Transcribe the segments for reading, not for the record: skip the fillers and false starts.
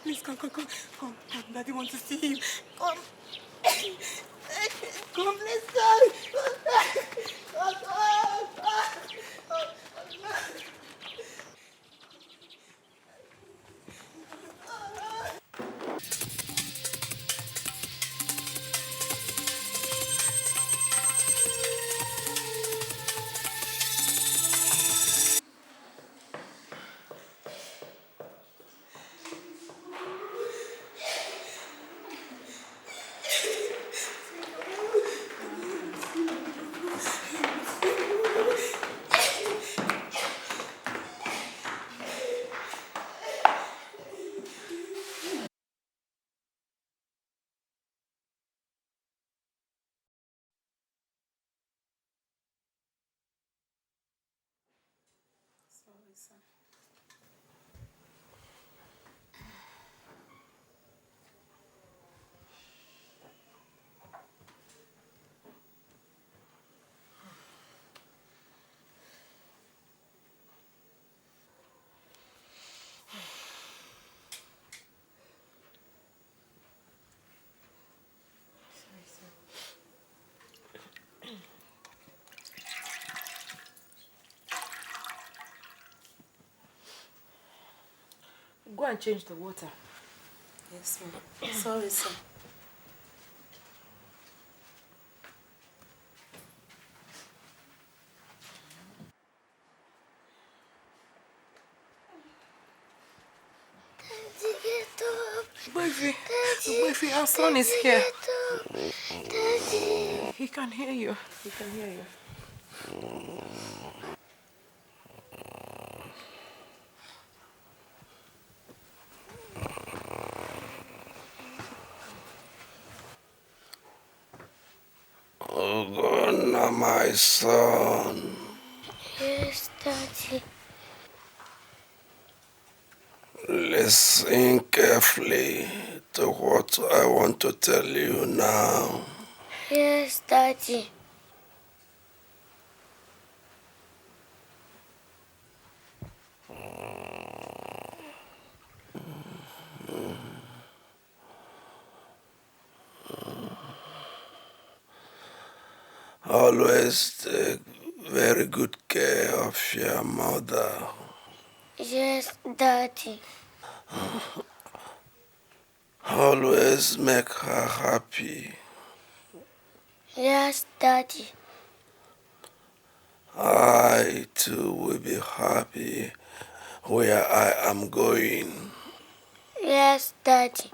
Please come. Daddy wants to see you. Come. Come, let's go. Go and change the water. Yes, ma'am. Sorry, sir. Daddy, get up. Baby, our son is here. Daddy. He can hear you. He can hear you. Oh God, now my son. Yes, Daddy. Listen carefully to what I want to tell you now. Yes, Daddy. Always take very good care of your mother. Yes, Daddy. Always make her happy. Yes, Daddy. I too will be happy where I am going. Yes, Daddy.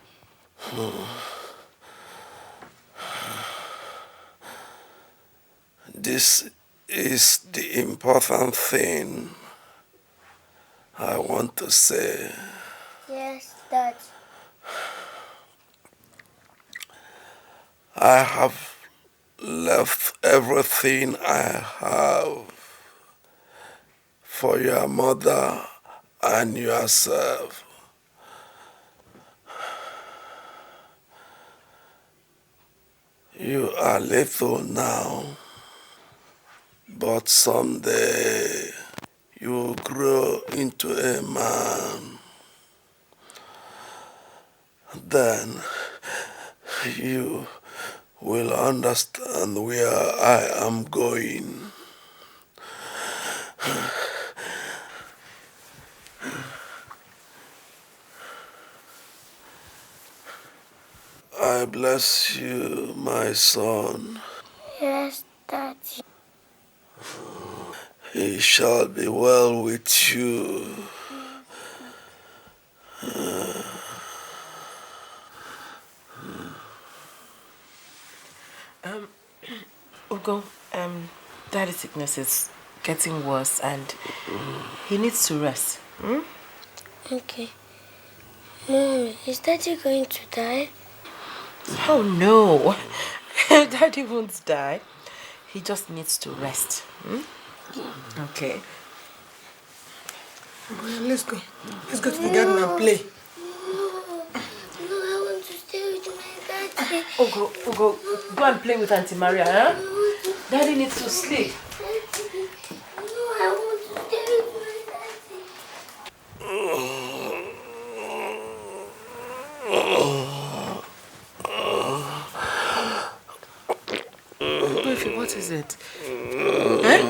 This is the important thing I want to say. Yes, Daddy. I have left everything I have for your mother and yourself. You are little now, but someday you will grow into a man. Then you will understand where I am going. I bless you, my son. Yes, Daddy. It shall be well with you. Ugo, Daddy's sickness is getting worse and he needs to rest. Hmm? Okay. Mommy, is Daddy going to die? Oh no. Daddy won't die. He just needs to rest. Hmm? Okay. Let's go. Let's go to the garden and play. No, I want to stay with my daddy. Ugo, go and play with Auntie Maria, huh? Daddy needs to sleep. No, I want to stay with my Baby, what is it? Eh?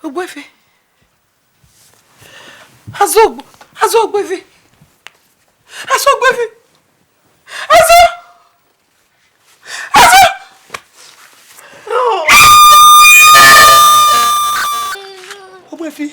Ogbefe. Azo Ogbefe. Azo Ogbefe. Azo. Ogbefe.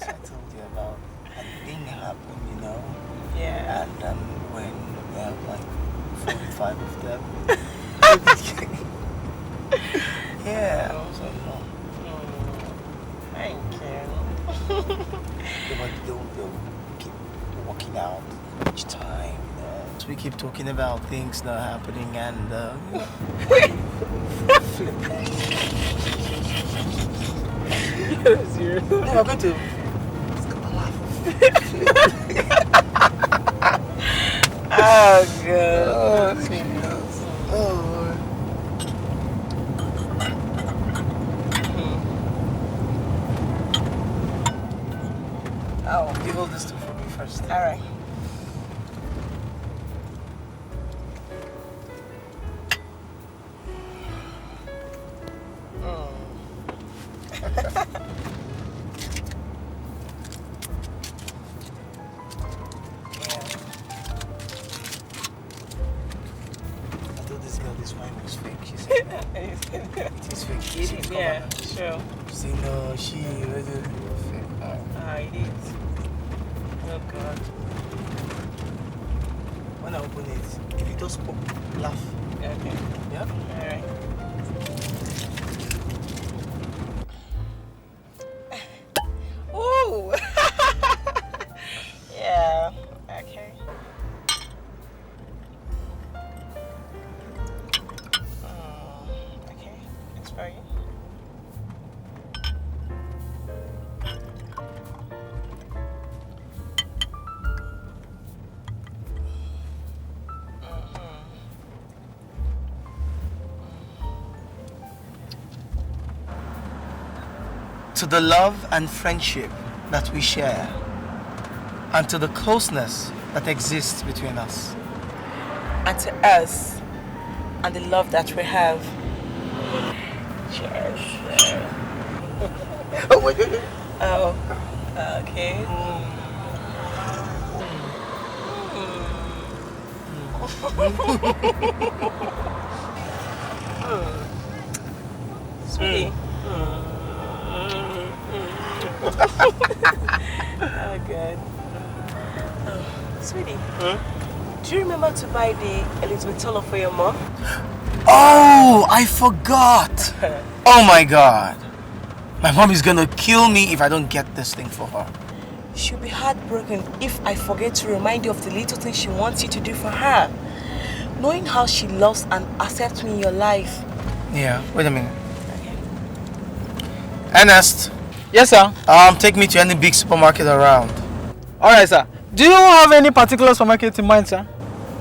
I told you about a thing happened, you know? Yeah. And when we have like 45 of them. Yeah, I was like, no. Thank you. They'll keep walking out each time, you know? So we keep talking about things not happening and You're serious? no, I'm going to Oh, God. oh, You hold this two for me first. All right. This wine was fake, she said. It is fake. She said, Yeah, sure. she said, no, she was fake. It is. Oh, God. When I open it, if you just pop, laugh. Okay. Yeah? All right. Ooh! Yeah, okay. Okay, it's for you. To the love and friendship that we share, and to the closeness that exists between us. And to us, and the love that we have. Cheers. Oh, wait, wait, wait. Oh, okay. Sweetie. Oh, God. Oh, sweetie. Do you remember to buy the Elizabeth Taylor for your mom? Oh, I forgot. Oh my God. My mom is gonna kill me if I don't get this thing for her. She'll be heartbroken if I forget to remind you of the little things she wants you to do for her. Knowing how she loves and accepts me in your life. Yeah, wait a minute. Okay. Ernest. Yes, sir. Take me to any big supermarket around. All right, sir. Do you have any particular supermarket in mind, sir?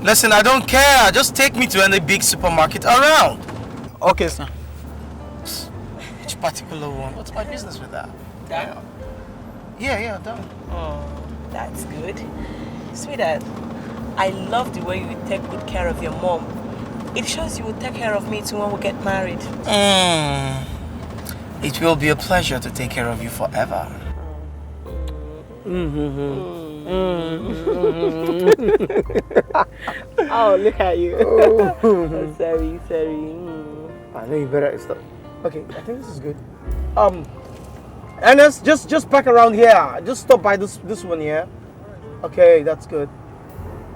Listen, I don't care. Just take me to any big supermarket around. Okay, sir. Which particular one? What's my business with that? Done? Yeah, done. Oh, that's good. Sweetheart, I love the way you take good care of your mom. It shows you will take care of me too when we get married. It will be a pleasure to take care of you forever. Oh, look at you. Sorry. I know you better stop. Okay, I think this is good. Ernest, just park around here. Just stop by this one here. Okay, that's good.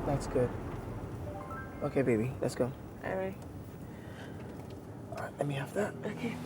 That's good. Okay, baby, let's go. Alright. Alright, let me have that. Okay.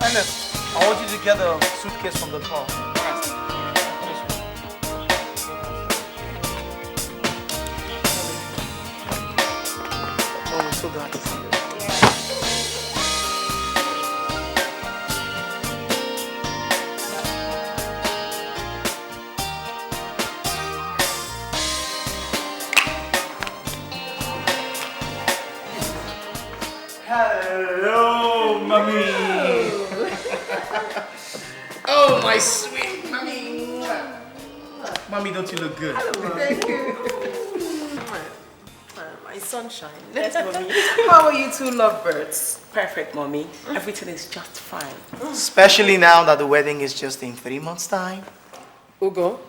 Ernest, I want you to get a suitcase from the car. Oh, I'm so glad to see you. Mommy! Oh, my sweet mommy! Mommy, don't you look good? Thank you. My sunshine. Yes, mommy. How are you two lovebirds? Perfect, mommy. Everything is just fine. Especially now that the wedding is just in 3 months' time. Ugo,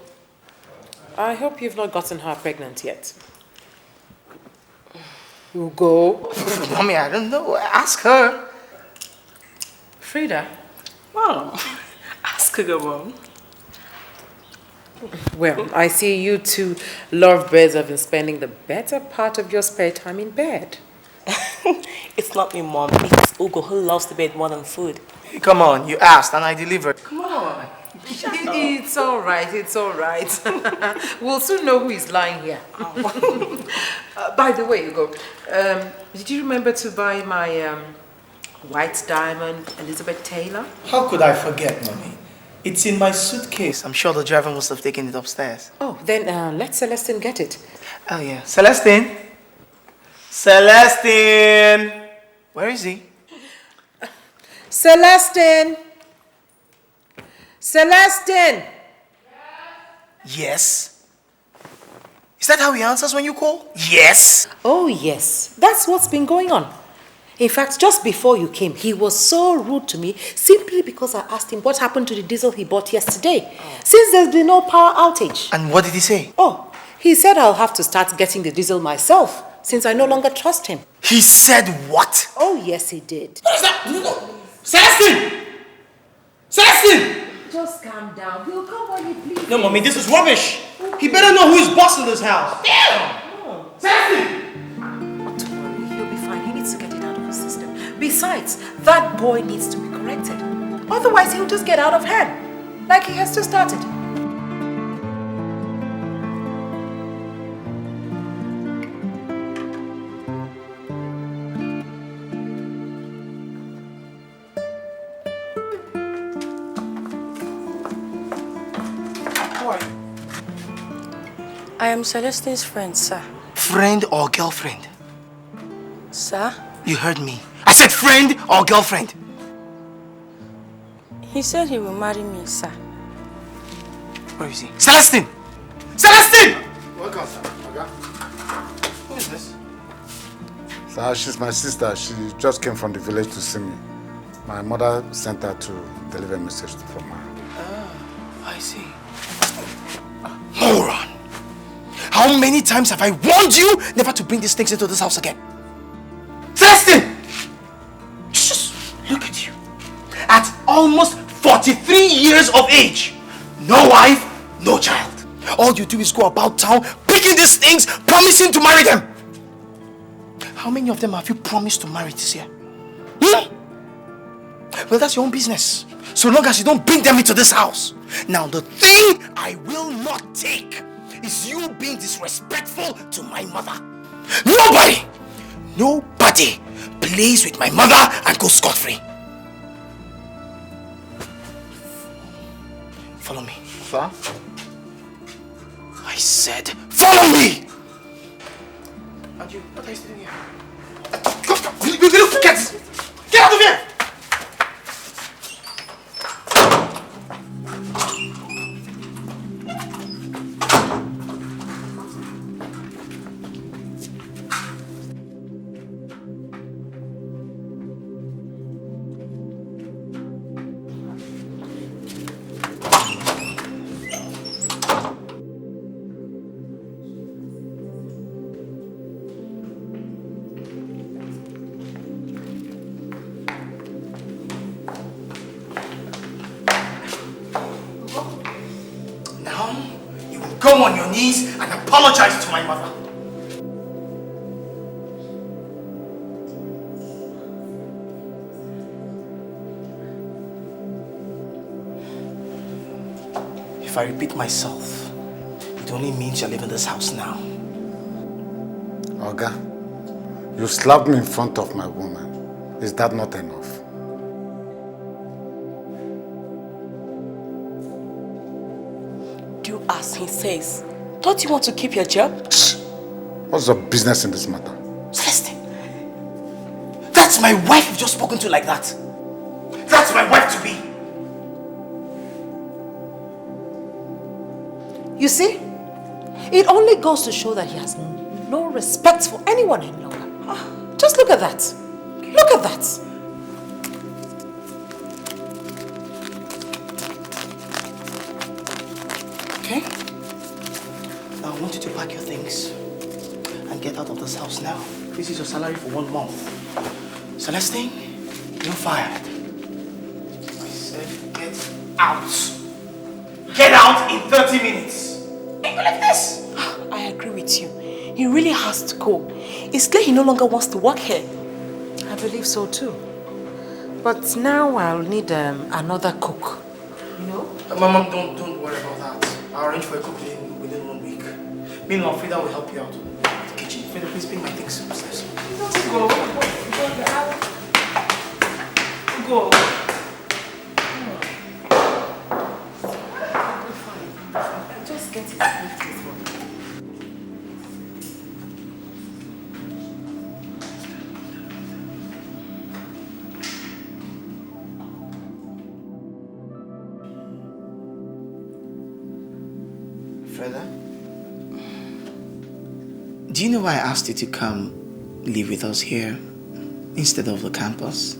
I hope you've not gotten her pregnant yet. Ugo. Mommy, I don't know. Ask her. Freda. Mom, ask her, Mom. Well, I see you two lovebirds have been spending the better part of your spare time in bed. It's not me, Mom. It's Ugo who loves the bed more than food. Hey, come on, you asked and I delivered. Come on. It's all right, it's all right. We'll soon know who is lying here. By the way, Ugo, did you remember to buy my white diamond Elizabeth Taylor? How could I forget, Mommy? It's in my suitcase. I'm sure the driver must have taken it upstairs. Oh, then let Celestine get it. Oh, yeah. Celestine? Celestine! Where is he? Celestine! Celestine! Yes. Is that how he answers when you call? Yes. Oh, yes. That's what's been going on. In fact, just before you came, he was so rude to me simply because I asked him what happened to the diesel he bought yesterday, since there's been no power outage. And what did he say? Oh, he said I'll have to start getting the diesel myself, since I no longer trust him. He said what? Oh, yes, he did. What is that? No. Celestine! Celestine! Just calm down. He'll come when he pleases. No, Mommy, this is rubbish. He better know who is boss in this house. Damn! Celestine! Not to worry, he'll be fine. He needs to get it out of his system. Besides, that boy needs to be corrected. Otherwise, he'll just get out of hand, like he has just started. I am Celestine's friend, sir. Friend or girlfriend? Sir? You heard me. I said friend or girlfriend. He said he will marry me, sir. Where is he? Celestine! Celestine! Welcome, sir. Okay. Who is this? Sir, she's my sister. She just came from the village to see me. My mother sent her to deliver a message from her. I see. Moron! How many times have I warned you never to bring these things into this house again? Celestine! Just look at you. At almost 43 years of age, no wife, no child. All you do is go about town picking these things, promising to marry them. How many of them have you promised to marry this year? Well, that's your own business. So long as you don't bring them into this house. Now, the thing I will not take is you being disrespectful to my mother. Nobody plays with my mother and goes scot-free. Follow me. Sir? I said, follow me! And you, what are you doing here? Look, get out of here! Go on your knees and apologize to my mother. If I repeat myself, it only means you're leaving this house now. Oga, you slapped me in front of my woman. Is that not enough? Do as he says. Don't you want to keep your job? Shh. What's your business in this matter? Celestine, that's my wife you've just spoken to like that. That's my wife to be. You see? It only goes to show that he has no respect for anyone any longer. Just look at that. Look at that. Okay? Now I want you to pack your things and get out of this house now. This is your salary for 1 month. Celestine, you're fired. I said get out. Get out in 30 minutes. Ain't you like this? I agree with you. He really has to go. It's clear he no longer wants to work here. I believe so too. But now I'll need another cook. You know? Mom, don't worry about that. I'll arrange for a cook within 1 week. Meanwhile, Freda will help you out with the kitchen. Freda, please bring my things upstairs. Go. Go. Just get it. Freda? Do you know why I asked you to come live with us here instead of the campus?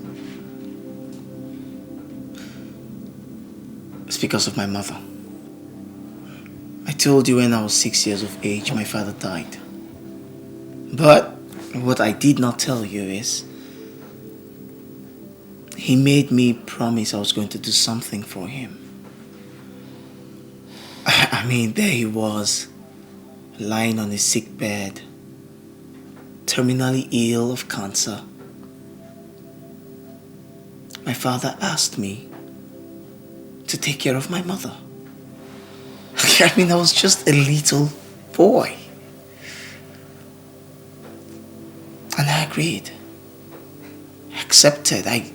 It's because of my mother. I told you when I was 6 years of age, my father died. But what I did not tell you is, he made me promise I was going to do something for him. I mean, there he was, lying on his sick bed, terminally ill of cancer. My father asked me to take care of my mother. I mean, I was just a little boy. And I agreed. I accepted. I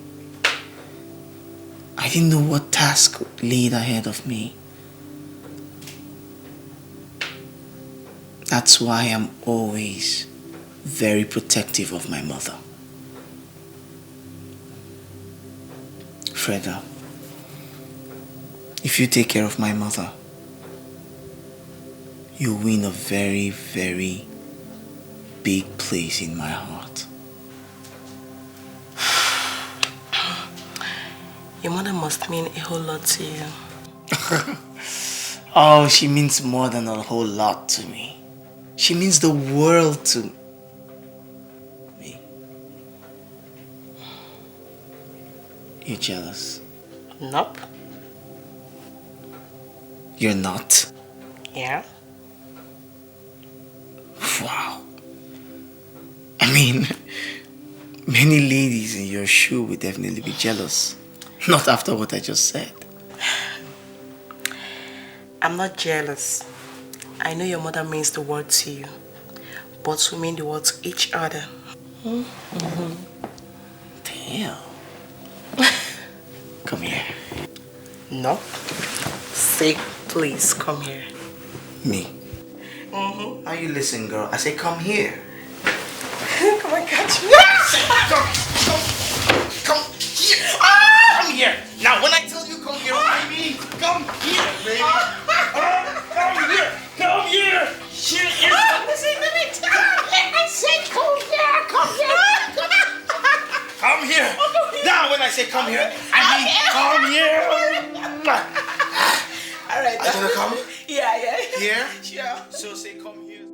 didn't know what task laid ahead of me. That's why I'm always very protective of my mother. Freda, if you take care of my mother, you win a very, very big place in my heart. Your mother must mean a whole lot to you. Oh, she means more than a whole lot to me. She means the world to me. You jealous? Nope. You're not? Yeah. Wow. I mean, many ladies in your shoe would definitely be jealous. Not after what I just said. I'm not jealous. I know your mother means the world to you, but we mean the world to each other. Mm-hmm. Damn. Come here. No. Say, please, come here. Me? Mm-hmm. Now you listen, girl. I say, come here. Come on, catch me. Come here. Ah! Come here. Now, when I tell you come here, I mean come here, baby. Come here. Come here. Listen to me. I said come here. Come here. Come here. Now, when I say come here, I mean come here. All right. Are you gonna come? Yeah. Here? Sure. So say come here.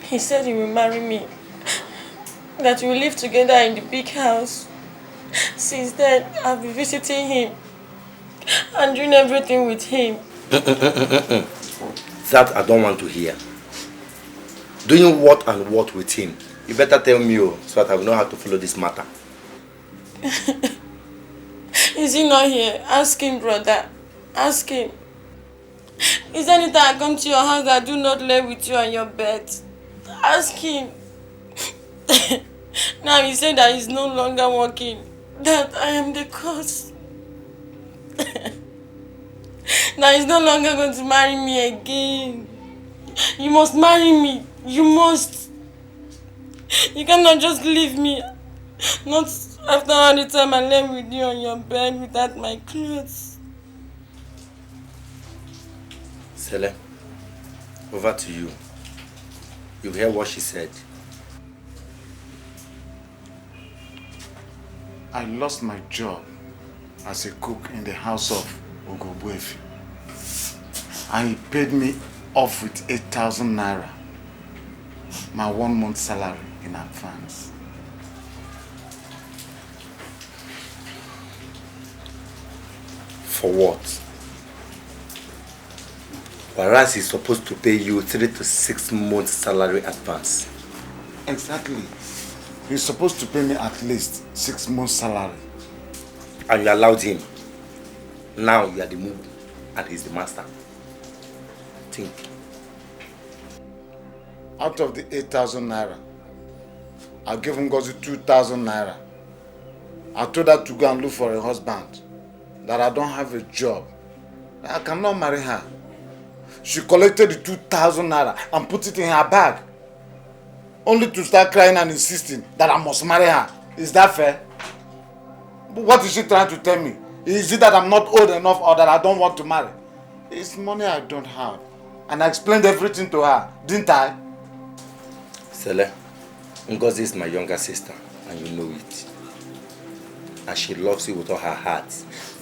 He said he will marry me. That we will live together in the big house. Since then, I've been visiting him and doing everything with him. That I don't want to hear. Doing what and what with him? You better tell me, so that I will know how to follow this matter. Is he not here? Ask him, brother. Ask him. Is there anytime I come to your house that I do not lay with you on your bed? Ask him. Now he said that he's no longer working. That I am the cause. Now he's no longer going to marry me again. You must marry me. You must. You cannot just leave me. Not after all the time I lay with you on your bed without my clothes. Sele, over to you. You hear what she said? I lost my job as a cook in the house of Ogobuefi. And he paid me off with 8,000 naira, my 1 month salary in advance. For what? Whereas he's supposed to pay you 3 to 6 months salary advance. Exactly. He's supposed to pay me at least 6 months salary. And you allowed him. Now you are the mood and he's the master. Think. Out of the 8,000 naira, I gave Ngozi 2,000 naira. I told her to go and look for a husband, that I don't have a job, that I cannot marry her. She collected the 2,000 naira and put it in her bag, only to start crying and insisting that I must marry her. Is that fair? But what is she trying to tell me? Is it that I'm not old enough or that I don't want to marry? It's money I don't have. And I explained everything to her, didn't I? Sele, Ngozi is my younger sister and you know it. And she loves you with all her heart.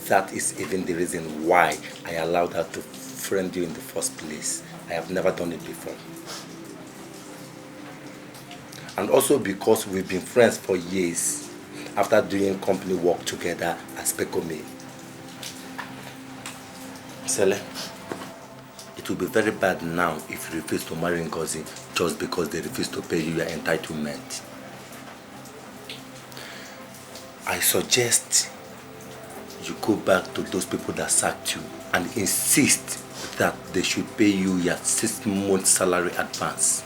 That is even the reason why I allowed her to friend you in the first place. I have never done it before. And also because we've been friends for years after doing company work together as Pekome. Sele, it will be very bad now if you refuse to marry Ngozi just because they refuse to pay you your entitlement. I suggest you go back to those people that sacked you and insist that they should pay you your 6 months salary advance.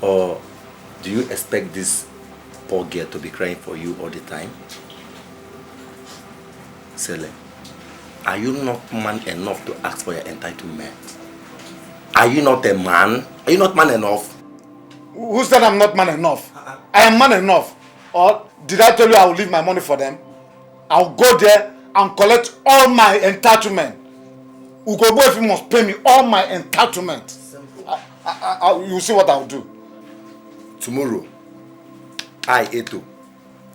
Or do you expect this poor girl to be crying for you all the time? Sele, are you not man enough to ask for your entitlement? Are you not a man? Are you not man enough? Who said I'm not man enough? I am man enough. Or did I tell you I will leave my money for them? I'll go there and collect all my entitlement. Ugobuefi must pay me all my entitlement. You see what I'll do. Tomorrow, I, Eto,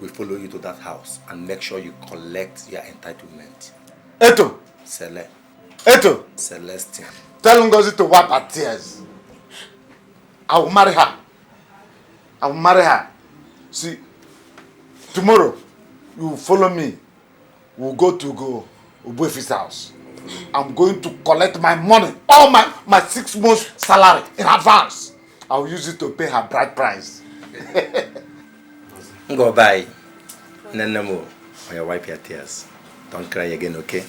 will follow you to that house and make sure you collect your entitlement. Eto. Sele. Eto. Celestine. Tell Ngozi to wipe her tears. I will marry her. I will marry her. See, tomorrow, you will follow me. We'll go to Ubuefi's house. I'm going to collect my money, all my 6 months salary in advance. I'll use it to pay her bride price. Go bye. Nenemo, or you wipe your tears. Don't cry again, okay?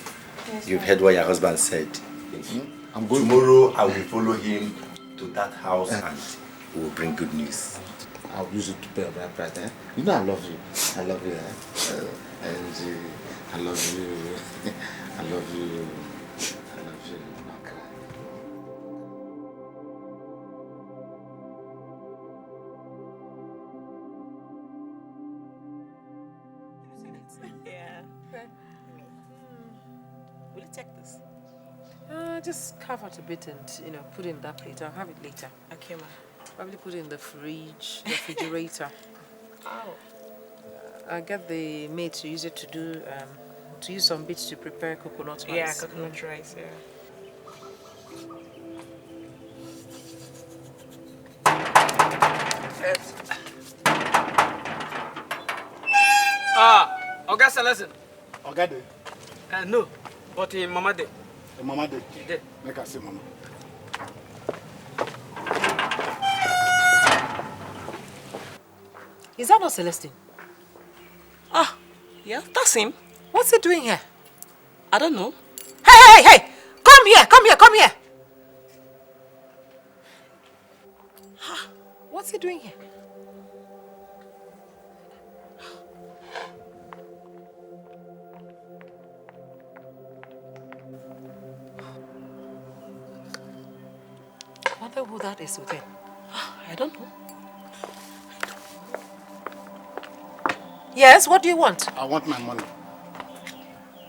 Yes, you've heard what your husband said. I'm going tomorrow, I will follow him to that house and we will bring good news. I'll use it to pay her bride price. Eh? You know I love you. I love you. Eh? And I love you. I love you. I love you. Don't cry. Yeah. Will you take this? Just carve out a bit and, put it in that plate. I'll have it later. Okay, ma. Probably put it in the fridge, refrigerator. Oh. I'll get the maid to use it to use some bits to prepare coconut rice. Yeah, coconut rice, yeah. Oga Celestine. Oga de? No, but Mama de. Mama de? De. Make her see Mama. Is that not Celestine? Ah, yeah, that's him. What's he doing here? I don't know. Hey! Come here! What's he doing here? wonder who that is with him. I don't know. Yes, what do you want? I want my money.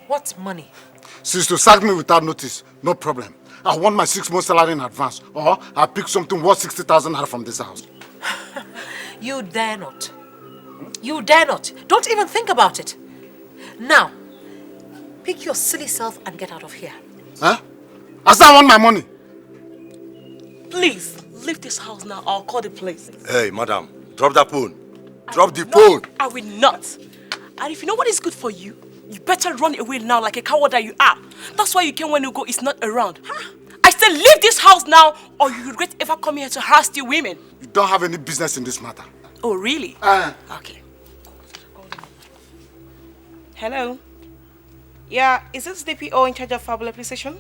What money? Since to sack me without notice, no problem. I want my 6 months salary in advance, or I'll pick something worth 60,000 naira from this house. You dare not. You dare not. Don't even think about it. Now, pick your silly self and get out of here. Huh? I said I want my money. Please, leave this house now. I'll call the police. Hey, madam, drop that phone. Drop the phone. I will not. And if you know what is good for you, you better run away now like a coward that you are. That's why you came when Ugo is not around. I said leave this house now or you regret ever coming here to harass the women. You don't have any business in this matter. Oh, really? Okay. Hello? Yeah, is this DPO in charge of Fabula Police Station?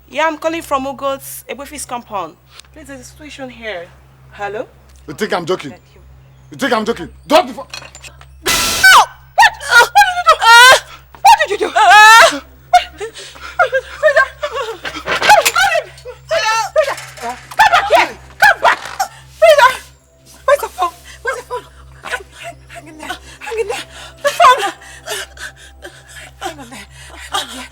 Yeah, I'm calling from Ugo's Ebofis compound. Please, there's a situation here. Hello? You think I'm joking? You think I'm joking? Drop the phone. What did you do? Come back here! Come back! Freda! Where's the phone? Where's the phone? Hang in there. Hang in there. The phone! Hang on there. Hang on there.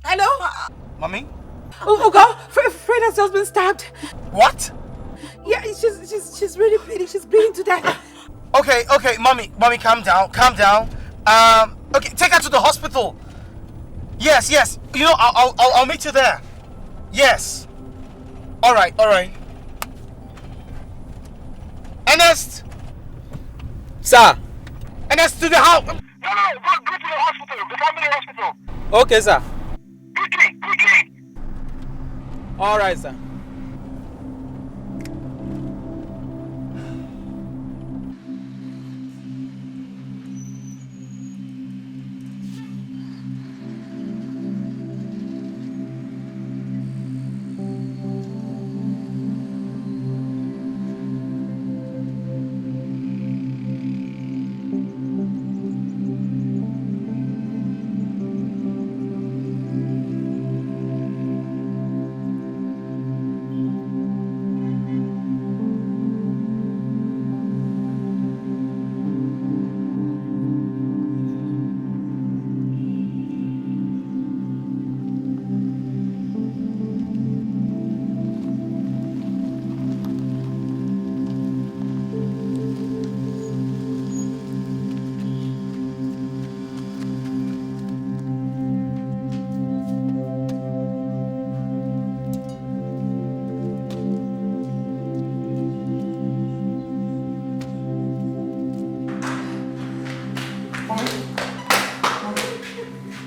Hello? Mommy? Oh God! Freda's just been stabbed. What? Yeah, she's really bleeding. She's bleeding to death. Okay, mommy, calm down. Okay, take her to the hospital. Yes. You know, I'll meet you there. Yes. All right. Ernest. Sir. Ernest, to the house. No, go to the hospital, the family hospital. Okay, sir. Quickly. All right, sir.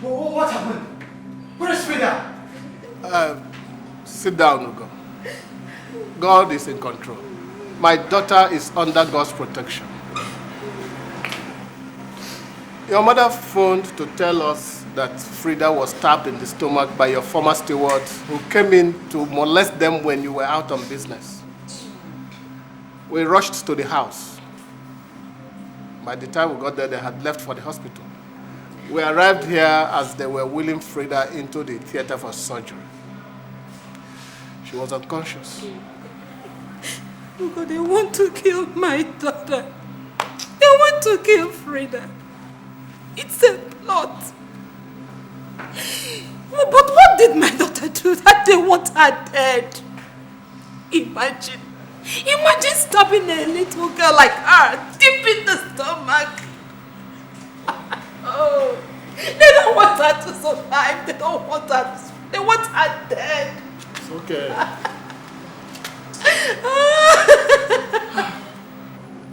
What happened? Where is Freda? Sit down, Ugo. God is in control. My daughter is under God's protection. Your mother phoned to tell us that Freda was stabbed in the stomach by your former steward who came in to molest them when you were out on business. We rushed to the house. By the time we got there, they had left for the hospital. We arrived here as they were wheeling Freda into the theater for surgery. She was unconscious. Ugo, they want to kill my daughter. They want to kill Freda. It's a plot. But what did my daughter do that they want her dead? Imagine stabbing a little girl like her deep in the stomach. Oh, they don't want her to survive. They don't want her. They want her dead. It's okay.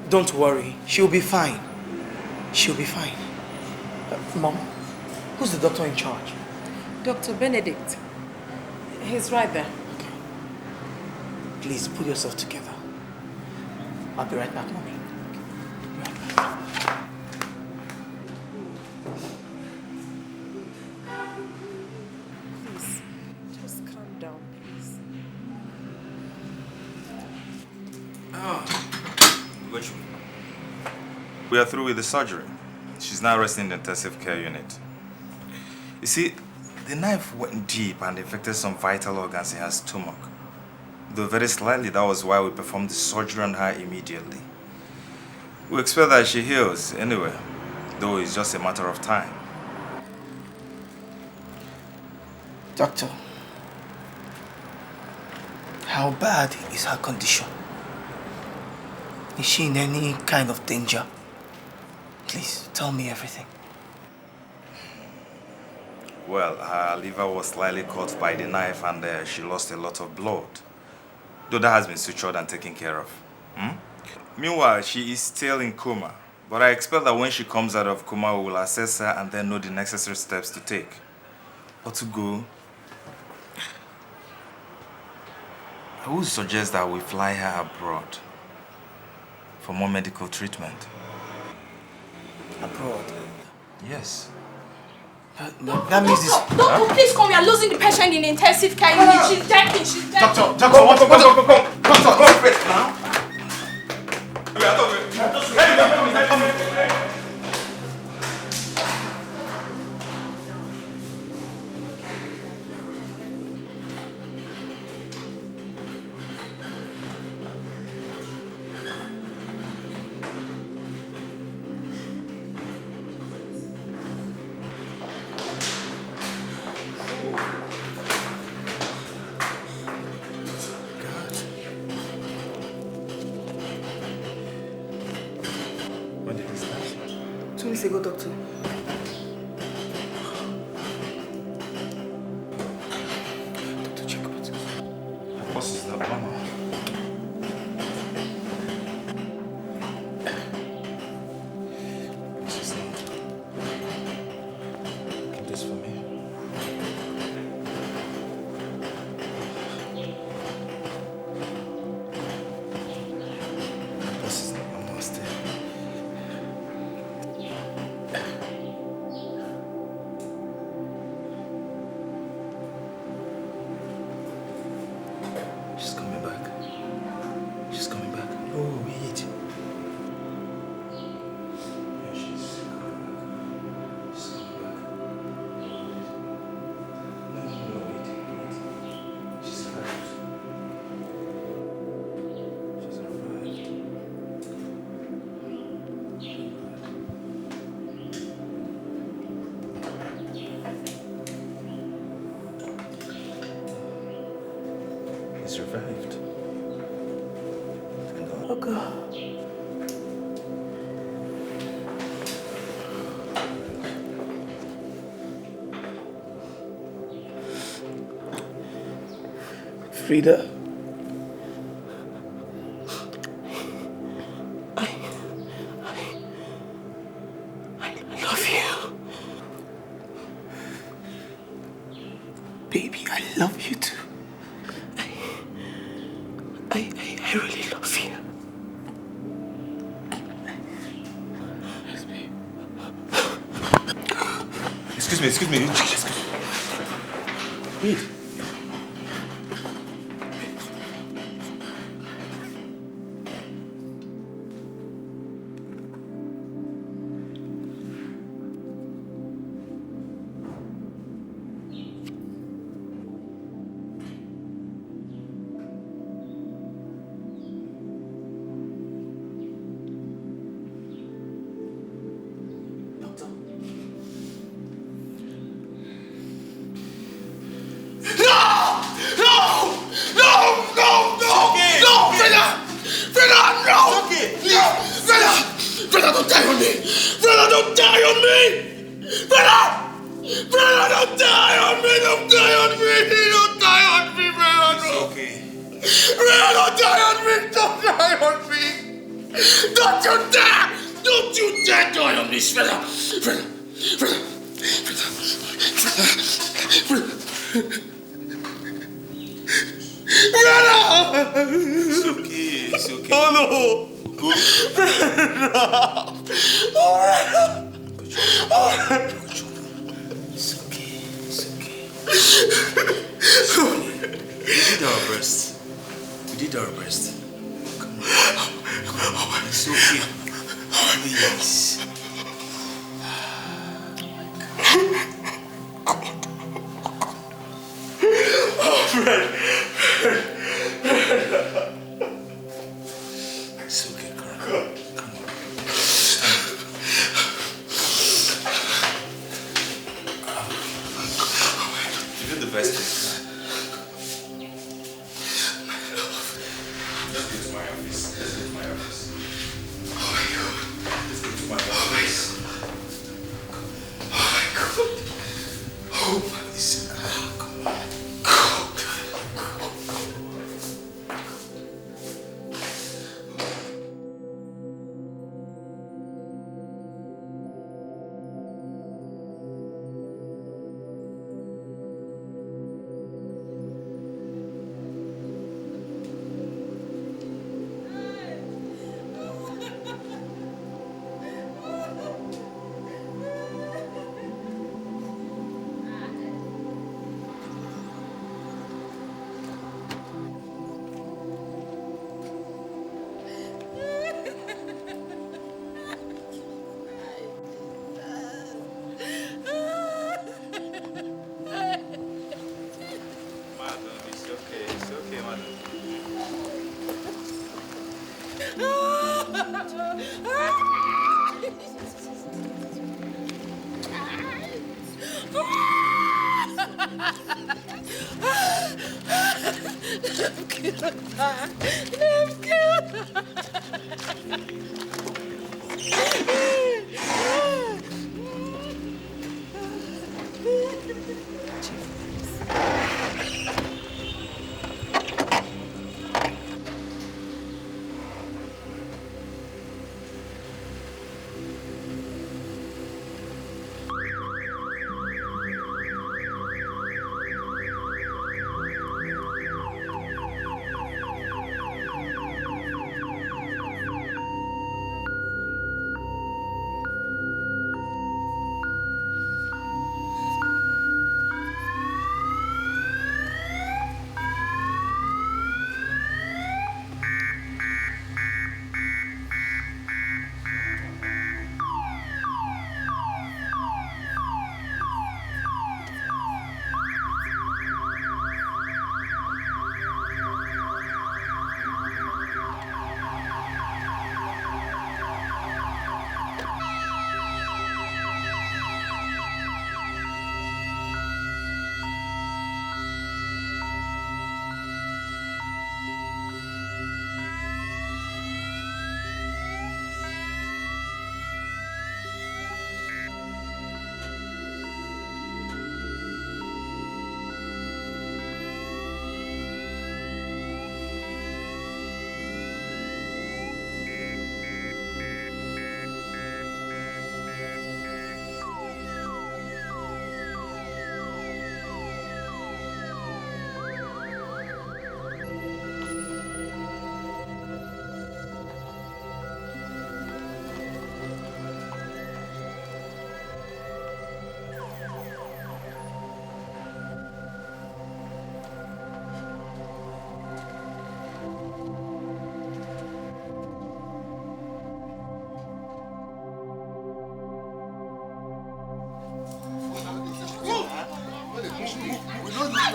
Don't worry, she'll be fine. She'll be fine. Mom, who's the doctor in charge? Dr. Benedict. He's right there. Okay. Please put yourself together. I'll be right back, Mommy. Be right back. Please, just calm down, please. We are through with the surgery. She's now resting in the intensive care unit. You see, the knife went deep and affected some vital organs in her stomach. Though very slightly, that was why we performed the surgery on her immediately. We expect that she heals anyway, though it's just a matter of time. Doctor, how bad is her condition? Is she in any kind of danger? Please, tell me everything. Well, her liver was slightly cut by the knife and she lost a lot of blood. Though that has been sutured and taken care of. Meanwhile, she is still in coma. But I expect that when she comes out of coma, we will assess her and then know the necessary steps to take. Or to go. I would suggest that we fly her abroad for more medical treatment. Abroad? Yes. That means this... Doctor, please come. We are losing the patient in the intensive care unit. She's dying. She's dying. Doctor, Doctor, now. When did this start? 2 weeks ago, doctor. Doctor, check what? Her pulse is not normal. What's his name? Keep this for me. Her pulse is not normal still. She's coming back. She's coming back. Oh, wait. Yeah, she's coming back. She's coming back. No, wait. She's arrived. She's arrived. He's revived. Oh, God. Freda. I love you. Baby, I love you too. I really love you. Excuse me. Wait. Freda, don't die on me! Freda, don't die on me! Freda! Freda, don't die on me! Don't die on me! Don't die on me, Freda! It's okay. Freda, don't die on me! Don't die on me! Don't you dare! Don't you dare die on me, Freda! Freda! Freda! Freda! Freda! It's okay. It's okay. Oh no! Go. It's okay. It's okay. It's okay. We did our best. We did our best. Come on. Come on. It's okay. Please. Oh, Fred. It's okay, Carl. Come on. You did the best thing. Let's go to my office. Let's go to my office. Oh my God. Let's go to my office. Oh my God. Oh my God.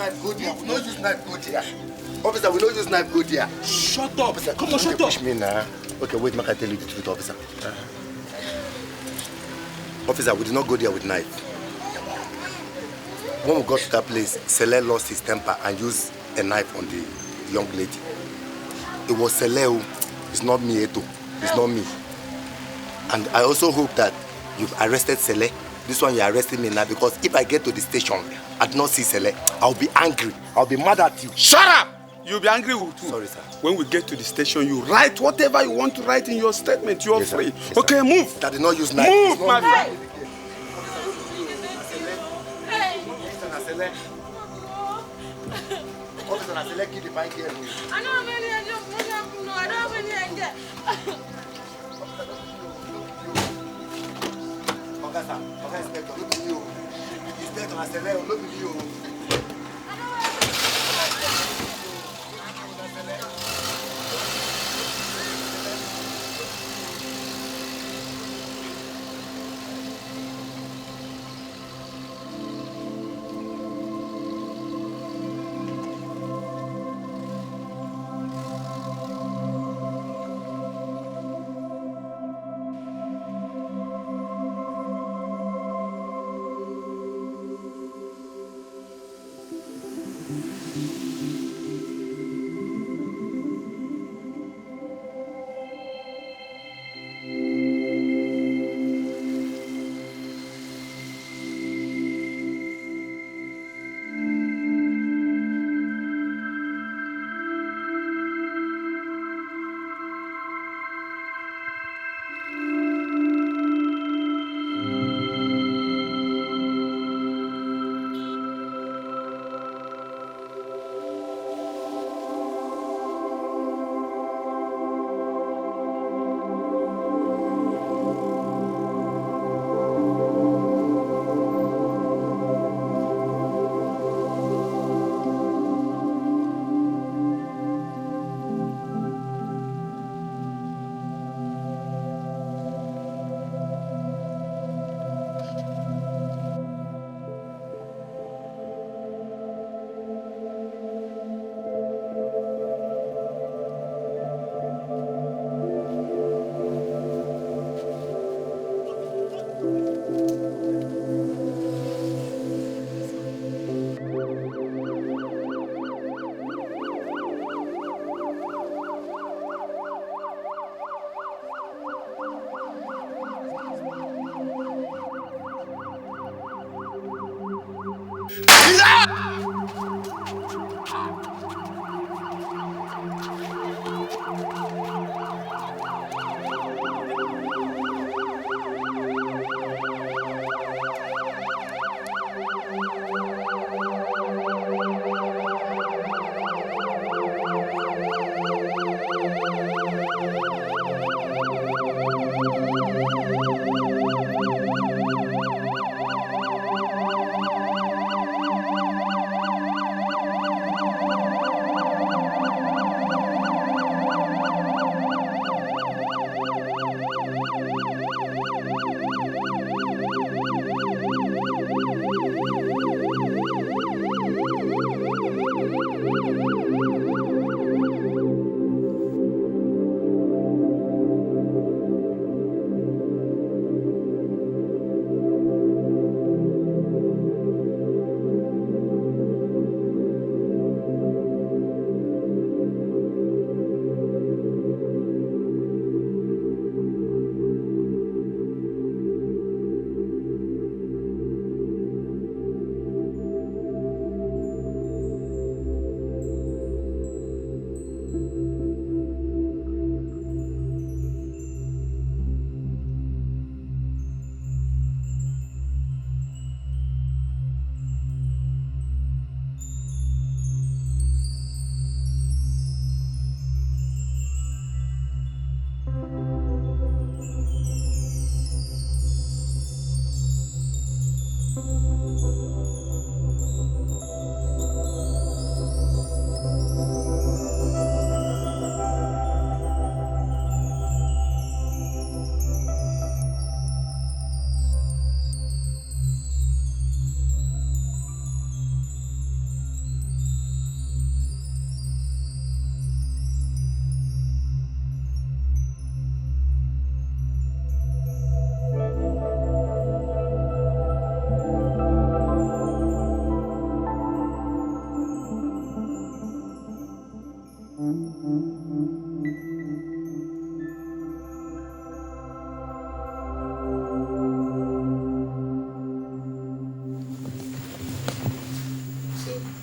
knife go there. We don't use knife go there. Officer, we don't use knife go there. Shut up. Officer, come on, shut up. Push me now. Okay, wait, make I tell you the truth, officer. Officer, we did not go there with knife. When we got to that place, Sele lost his temper and used a knife on the young lady. It was Sele who, it's not me, Eto. It's not me. And I also hope that you've arrested Sele. This one you're arresting me now because if I get to the station, I do not see Sele, I'll be angry. I'll be mad at you. Shut up! You'll be angry with me. Sorry, sir. When we get to the station, you write whatever you want to write in your statement. You are free. Yes, okay, move. That did not use knife. Move, my friend. Officer, I select you the fine care. I don't have any idea. No, I don't have any idea. Oga Inspector, look at you. Inspector, I select, look at you.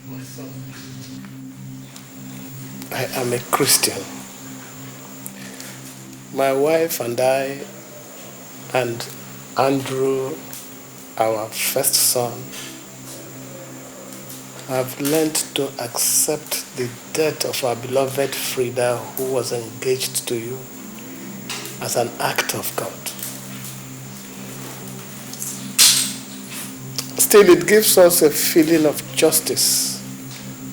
my son. I am a Christian. My wife and I and Andrew, our first son, have learned to accept the death of our beloved Freda, who was engaged to you, as an act of God. Still, it gives us a feeling of justice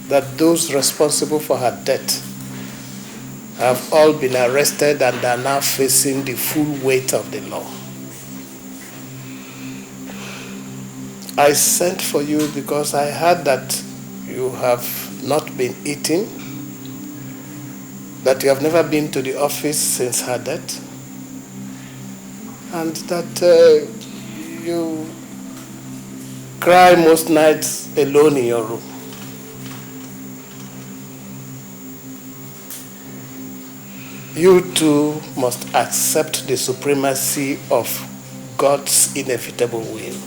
that those responsible for her death have all been arrested and are now facing the full weight of the law. I sent for you because I heard that you have not been eating, that you have never been to the office since her death, and that you cry most nights alone in your room. You too must accept the supremacy of God's inevitable will.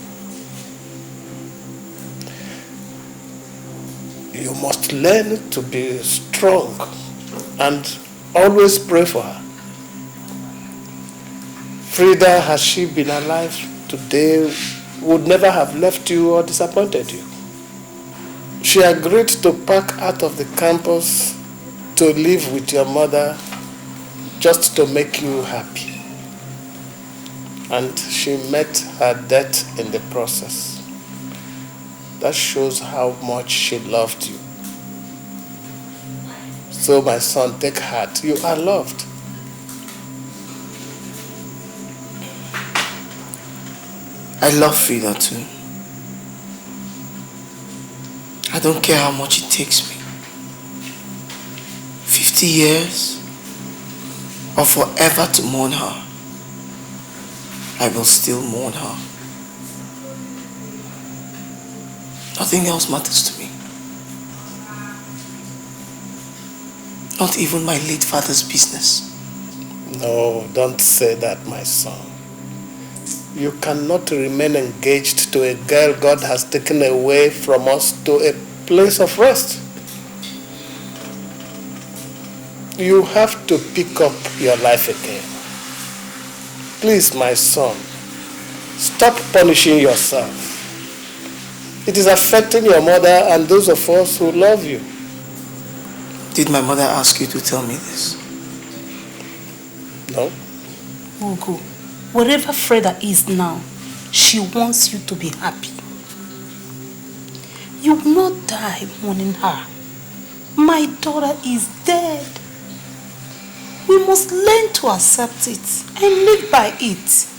You must learn to be strong and always pray for her. Freda, had she been alive today, would never have left you or disappointed you. She agreed to pack out of the campus to live with your mother just to make you happy. And she met her death in the process. That shows how much she loved you. So my son, take heart. You are loved. I love Freda too. I don't care how much it takes me. 50 years or forever to mourn her. I will still mourn her. Nothing else matters to me. Not even my late father's business. No, don't say that, my son. You cannot remain engaged to a girl God has taken away from us to a place of rest. You have to pick up your life again. Please, my son, stop punishing yourself. It is affecting your mother and those of us who love you. Did my mother ask you to tell me this? No. Ugo, wherever Freda is now, she wants you to be happy. You will not die mourning her. My daughter is dead. We must learn to accept it and live by it.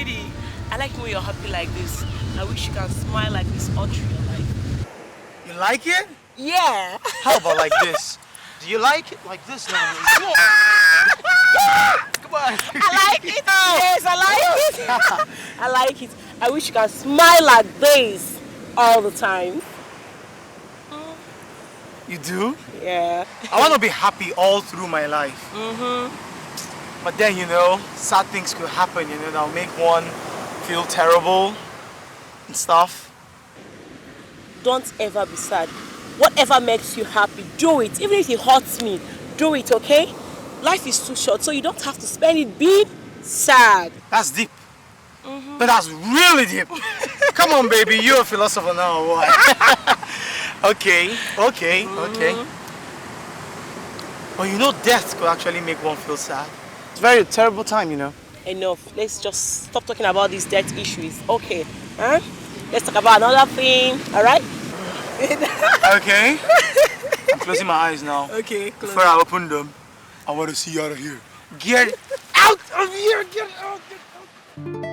sweetie, I like when you're happy like this. I wish you can smile like this all through your life. You like it? Yeah. How about like this? Do you like it like this? No, come on. Come on. I like it. Yes, I like it. I like it. I wish you can smile like this all the time. You do? Yeah. I want to be happy all through my life. But then, you know, sad things could happen, you know, that'll make one feel terrible and stuff. Don't ever be sad. Whatever makes you happy, do it. Even if it hurts me, do it, okay? Life is too short, so you don't have to spend it being sad. That's deep. But that's really deep. Come on, baby, you're a philosopher now, or what? Okay. Well, you know, death could actually make one feel sad. It's a very terrible time, you know. Enough. Let's just stop talking about these death issues. Okay. Huh? Let's talk about another thing, alright? Okay. I'm closing my eyes now. Okay, close. Before I open them, I want to see you out of here. Get out of here! Get out! Get out!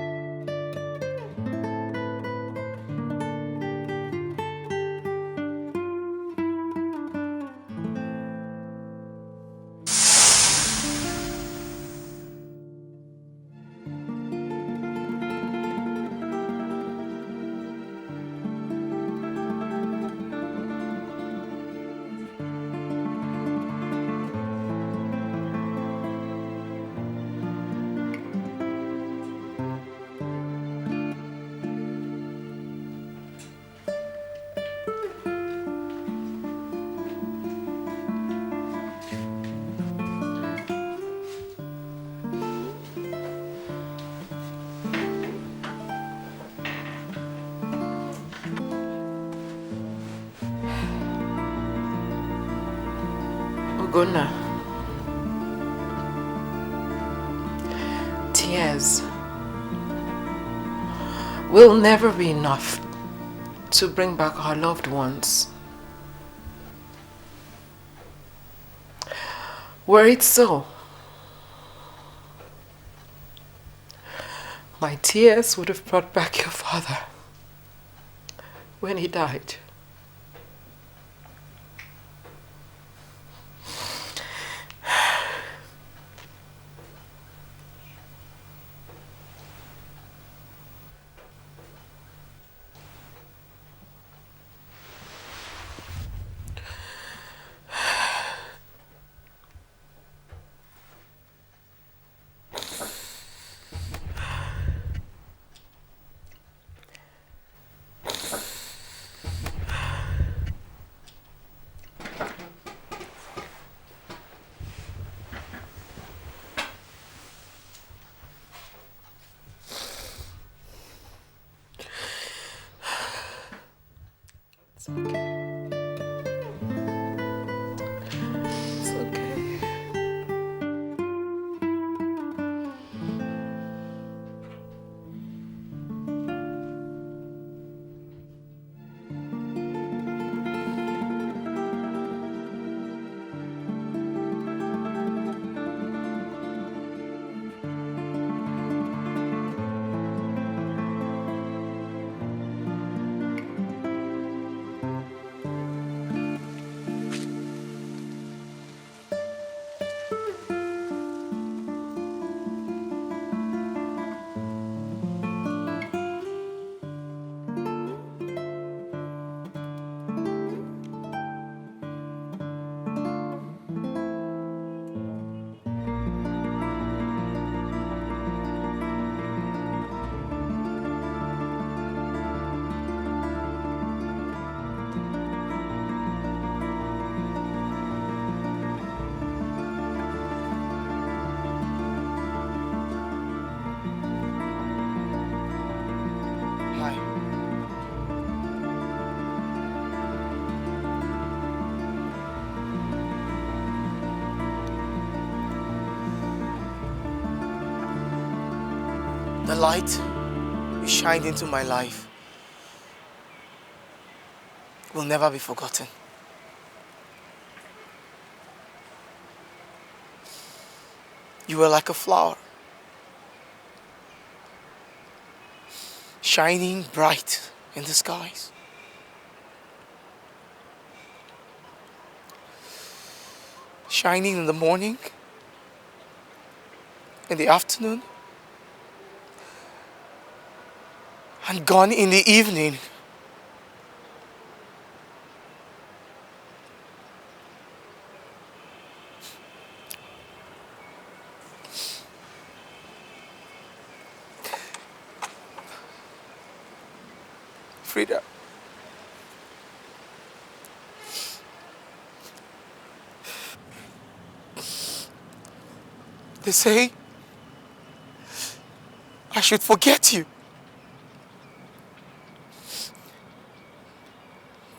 Ogona, tears will never be enough to bring back our loved ones. Were it so, my tears would have brought back your father when he died. It's okay. It's okay. The light you shined into my life will never be forgotten. You were like a flower, shining bright in the skies. Shining in the morning, in the afternoon, and gone in the evening. Freda, they say I should forget you.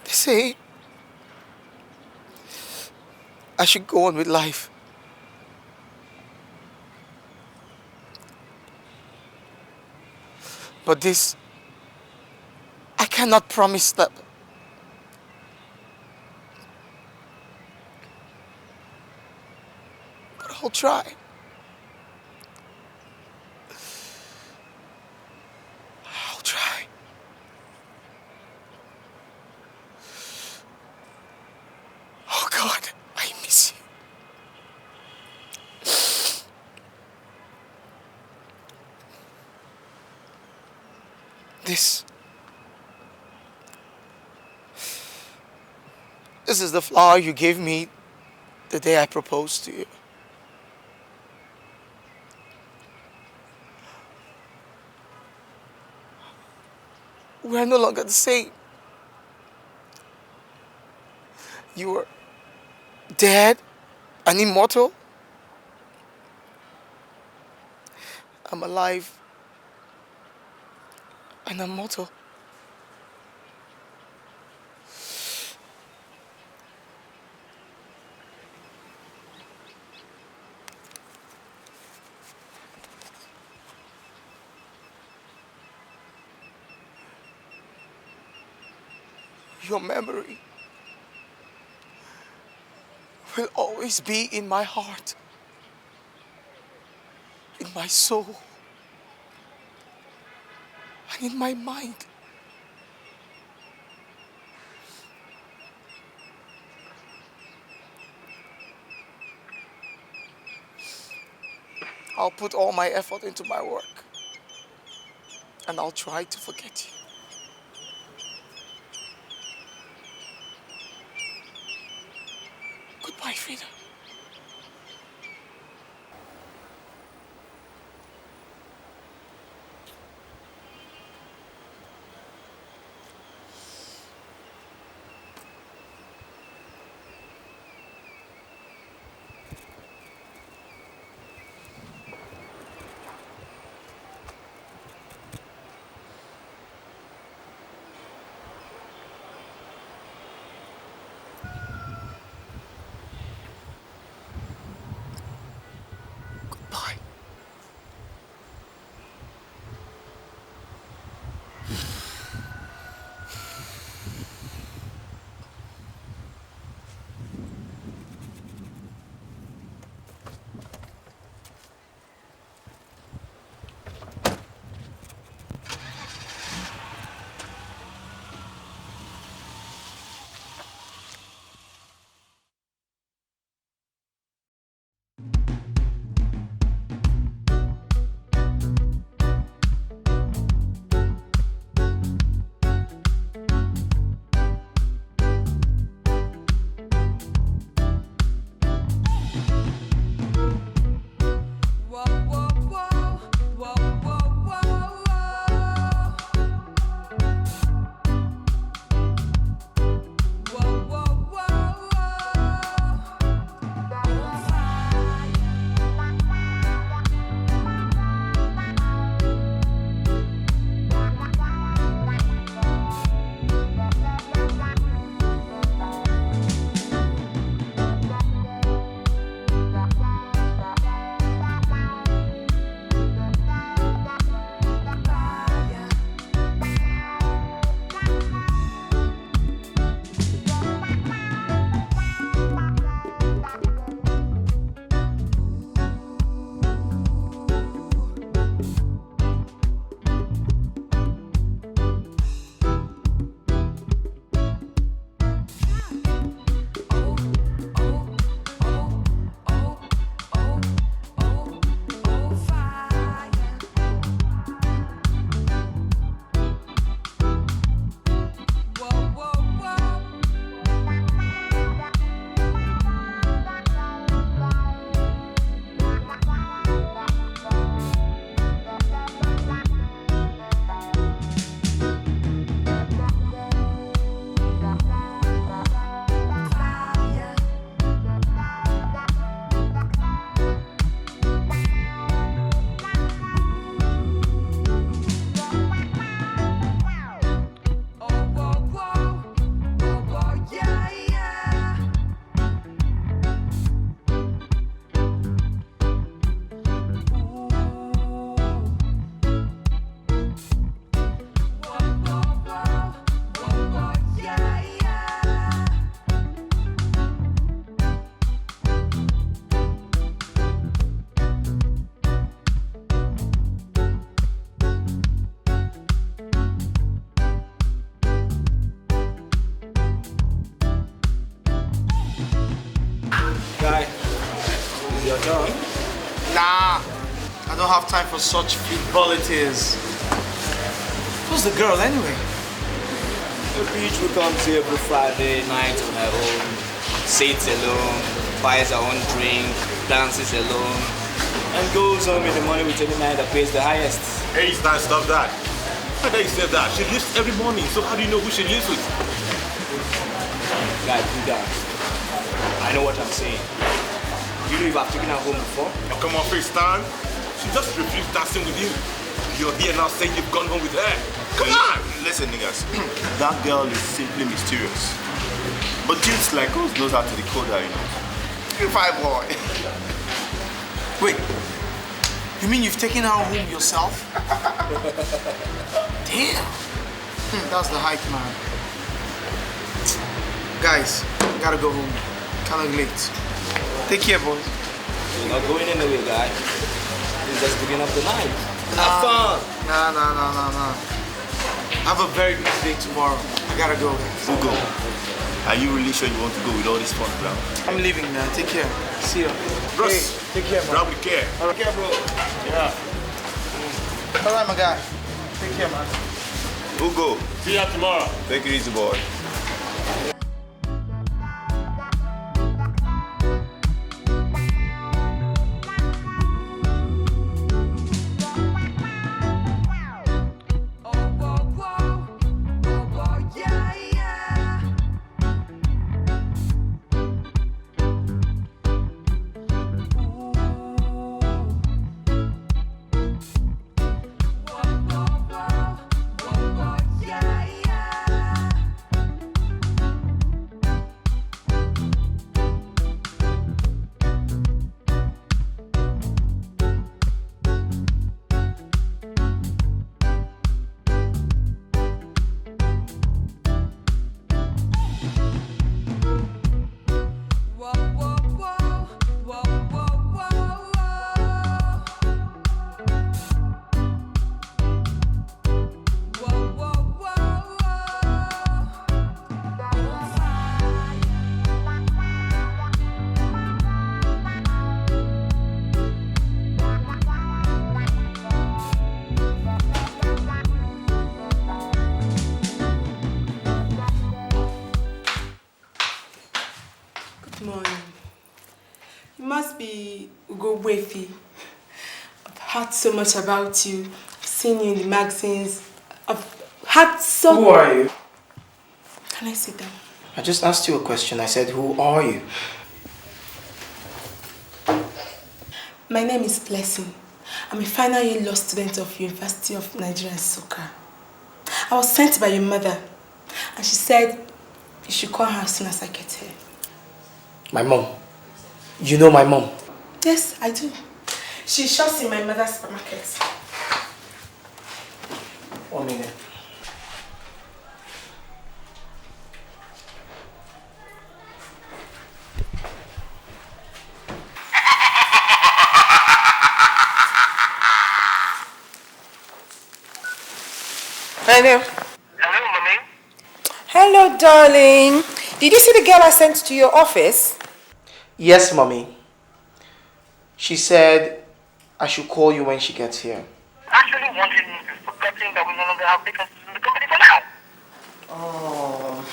They say I should go on with life. But this, I cannot promise that. But I'll try. I'll try. Oh God, I miss you. This is the flower you gave me the day I proposed to you. We're no longer the same. You were dead and immortal. I'm alive and I'm mortal. Your memory will always be in my heart, in my soul, and in my mind. I'll put all my effort into my work, and I'll try to forget you. Goodbye, Freda. Nah, I don't have time for such frivolities. Who's the girl anyway? The beach who comes here every Friday night on her own, sits alone, buys her own drink, dances alone, and goes home in the morning with any man that pays the highest. Hey, stop that. How dare you say that? She lives every morning, so how do you know who she lives with? Guy, do that. I know what I'm saying. You know if I've taken her home before? Oh, come on, FaceTime. She just refused dancing with you. You're here now saying you've gone home with her. Come on! Listen, niggas. That girl is simply mysterious. But dudes like us knows how to decode her, you know. You fine boy. Wait, you mean you've taken her home yourself? Damn. That's the hype, man. Guys, gotta go home. Kinda late. Take care, boys. You're not going anywhere, guy. It's just beginning of the night. Have fun! Nah. I have a very busy day tomorrow. I gotta go. Who go? Are you really sure you want to go with all this fun around? I'm leaving, man. Take care. See ya. Bros, hey, take care, man. Grab with care. Take care, bro. Yeah. Alright, my guy. Take care, man. Who go? See ya tomorrow. Take it easy, boy. I've heard so much about you. I've seen you in the magazines. I've had so... Who are you? Can I sit down? I just asked you a question. I said, who are you? My name is Blessing. I'm a final year law student of University of Nigeria, Soka. I was sent by your mother, and she said you should call her as soon as I get here. My mom? You know my mom? Yes, I do. She shops in my mother's supermarket. 1 minute. Hello. Hello, Mommy. Hello, darling. Did you see the girl I sent to your office? Yes, Mommy. She said I should call you when she gets here. Actually, wondering if you've forgotten that we no longer have vacancies in the company for now. Oh.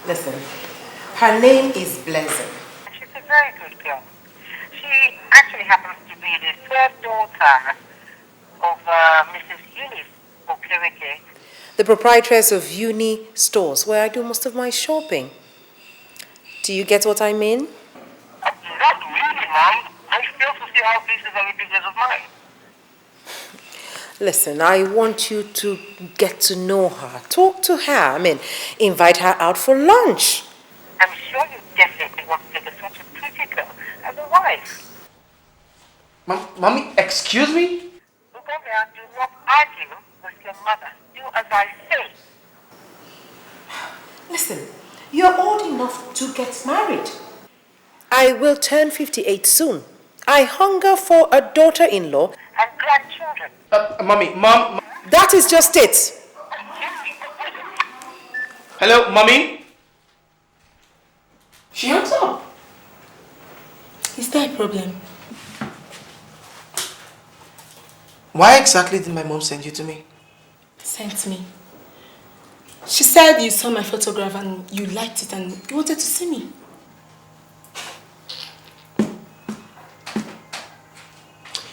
Listen, her name is Blessing. She's a very good girl. She actually happens to be the third daughter of Mrs. Eunice Okereke, The proprietress of Uni Stores, where I do most of my shopping. Do you get what I mean? Not really, Mom. I fail to see how this is any business of mine. Listen, I want you to get to know her. Talk to her. Invite her out for lunch. I'm sure you definitely want to take such a pretty girl as a wife. Mommy, excuse me? Uganda, do not argue with your mother. Do as I say. Listen, you're old enough to get married. I will turn 58 soon. I hunger for a daughter-in-law. And grandchildren. Mommy, Mom. That is just it. Hello, Mommy? She hangs up. Is there a problem? Why exactly did my mom send you to me? Sent me. She said you saw my photograph and you liked it and you wanted to see me.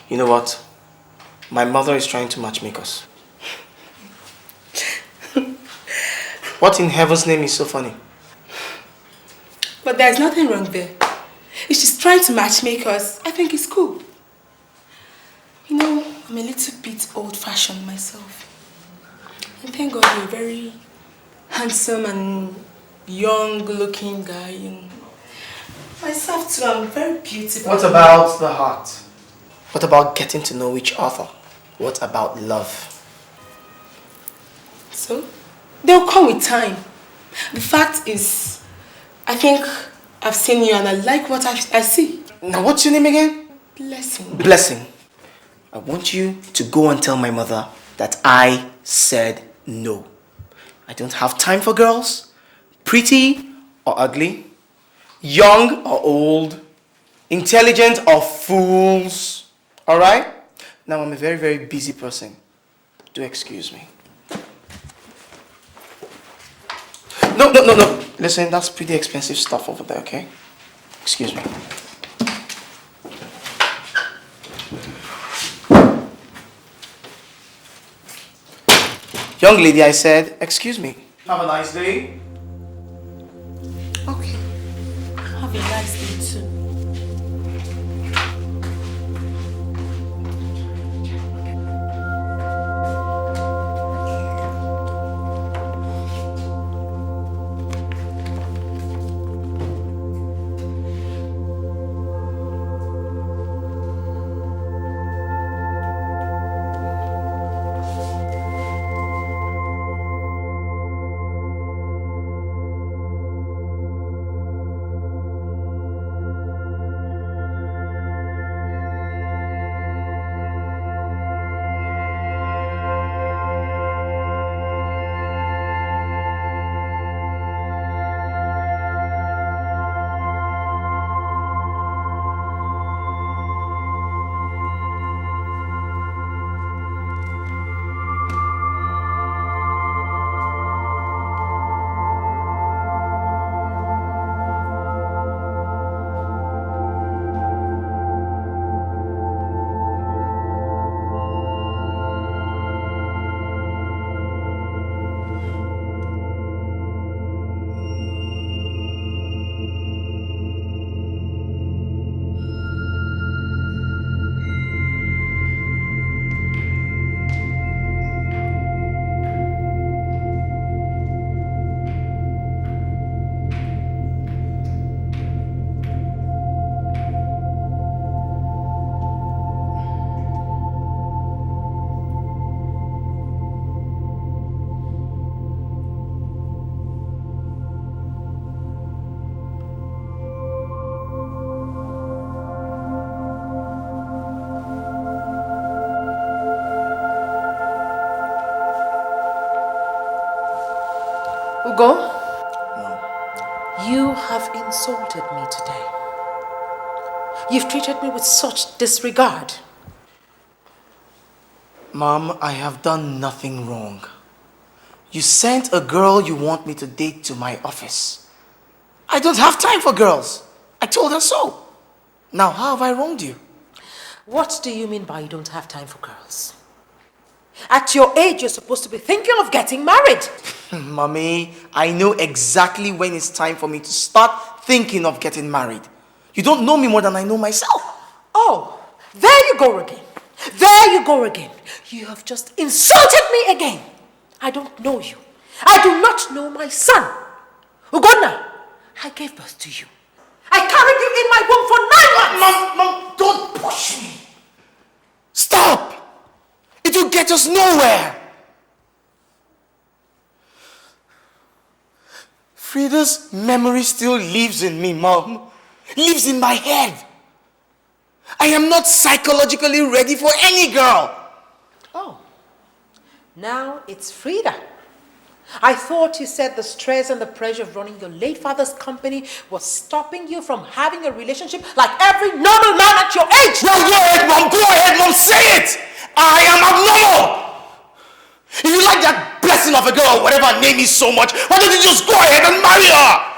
You know what? My mother is trying to matchmake us. What in heaven's name is so funny? But there's nothing wrong there. If she's trying to matchmake us, I think it's cool. You know, I'm a little bit old-fashioned myself. And thank God you're a very handsome and young-looking guy. And myself too, I'm very beautiful. What about the heart? What about getting to know each other? What about love? So, they'll come with time. The fact is, I think I've seen you and I like what I see. Now what's your name again? Blessing. Blessing. I want you to go and tell my mother that I said no. I don't have time for girls, pretty or ugly, young or old, intelligent or fools. Alright? Now I'm a very, very busy person. Do excuse me. No. Listen, that's pretty expensive stuff over there, okay? Excuse me. Young lady, I said, excuse me. Have a nice day. Okay. Have a nice day too. Ugo, you have insulted me today. You've treated me with such disregard. Mom, I have done nothing wrong. You sent a girl you want me to date to my office. I don't have time for girls. I told her so. Now, how have I wronged you? What do you mean by you don't have time for girls? At your age, you're supposed to be thinking of getting married. Mommy, I know exactly when it's time for me to start thinking of getting married. You don't know me more than I know myself. Oh, there you go again. There you go again. You have just insulted me again. I don't know you. I do not know my son. Ugonna, I gave birth to you. I carried you in my womb for 9 months. Mom, don't push me. Stop. It will get us nowhere. Freda's memory still lives in me, Mom. Lives in my head. I am not psychologically ready for any girl. Oh, now it's Freda. I thought you said the stress and the pressure of running your late father's company was stopping you from having a relationship like every normal man at your age. Well, go ahead, Mom, say it. I am abnormal! If you like that blessing of a girl, whatever her name is so much, why don't you just go ahead and marry her?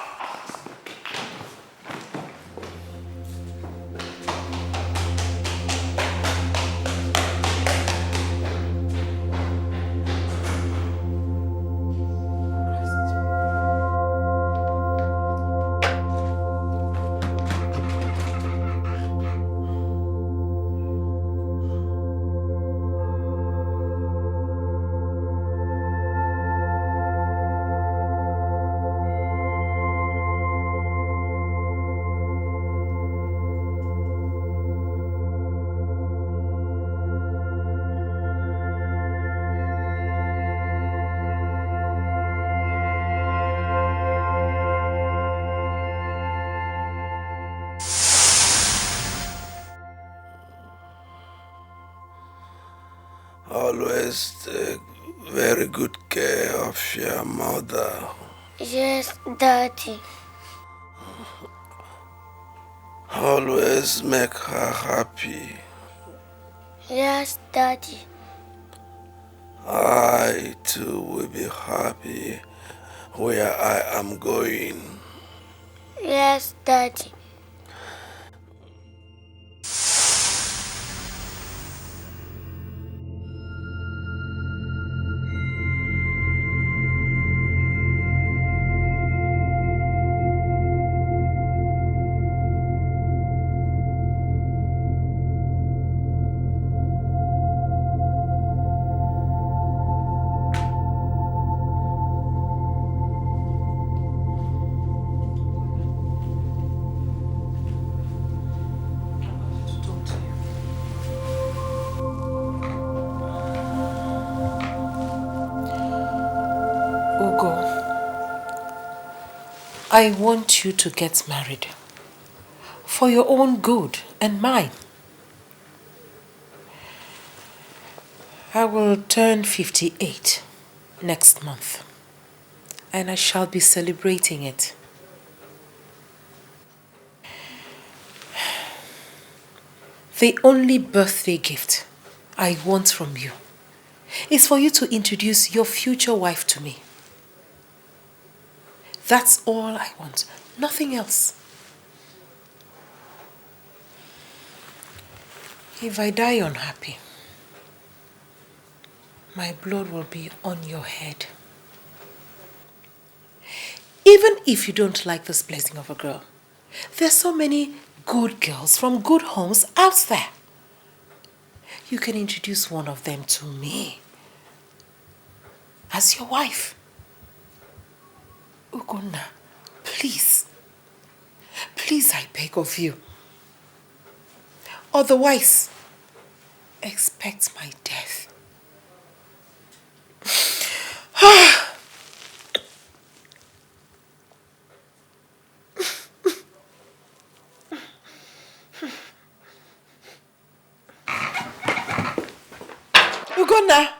Always take very good care of your mother. Yes, Daddy. Always make her happy. Yes, Daddy. I too will be happy where I am going. Yes, Daddy. I want you to get married for your own good and mine. I will turn 58 next month, and I shall be celebrating it. The only birthday gift I want from you is for you to introduce your future wife to me. That's all I want, nothing else. If I die unhappy, my blood will be on your head. Even if you don't like this blessing of a girl, there's so many good girls from good homes out there. You can introduce one of them to me as your wife. Ugonna, please. Please, I beg of you. Otherwise, expect my death. Ugonna.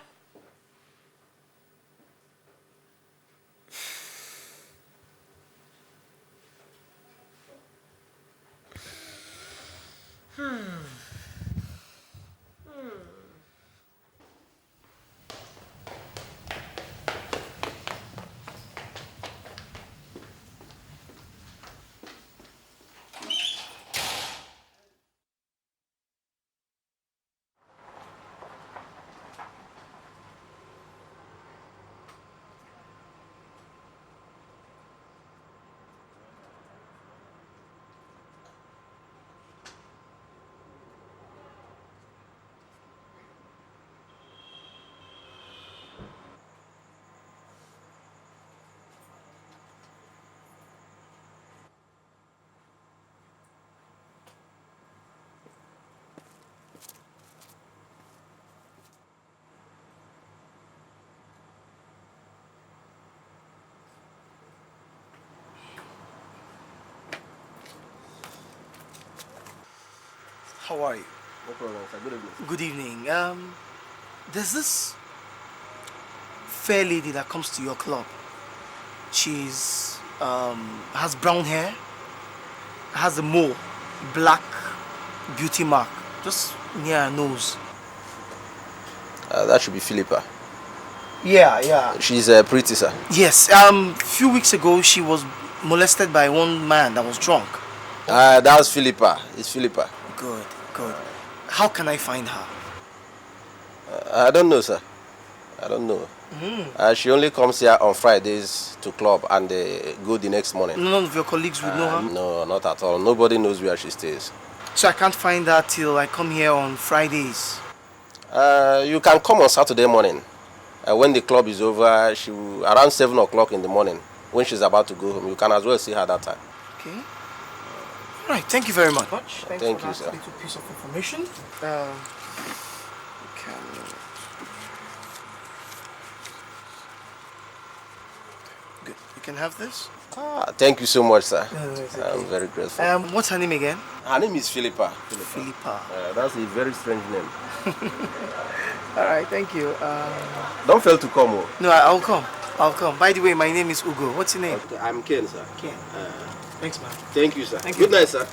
How are you? No problem, sir. Good evening. Good evening. There's this fair lady that comes to your club. She's has brown hair, has a black beauty mark just near her nose. That should be Philippa. Yeah. She's pretty, sir. Yes, few weeks ago she was molested by one man that was drunk. That was Philippa. It's Philippa. Good. How can I find her? I don't know, sir. I don't know. She only comes here on Fridays to club and go the next morning. None of your colleagues would know her? No, not at all. Nobody knows where she stays. So I can't find her till I come here on Fridays? You can come on Saturday morning. When the club is over, around 7 o'clock in the morning, when she's about to go home, you can as well see her that time. Okay. All right, thank you very much. Thank you, sir. Little piece of information. Good. You can have this. Thank you so much, sir. No, it's I'm very grateful. What's her name again? Her name is Philippa. Philippa. That's a very strange name. All right, thank you. Don't fail to come. No, I'll come. By the way, my name is Ugo. What's your name? Okay, I'm Ken, sir. Ken. Thanks, man. Thank you, sir. Thank Good you. night, sir.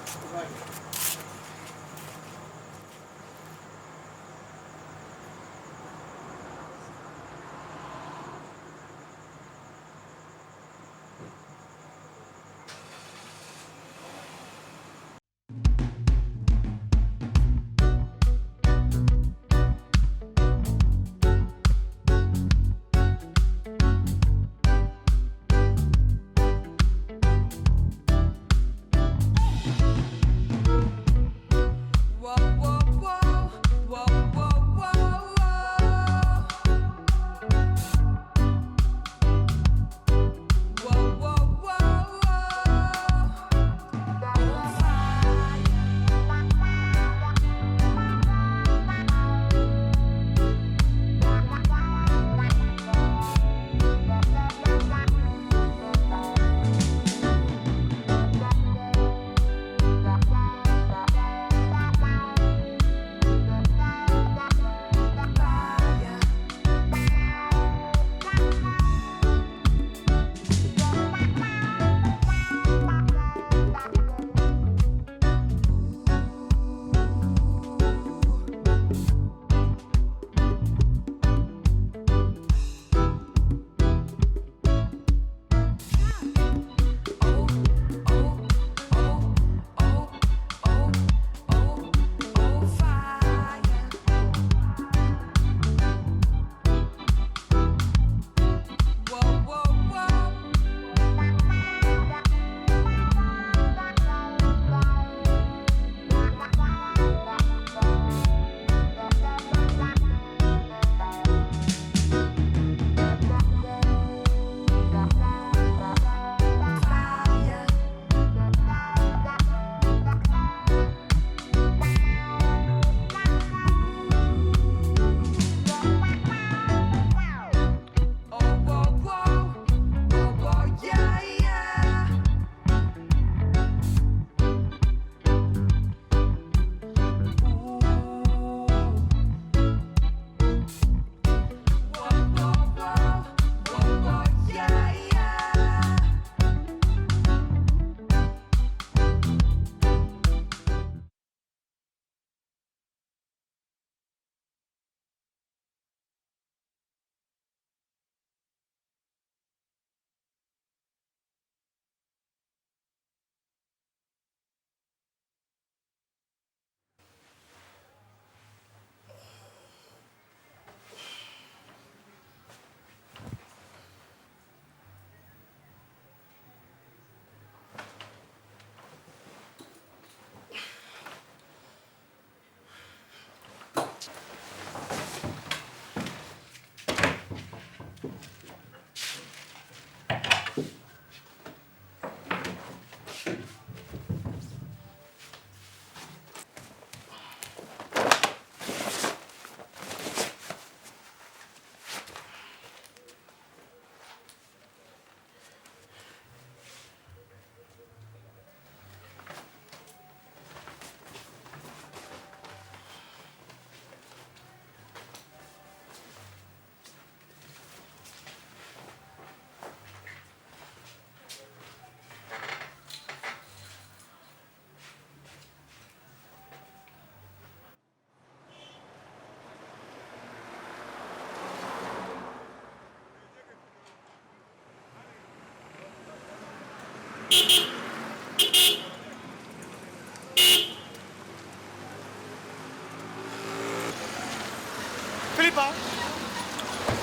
Philippa.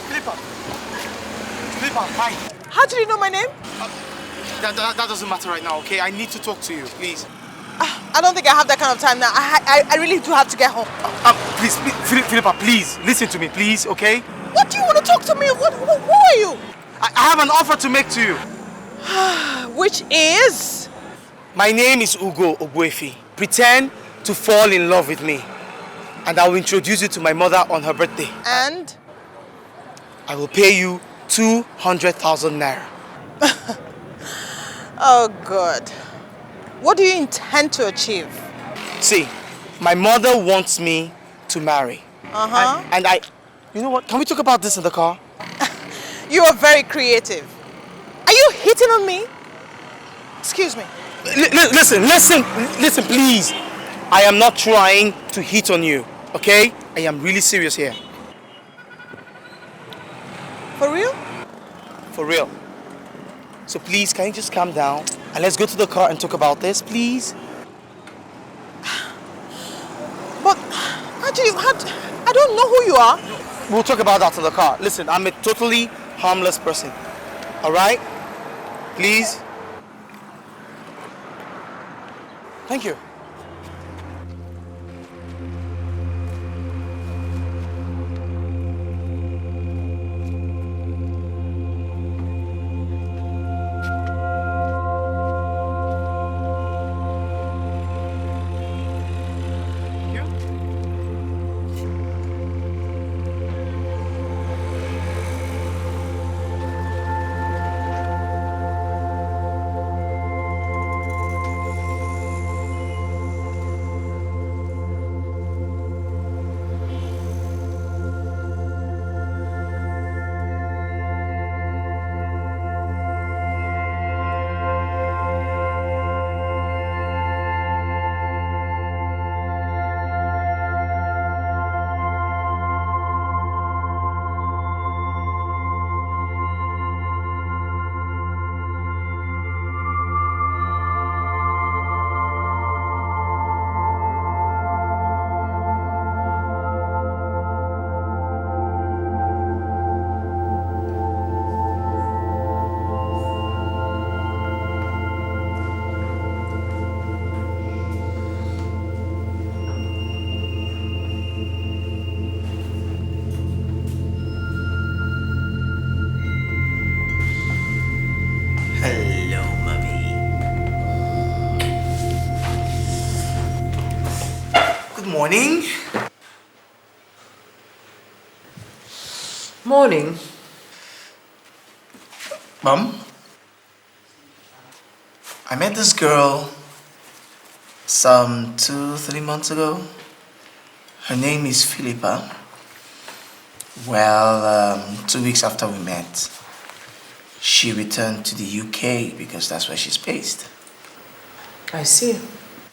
Philippa. Philippa, hi. How did you know my name? That doesn't matter right now, okay? I need to talk to you, please. I don't think I have that kind of time now. I really do have to get home. Please, Philippa, please, listen to me, please, okay? What do you want to talk to me? Who are you? I have an offer to make to you. Which is? My name is Ugo Ogbuefi. Pretend to fall in love with me, and I will introduce you to my mother on her birthday. And? I will pay you 200,000 naira. Oh, God. What do you intend to achieve? See, my mother wants me to marry. Uh-huh. And you know what? Can we talk about this in the car? You are very creative. Are you hitting on me? Excuse me. Listen, please. I am not trying to hit on you, okay? I am really serious here. For real? For real. So please, can you just calm down and let's go to the car and talk about this, please? But actually, I don't know who you are. We'll talk about that in the car. Listen, I'm a totally harmless person. All right? Please? Thank you. Hello, mommy. Good morning. Morning. Mom, I met this girl some 2-3 months ago. Her name is Philippa. Well, 2 weeks after we met, she returned to the UK because that's where she's based. I see.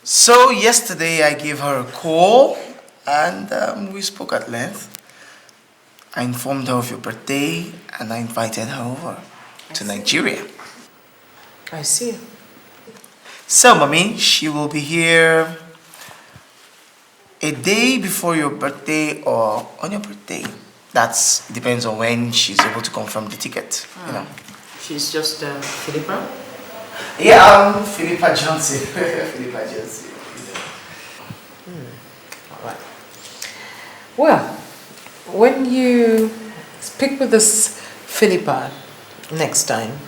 So yesterday I gave her a call and we spoke at length. I informed her of your birthday and I invited her over to Nigeria. I see. So, mommy, she will be here a day before your birthday or on your birthday. That depends on when she's able to confirm the ticket, you know. She's just Philippa? Yeah, I'm Philippa Johnson. Philippa Johnson. All right. Well, when you speak with this Philippa next time,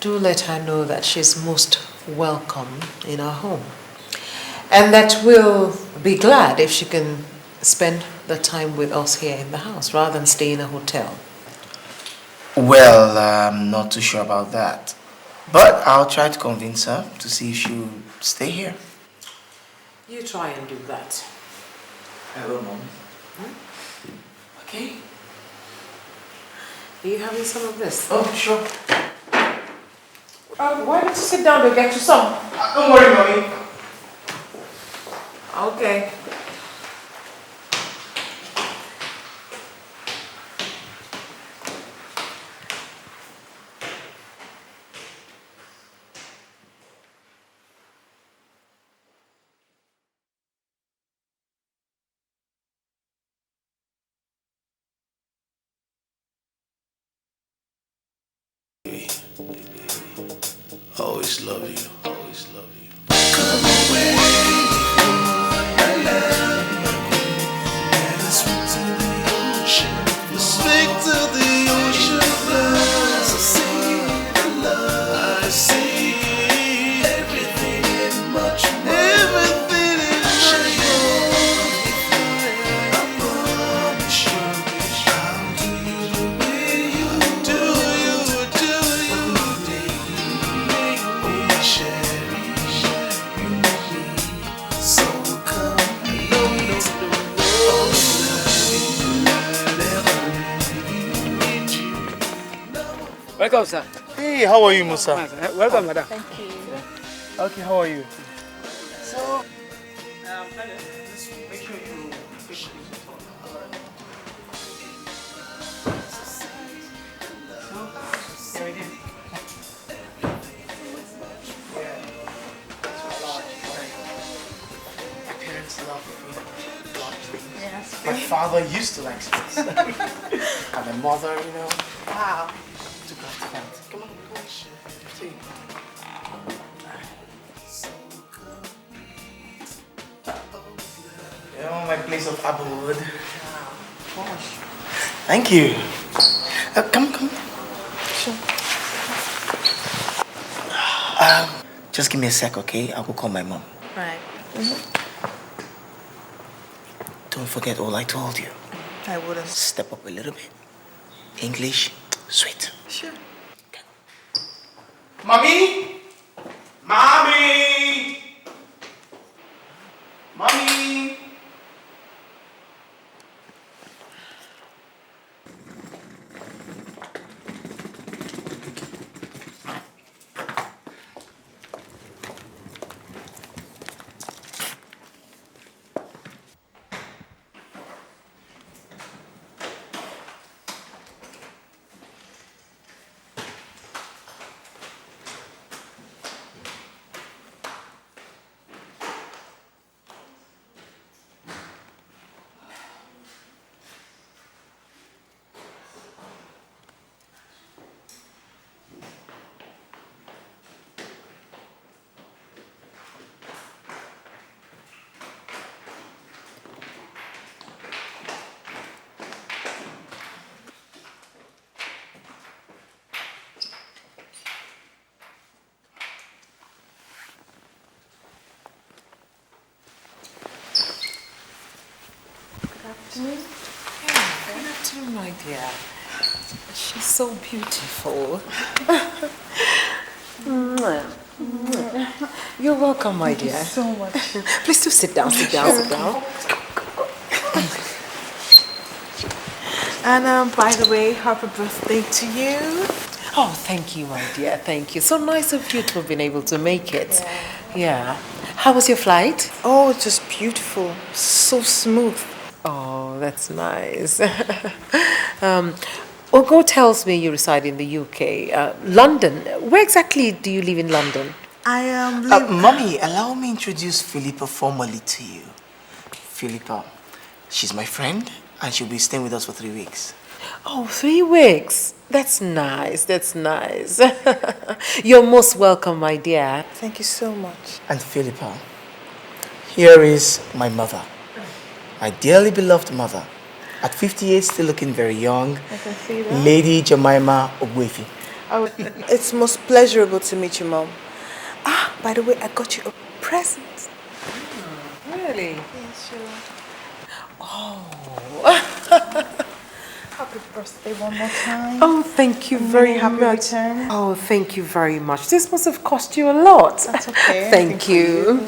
do let her know that she's most welcome in our home. And that we'll be glad if she can spend the time with us here in the house rather than stay in a hotel. Well, I'm not too sure about that. But I'll try to convince her to see if she'll stay here. You try and do that. I will, Mom. Okay. Are you having some of this? Oh, sure. Why don't you sit down and get you some? Don't worry, Mommy. Okay. Always love you. Always love you. Come away before I land my queen. Let us speak to the ocean. Speak to the ocean floor. I see the love. I see everything and much more. Everything and much more. I promise you, I'll do you the way you do you. Make me cherish you, so complete. Welcome, sir. Hey, how are you, Musa? Welcome, madam. Thank you. Okay, how are you? So, make sure you My father used to like sweets. And my mother, you know. Wow. Took off the pants. Come on, come on. See. You know, my place of abode. Gosh. Thank you. Come. Sure. Just give me a sec, okay? I'll go call my mom. Right. Don't forget all I told you. I wouldn't. Step up a little bit. English, sweet. Sure. Mommy! Mommy! Mommy! Good afternoon, my dear. She's so beautiful. You're welcome, my dear. Thank you so much. Please do sit down, sit down. And by the way, happy birthday to you. Oh, thank you, my dear. Thank you. So nice of you to have been able to make it. Yeah. How was your flight? Oh, just beautiful. So smooth. Oh, that's nice. Ogo tells me you reside in the UK. London. Where exactly do you live in London? I am. Mommy, allow me introduce Philippa formally to you. Philippa, she's my friend, and she'll be staying with us for 3 weeks. Oh, 3 weeks. That's nice. That's nice. You're most welcome, my dear. Thank you so much. And Philippa, here is my mother. My dearly beloved mother. At 58, still looking very young. I can see that. Lady Jemima Ogwefi. Oh, it's most pleasurable to meet you, Mom. Ah, by the way, I got you a present. Really? Yes, sure. Oh. Happy birthday one more time. Oh, thank you very happy much. return. Oh, thank you very much. This must have cost you a lot. That's okay. Thank you.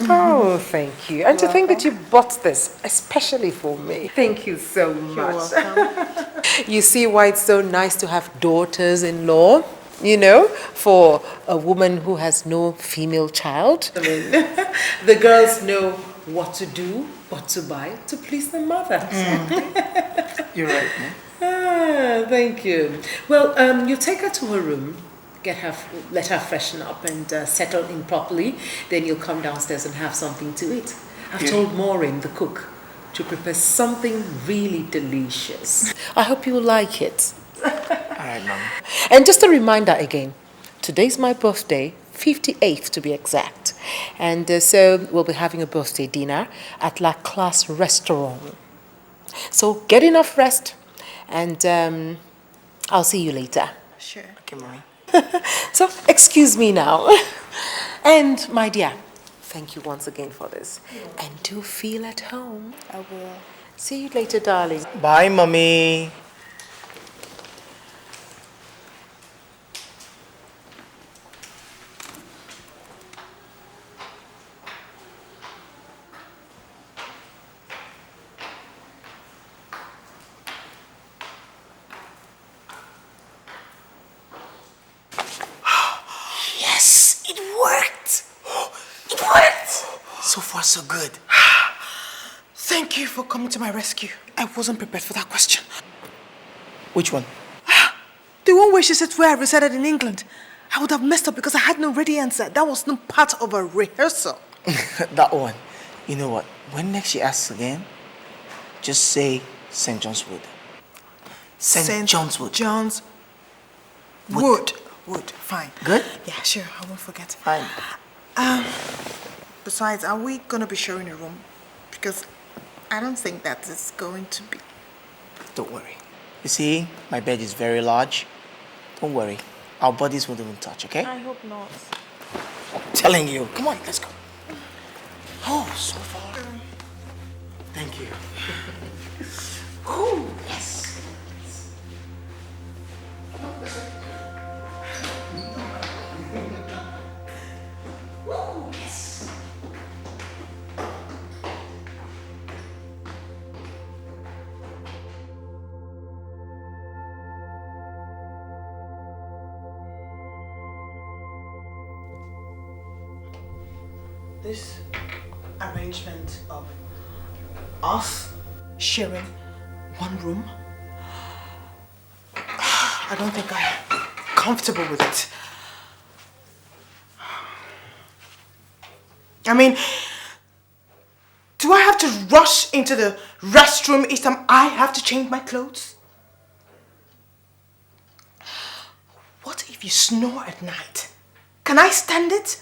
Oh, thank you. And to think that you bought this especially for me. Thank you so much. You're welcome. You see why it's so nice to have daughters-in-law, you know, for a woman who has no female child. I mean, the girls know what to do, what to buy to please their mother. You're right, man. Ah, thank you. Well, you take her to her room, let her freshen up and settle in properly. Then you'll come downstairs and have something to eat. I've told Mourning, the cook, to prepare something really delicious. I hope you will like it. All right, Mom. And just a reminder again, today's my birthday, 58th to be exact. And so we'll be having a birthday dinner at La Classe restaurant. So get enough rest and I'll see you later. Sure. Okay, Mommy. So excuse me now. And my dear, thank you once again for this. And do feel at home. I will. See you later, darling. Bye, Mommy. Yes, it worked. It worked. So far, so good. Thank you for coming to my rescue. I wasn't prepared for that question. Which one? The one where she said where I resided in England. I would have messed up because I had no ready answer. That was not part of a rehearsal. That one. You know what? When next she asks again, just say St. John's Wood. St. John's Wood. John's Wood. Wood. Fine. Good? Yeah, sure. I won't forget. Fine. Besides, are we going to be sharing a room? Because I don't think that is going to be. Don't worry. You see, my bed is very large. Don't worry. Our bodies won't even touch, okay? I hope not. I'm telling you. Come on, let's go. Oh, so far. Thank you. Oh, yes. Yes. This arrangement of us sharing one room, I don't think I'm comfortable with it. I mean, do I have to rush into the restroom each time I have to change my clothes? What if you snore at night? Can I stand it?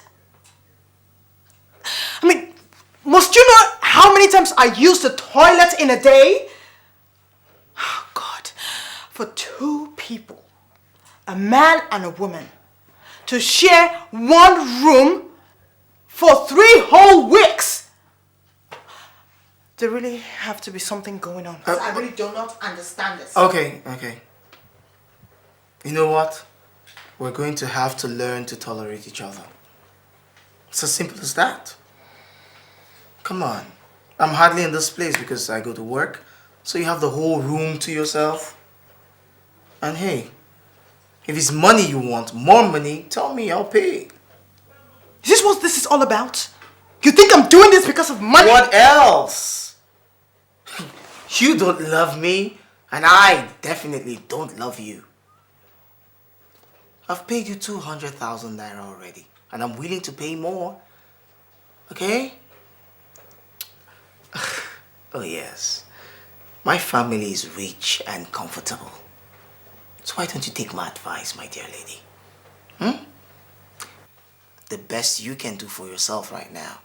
I mean, must you know how many times I use the toilet in a day? Oh God, for two people, a man and a woman, to share one room for 3 whole weeks. There really have to be something going on. I really do not understand this. Okay. You know what? We're going to have to learn to tolerate each other. It's as simple as that. Come on. I'm hardly in this place because I go to work, so you have the whole room to yourself. And hey, if it's money you want, more money, tell me, I'll pay. Is this what this is all about? You think I'm doing this because of money? What else? You don't love me, and I definitely don't love you. I've paid you 200,000 naira already, and I'm willing to pay more. Okay? Oh yes, my family is rich and comfortable. So why don't you take my advice, my dear lady? The best you can do for yourself right now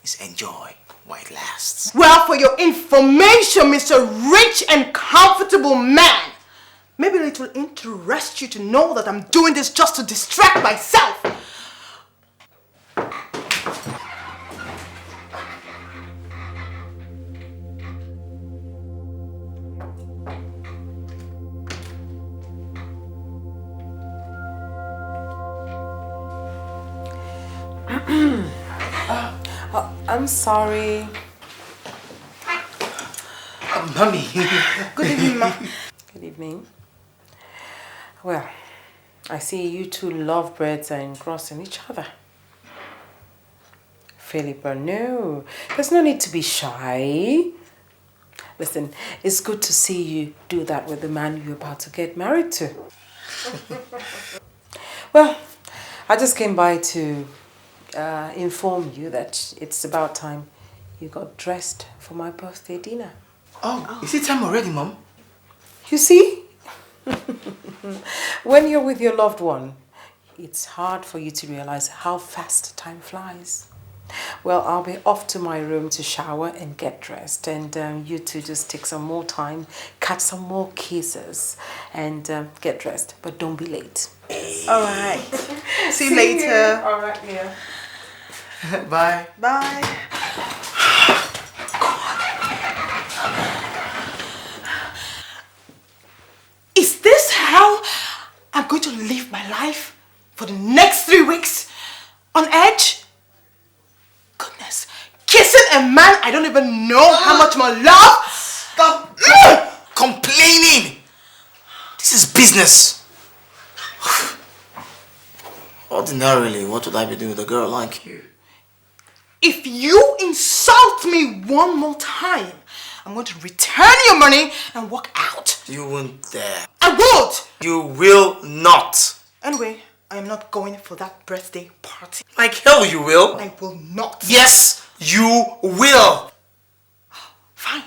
is enjoy while it lasts. Well, for your information, Mr. Rich and Comfortable Man, maybe it will interest you to know that I'm doing this just to distract myself. I'm sorry. Mommy. Good evening, Ma. Good evening. Well, I see you two lovebirds are engrossing each other. Philippa, no. There's no need to be shy. Listen, it's good to see you do that with the man you're about to get married to. Well, I just came by to inform you that it's about time you got dressed for my birthday dinner. Oh, is it time already, Mom? You see? When you're with your loved one, it's hard for you to realize how fast time flies. Well, I'll be off to my room to shower and get dressed, and you two just take some more time, catch some more kisses, and get dressed. But don't be late. All right. See you later. All right, yeah. Bye. Bye. Is this how I'm going to live my life for the next 3 weeks? On edge? Goodness. Kissing a man I don't even know how much more love? Stop complaining. This is business. Ordinarily, what would I be doing with a girl like you? If you insult me one more time, I'm going to return your money and walk out. You won't dare. I won't! You will not. Anyway, I am not going for that birthday party. Like hell you will. I will not. Yes, you will. Fine.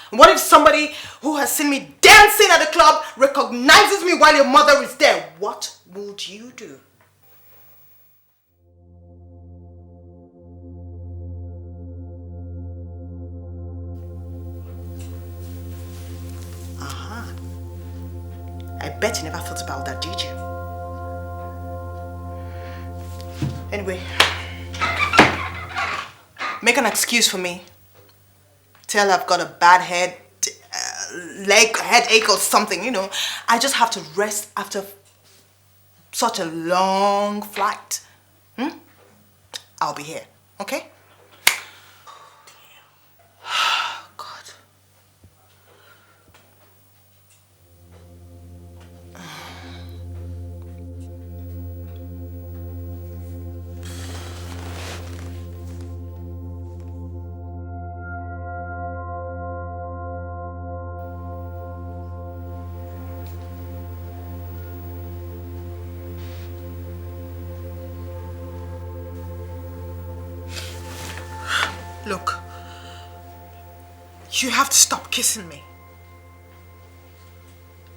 What if somebody who has seen me dancing at the club recognizes me while your mother is there? What would you do? I bet you never thought about that, did you? Anyway, make an excuse for me. Tell I've got a bad headache or something, you know. I just have to rest after such a long flight. I'll be here, okay? Look, you have to stop kissing me.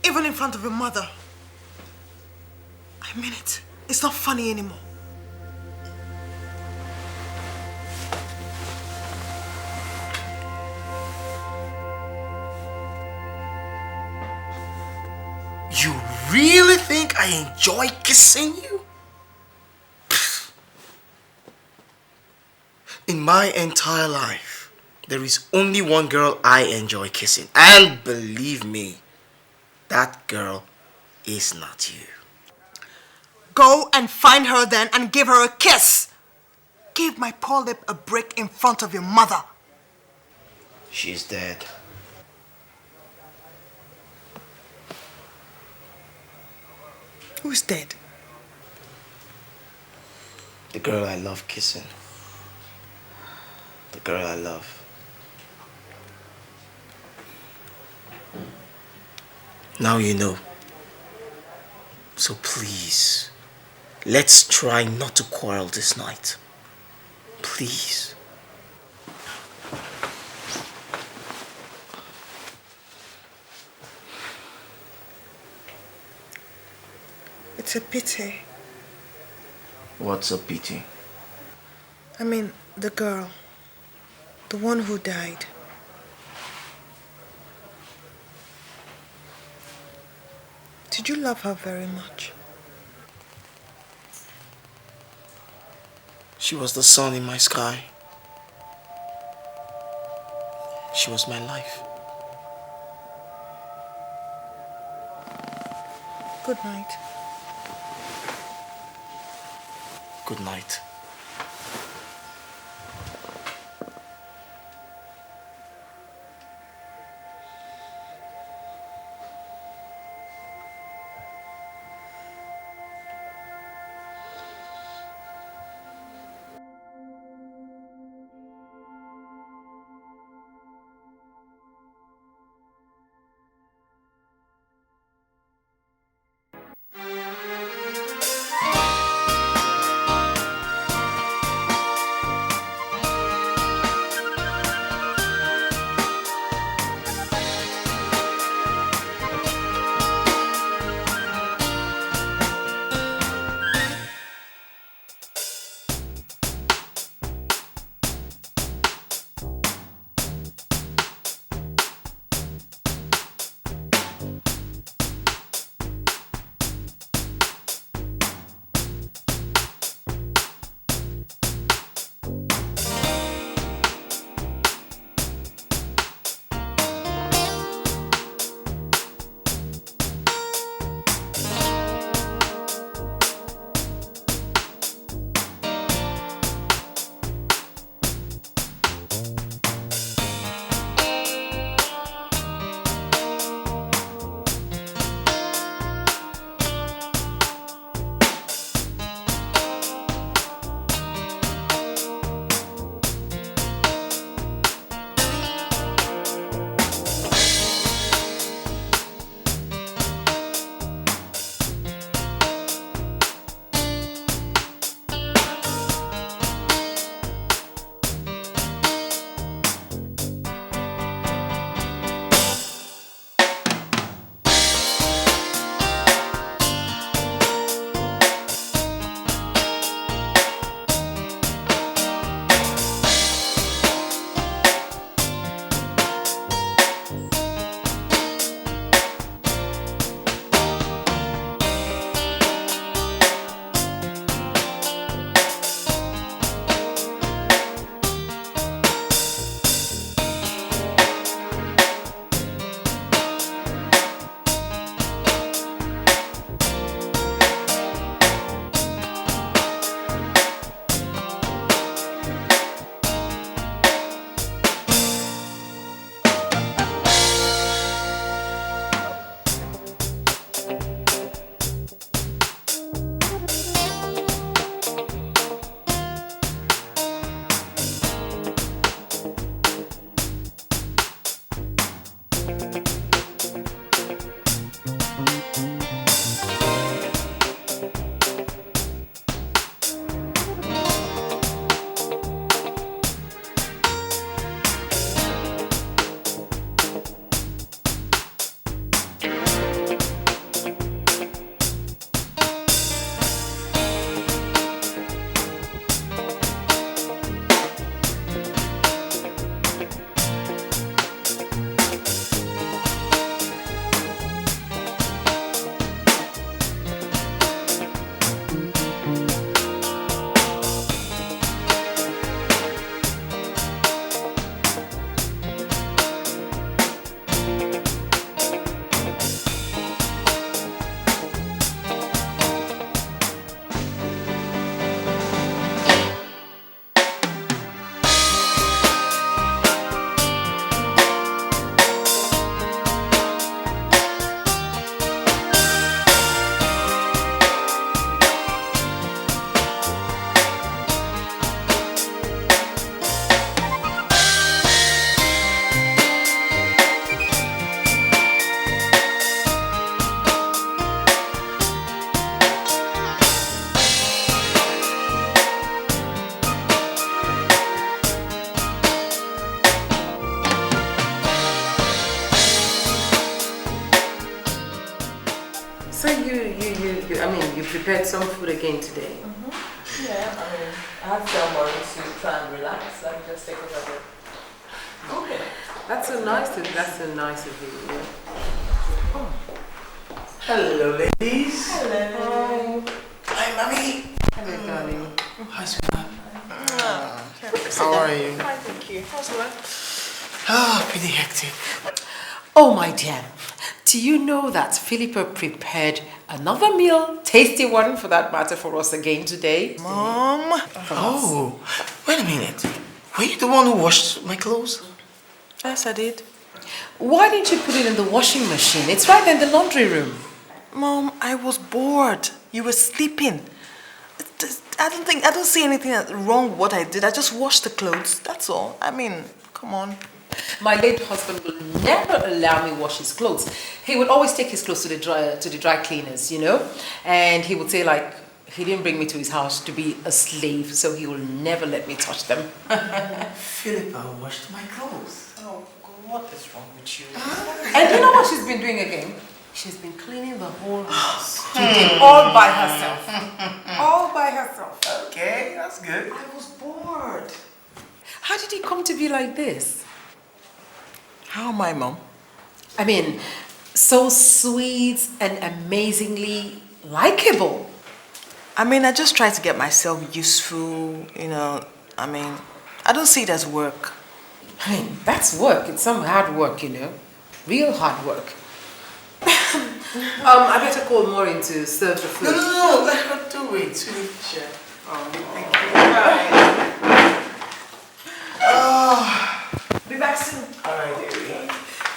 Even in front of your mother. I mean it. It's not funny anymore. You really think I enjoy kissing you? In my entire life, there is only one girl I enjoy kissing. And believe me, that girl is not you. Go and find her then and give her a kiss. Give my poor lip a break in front of your mother. She's dead. Who's dead? The girl I love kissing. The girl I love. Now you know. So please, let's try not to quarrel this night. Please. It's a pity. What's a pity? I mean, the girl. The one who died. Did you love her very much? She was the sun in my sky. She was my life. Good night. Good night. prepared some food again today. Yeah, I mean, I have someone to try and relax. Let me just take over there. Okay. That's so nice of you. Yeah. Oh. Hello, ladies. Hello. Hi, mommy. Hello, darling. Hi, sweetheart. How are you? Fine, thank you. How's work? Pretty hectic. Oh, my dear. Do you know that Philippa prepared another meal, tasty one for that matter, for us again today? Mom. Oh, wait a minute. Were you the one who washed my clothes? Yes, I did. Why didn't you put it in the washing machine? It's right there in the laundry room. Mom, I was bored. You were sleeping. I don't see anything wrong with what I did. I just washed the clothes. That's all. I mean, come on. My late husband will never allow me wash his clothes. He would always take his clothes to the dry cleaners, you know, and he would say like he didn't bring me to his house to be a slave, so he will never let me touch them. Philippa washed my clothes. Oh, what is wrong with you? And you know what she's been doing again? She's been cleaning the whole house today, all by herself. All by herself. Okay, that's good. I was bored. How did it come to be like this? How am I, Mom? I mean, so sweet and amazingly likable. I mean, I just try to get myself useful, you know. I mean, I don't see it as work. I mean, that's work. It's some hard work, you know. Real hard work. I better call Mourning to serve the food. No, let her do it. Sweet. Thank you. Be back soon. Alright, dearie.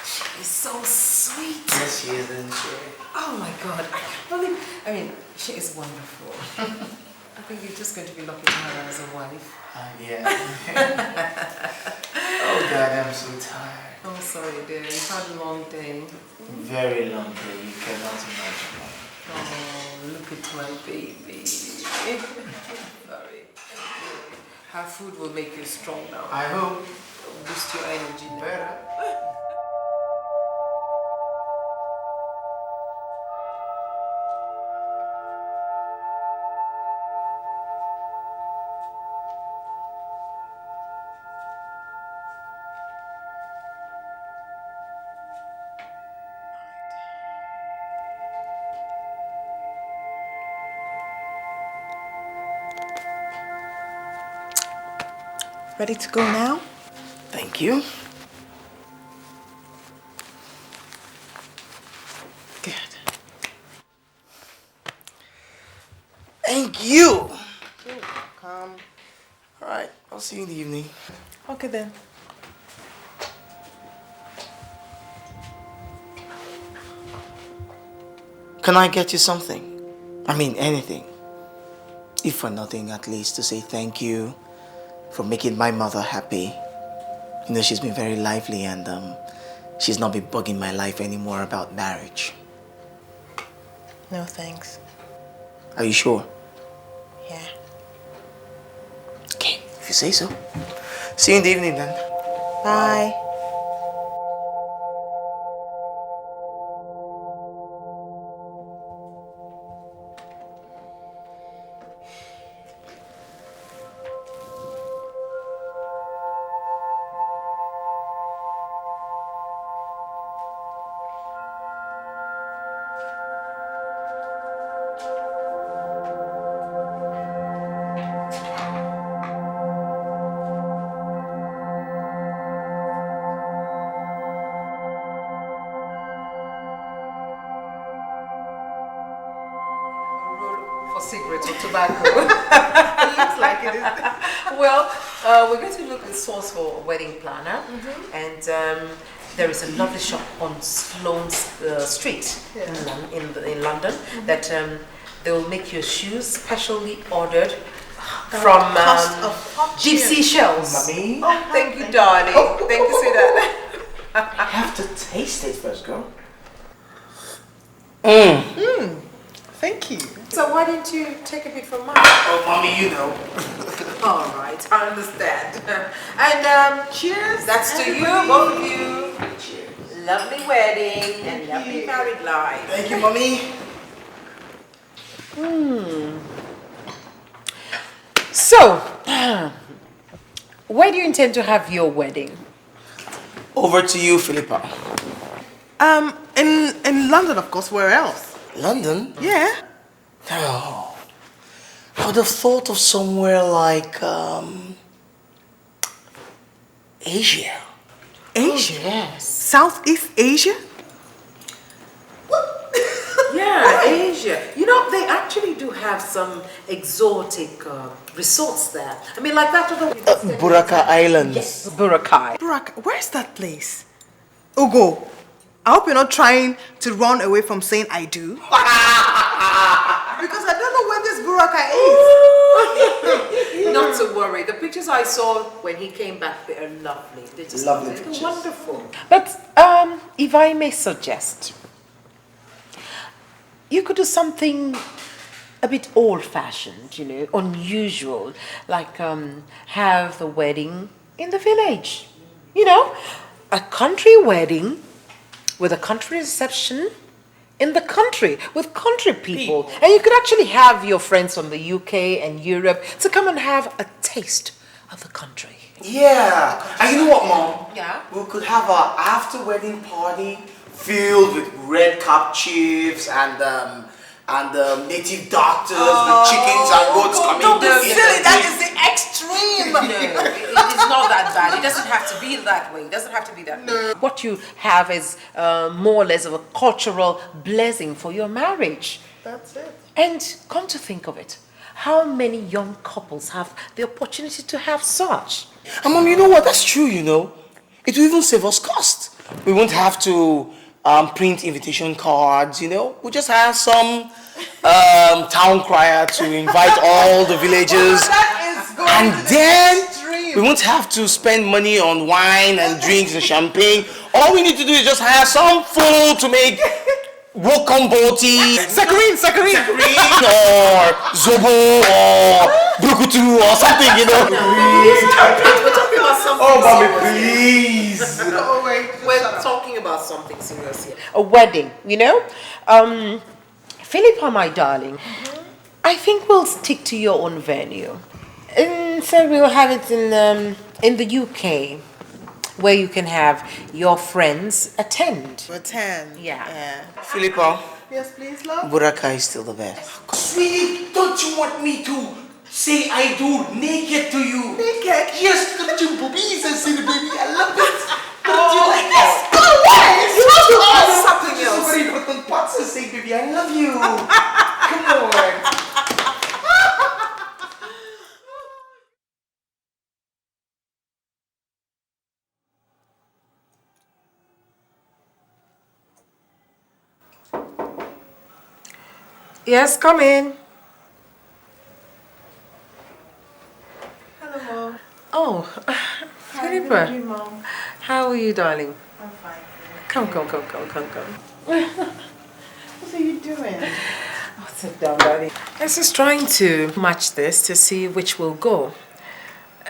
She's so sweet. Yes, she is, isn't she? Oh my God, I can't believe. I mean, she is wonderful. I think you're just going to be lucky to have her as a wife. Yeah. Oh God, I'm so tired. Oh, sorry, dear. You've had a long day. Very long day. You cannot imagine. Oh, look at my baby. Sorry. Her food will make you strong now. I hope. Boost your energy better. Ready to go now? Thank you. Good. Thank you. You're welcome. Alright, I'll see you in the evening. Okay then. Can I get you something? I mean, anything. If for nothing, at least to say thank you for making my mother happy. You know, she's been very lively and she's not been bugging my life anymore about marriage. No thanks. Are you sure? Yeah. Okay, if you say so. See you in the evening then. Bye. Cigarettes or tobacco. It looks like it is. Well, we're going to look at source for a wedding planner, and there is a lovely shop on Sloane Street in London that they will make your shoes specially ordered from Gypsy Shells. Mommy. Oh, thank you, darling. Thank you, sweetheart. I have to taste it first, girl. Thank you. So why didn't you take a bit from mine? Oh, Mommy, you know. All right, I understand. And cheers. That's to you, both of you. Cheers. Lovely wedding and lovely married life. Thank you, Mommy. So, where do you intend to have your wedding? Over to you, Philippa. In London, of course. Where else? London? Yeah. Oh, I would have thought of somewhere like Asia. Asia? Yes. Southeast Asia? Yeah, Asia. You know, they actually do have some exotic resorts there. I mean, like that other... Buraka Islands. Yes, Boracay. Where's that place? Ugo, I hope you're not trying to run away from saying I do. Because I don't know where this Boracay is. Not to worry. The pictures I saw when he came back, they are lovely. They're just Lovely they're pictures. wonderful. But if I may suggest, you could do something a bit old-fashioned, you know, unusual, like have the wedding in the village. You know, a country wedding with a country reception in the country with country people. And you could actually have your friends from the UK and Europe to come and have a taste of the country. Yeah. And you know what, Mom? Yeah? We could have a after-wedding party filled with red cap chiefs and native doctors with chickens and goats coming. Don't be in. silly. That is the extreme. No, it is not that bad. It doesn't have to be that way. It doesn't have to be that way. What you have is more or less of a cultural blessing for your marriage. That's it. And come to think of it, how many young couples have the opportunity to have such? And Mom, you know what? That's true, you know. It will even save us cost. We won't have to print invitation cards, you know. We'll just have some town crier to invite all the villagers. And then we won't have to spend money on wine and drinks and champagne. All we need to do is just hire some fool to make wokomboti, Sakarin, or zobo, or brukutu, or something, you know. We're talking about something Oh, mommy, please. Oh, wait. We're talking about something serious here. A wedding, you know? Philippa, my darling, I think we'll stick to your own venue. And so we'll have it in the UK, where you can have your friends attend. Yeah. Philippa, Yes, please, love. Buraka is still the best. Sweetie, don't you want me to say I do naked to you? Naked? Yes, look at your boobies and see the baby. I love it. Don't Oh, you like this? go away! You want to ask something else? Somebody put on pots and say, baby, I love you. Come on. Yes, come in. Hello, Mom. Oh, Philippa. Mom. How are you, darling? I'm fine. Come. What are you doing? Oh, sit down, darling. I was just trying to match this to see which will go.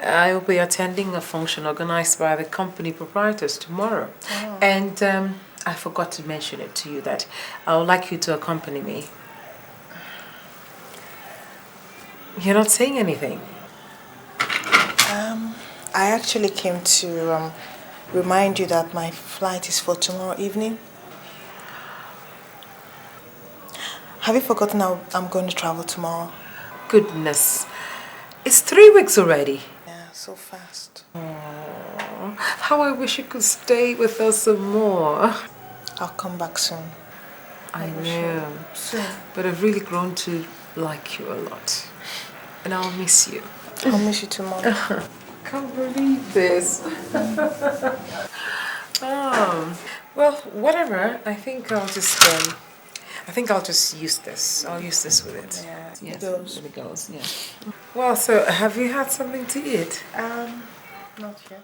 I will be attending a function organized by the company proprietors tomorrow. Oh. And I forgot to mention it to you that I would like you to accompany me. You're not saying anything. I actually came to remind you that my flight is for tomorrow evening. Have you forgotten how I'm going to travel tomorrow? Goodness. It's 3 weeks already. Yeah, so fast. Aww. How I wish you could stay with us some more. I'll come back soon. I know. Soon. But I've really grown to like you a lot. And I'll miss you. I'll miss you too, Mom. Can't believe this. Well, whatever. I think I'll just use this. I'll use this with it. Yeah, yes, it goes. Yeah. Well, so have you had something to eat? Not yet.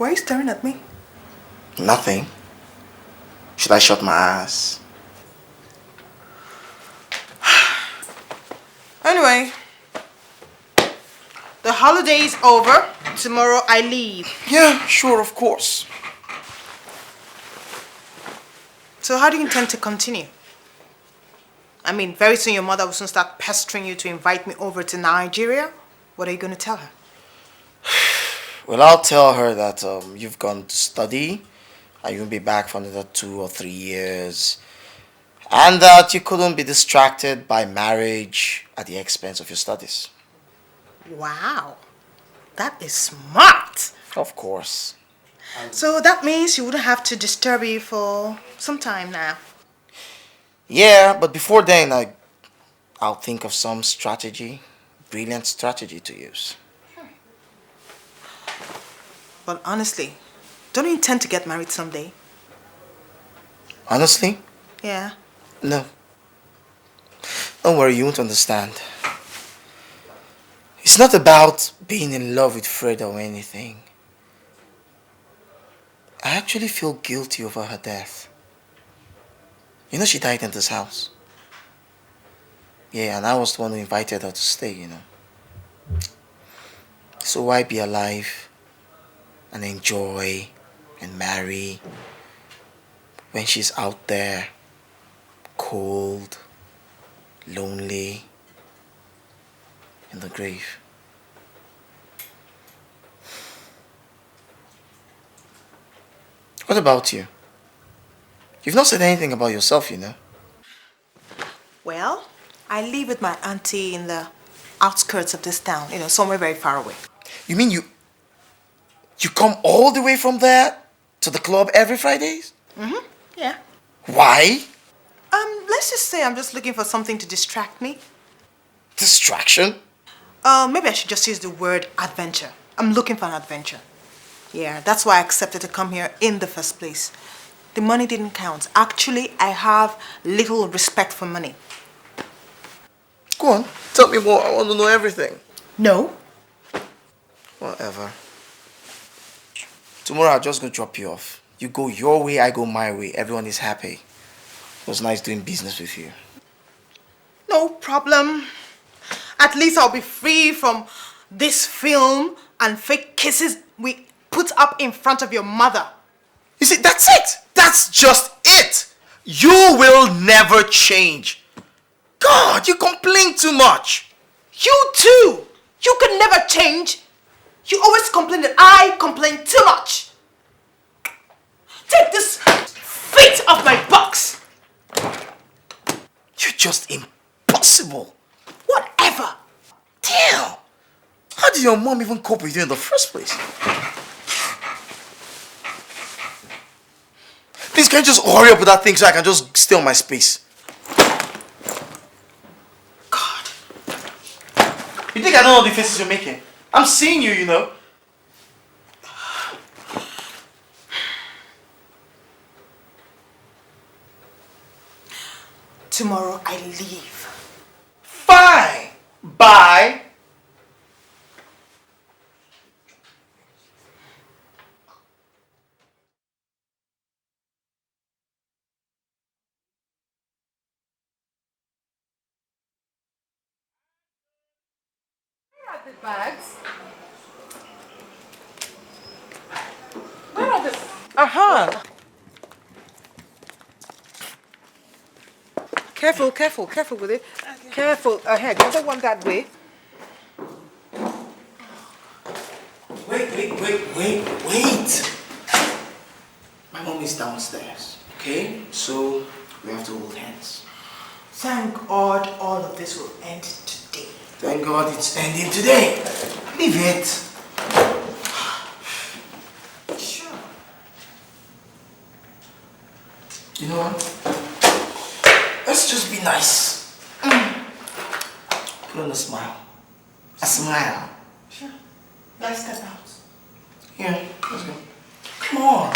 Why are you staring at me? Nothing. Should I shut my eyes? Anyway, the holiday is over. Tomorrow I leave. Yeah, sure, of course. So how do you intend to continue? I mean, very soon your mother will soon start pestering you to invite me over to Nigeria. What are you going to tell her? Well, I'll tell her that you've gone to study and you'll be back for another 2 or 3 years. And that you couldn't be distracted by marriage at the expense of your studies. Wow, that is smart. Of course. So that means you wouldn't have to disturb you for some time now. Yeah, but before then, I'll think of some strategy, brilliant strategy to use. But honestly, don't you intend to get married someday? Honestly? Yeah. No. Don't worry, you won't understand. It's not about being in love with Freda or anything. I actually feel guilty over her death. You know she died in this house. Yeah, and I was the one who invited her to stay, you know. So why be alive and enjoy and marry when she's out there, cold, lonely, in the grave? What about you? You've not said anything about yourself, you know. Well, I live with my auntie in the outskirts of this town, you know, somewhere very far away. You mean you come all the way from there to the club every Fridays? Mm-hmm, yeah. Why? Let's just say I'm just looking for something to distract me. Distraction? Maybe I should just use the word adventure. I'm looking for an adventure. Yeah, that's why I accepted to come here in the first place. The money didn't count. Actually, I have little respect for money. Go on, tell me more. I want to know everything. No. Whatever. Tomorrow I'll just go drop you off. You go your way, I go my way. Everyone is happy. It was nice doing business with you. No problem. At least I'll be free from this film and fake kisses we put up in front of your mother. You see, that's it. That's just it. You will never change. God, you complain too much. You too. You can never change. You always complain that I complain too much. Take this feet off my box. You're just impossible. Whatever. Damn. How did your mom even cope with you in the first place? Please, can you just hurry up with that thing so I can just stay on my space? God. You think I don't know the faces you're making? I'm seeing you, you know. Tomorrow I leave. Fine. Bye. The bags. Where are the... Aha! Careful, careful, careful with it. Okay. Careful, ahead. The other one that way. Wait. My mom is downstairs, okay? So we have to hold hands. Thank God all of this will end today. Thank God it's ending today. Leave it. Sure. You know what? Let's just be nice. Put on a smile. A smile. Sure. Let's step out. Yeah, let's go. Come on. I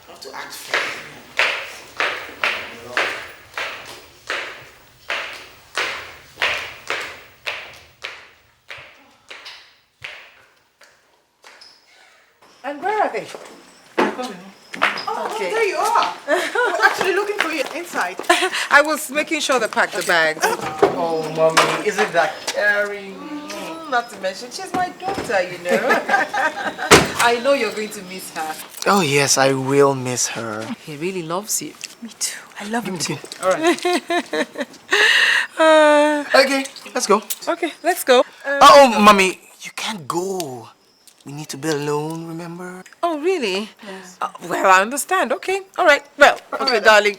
have to act fair. they? Oh, there you are. We're actually looking for you inside. I was making sure they packed the bags. Oh, mommy, isn't that caring? Not to mention, she's my daughter, you know. I know you're going to miss her. Oh, yes, I will miss her. He really loves you. Me too. I love him too. All right. Okay, let's go. Okay, let's go. Oh, mommy, you can't go. We need to be alone, remember? Oh, really? Yes. Well, I understand. Okay. All right. Well, okay, darling.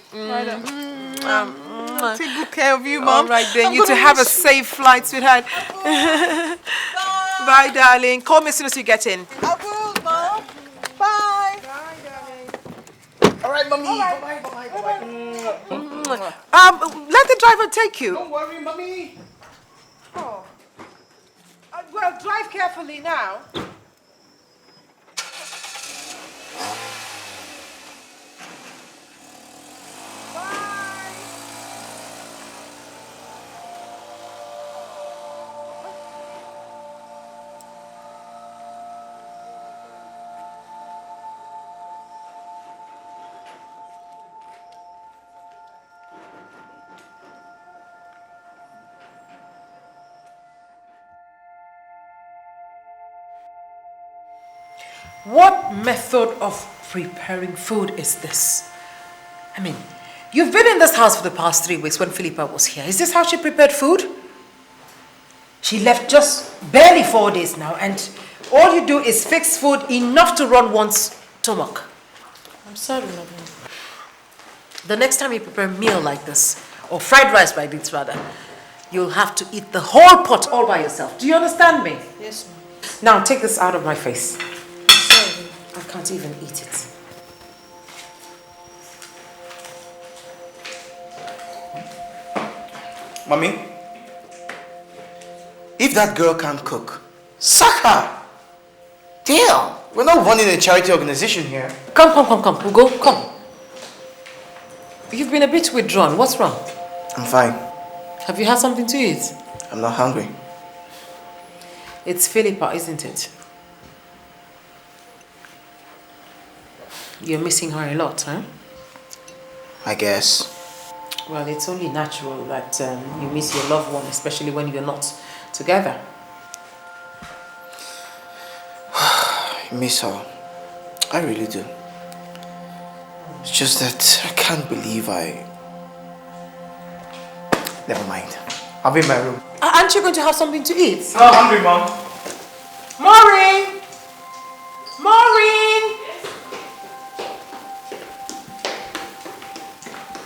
Take good care of you, Mom. All right, then. You to have a safe flight, sweetheart. Bye, darling. Call me as soon as you get in. I will, Mom. Bye. Bye, darling. All right, mommy. Bye-bye. Let the driver take you. Don't worry, mommy. Oh. Well, drive carefully now. What method of preparing food is this? I mean, you've been in this house for the past 3 weeks when Philippa was here. Is this how she prepared food? She left just barely 4 days now, and all you do is fix food enough to run one's stomach. I'm sorry, Mama. The next time you prepare a meal like this, or fried rice by bits rather, you'll have to eat the whole pot all by yourself. Do you understand me? Yes, ma'am. Now take this out of my face. Sorry. I can't even eat it. Mommy, if that girl can't cook, sack her. Damn, we're not running a charity organization here. Come, Ugo, come. You've been a bit withdrawn. What's wrong? I'm fine. Have you had something to eat? I'm not hungry. It's Philippa, isn't it? You're missing her a lot, huh? I guess. Well, it's only natural that you miss your loved one, especially when you're not together. I miss her. I really do. It's just that I can't believe Never mind. I'll be in my room. Aren't you going to have something to eat? I'm hungry, Mom. Maureen! Maureen!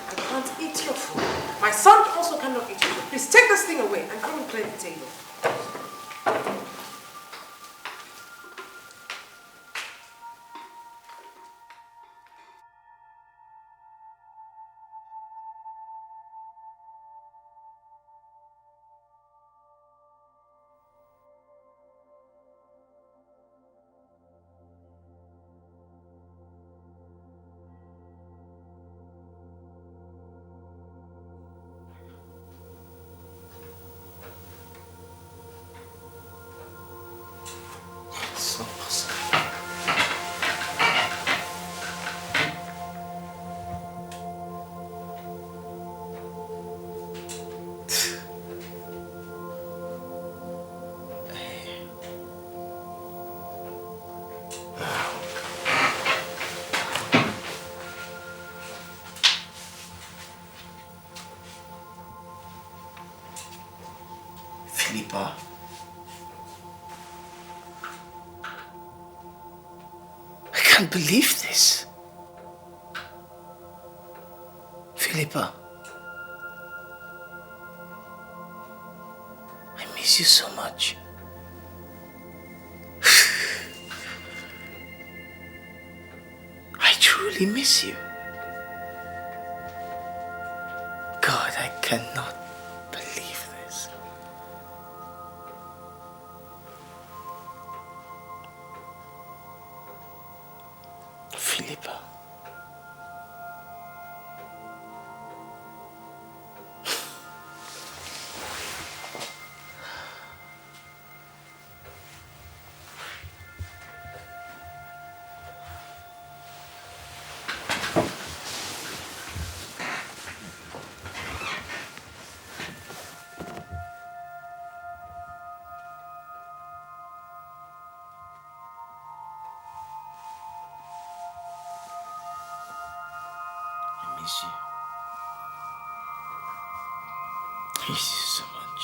I can't eat your food. My son also cannot eat your food. Please take this thing away and come and clear the table. Philippa. I can't believe this. Philippa. I miss you so much. I truly miss you. God, I cannot believe this. Philippa. miss you. I miss you so much.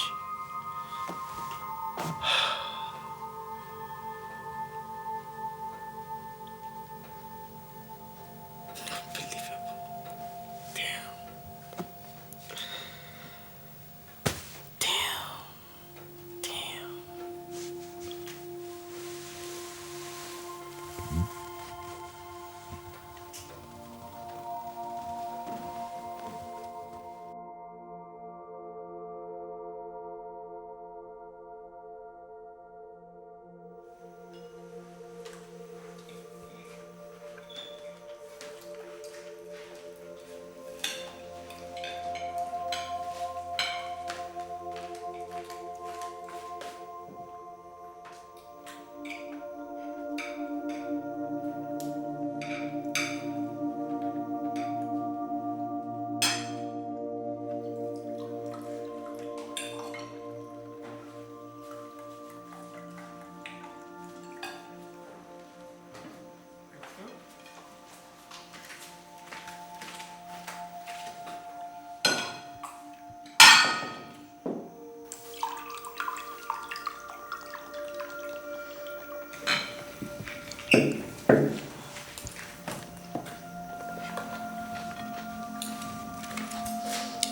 Unbelievable. Damn. Damn. Damn.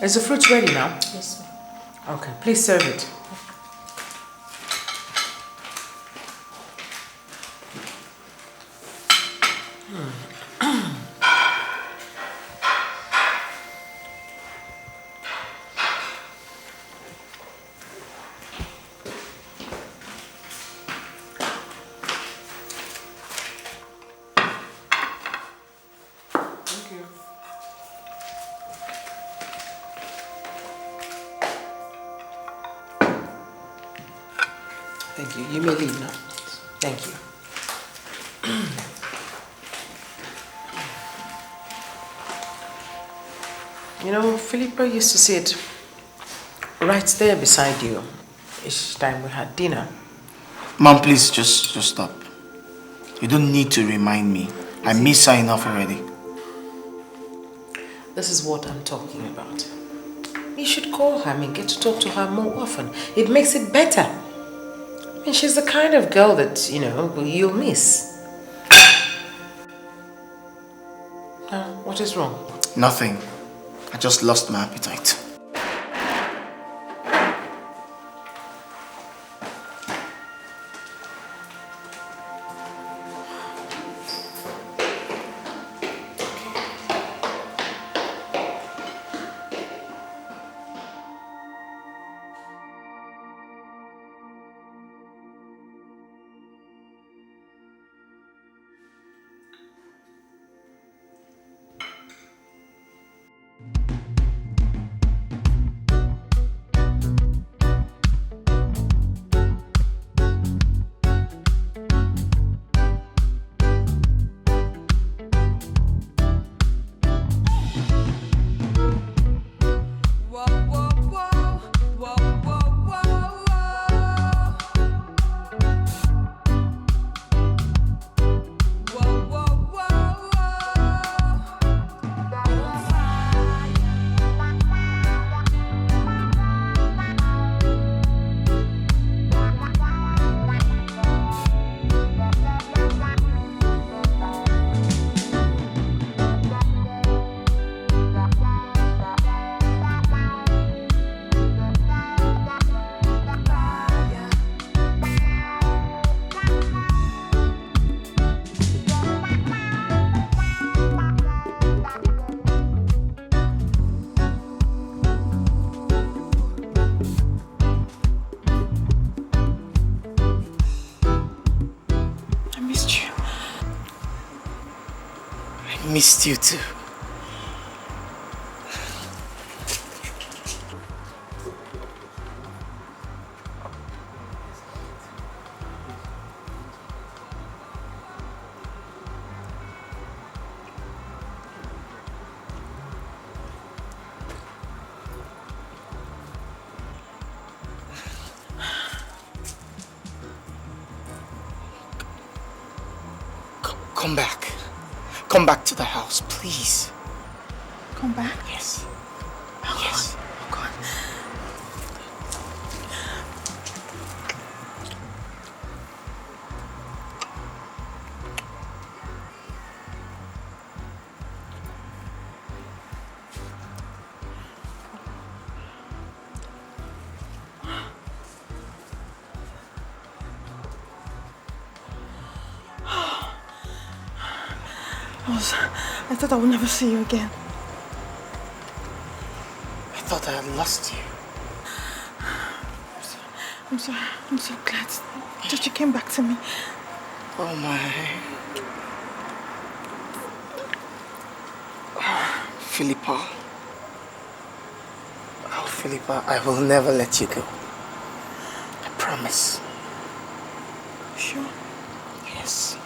Is the fruit ready now? Yes, ma'am. Okay, please serve it. Thank you. You may leave now. Thank you. You know, Philippa used to sit right there beside you each time we had dinner. Mom, please just stop. You don't need to remind me. I miss her enough already. This is what I'm talking about. You should call her and get to talk to her more often. It makes it better. I mean, she's the kind of girl that, you know, you'll miss. What is wrong? Nothing. I just lost my appetite. Missed you too. Come back. Come back to the house, please. come back? Yes. Oh, yes. God. I thought I would never see you again. I thought I had lost you. I'm so glad that you came back to me. Oh my. Philippa. Oh, Philippa, I will never let you go. I promise. Sure? Yes.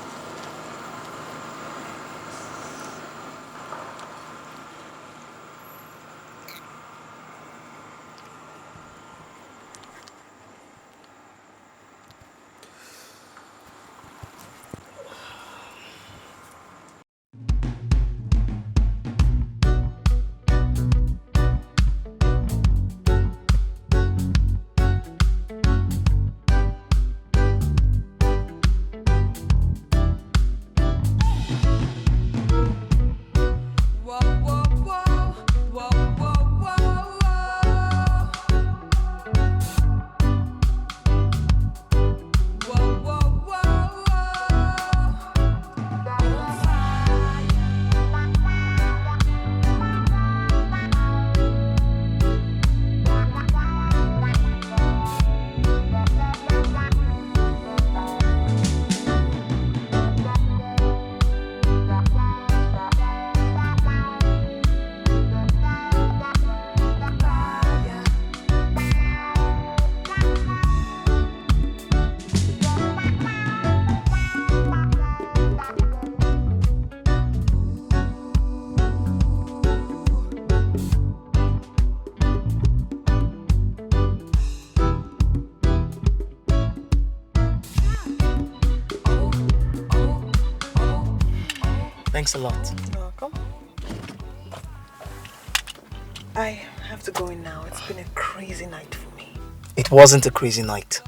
Thanks a lot. You're welcome. I have to go in now. It's been a crazy night for me. It wasn't a crazy night.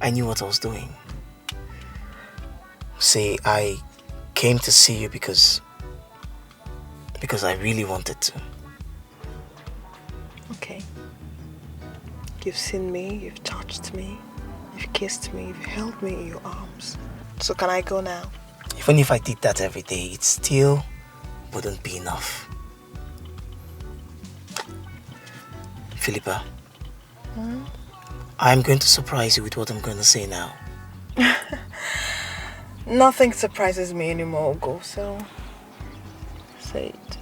I knew what I was doing. See, I came to see you because I really wanted to. Okay. You've seen me, you've touched me, you've kissed me, you've held me in your arms. So can I go now? Even if I did that every day, it still wouldn't be enough. Philippa, I'm going to surprise you with what I'm going to say now. Nothing surprises me anymore, Ugo, so say it.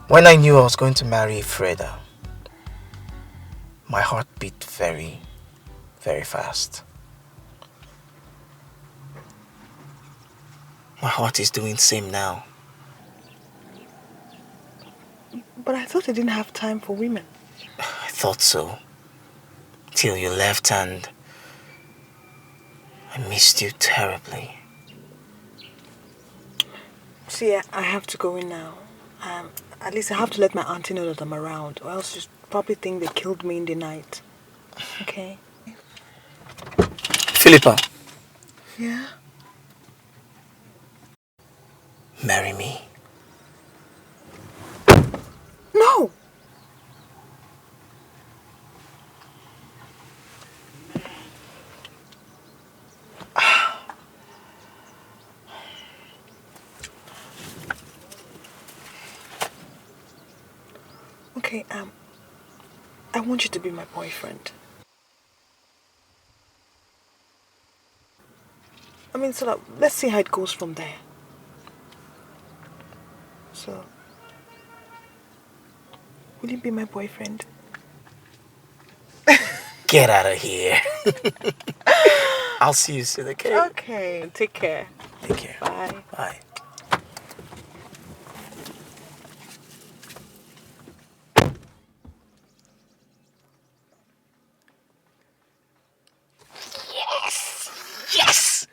When I knew I was going to marry Freda, my heart beat very, very fast. My heart is doing the same now. But I thought you didn't have time for women. I thought so. Till you left and I missed you terribly. See, I have to go in now. At least I have to let my auntie know that I'm around, or else she'll probably think they killed me in the night. Okay? Philippa. Yeah? Marry me. No! Okay, I want you to be my boyfriend. I mean, so let's see how it goes from there. So, will you be my boyfriend? Get out of here. I'll see you soon, okay? Okay, take care. Take care. Bye. Bye. Yes! Yes!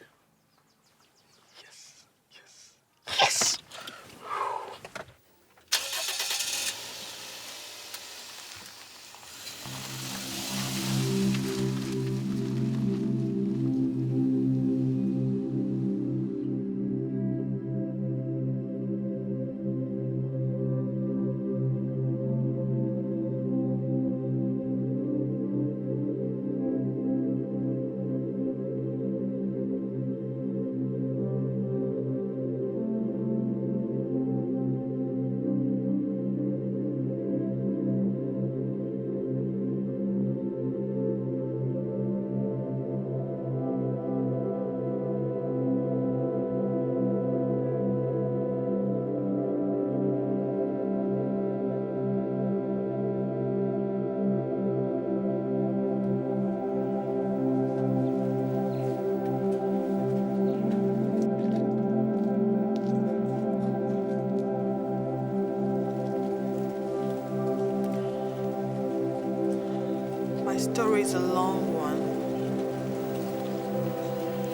is a long one.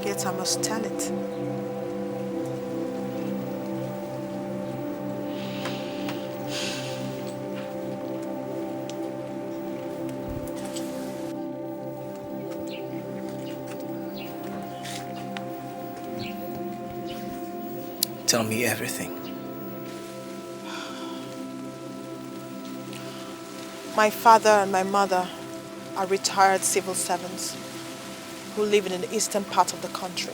Yet I must tell it. Tell me everything. My father and my mother are retired civil servants who live in the eastern part of the country.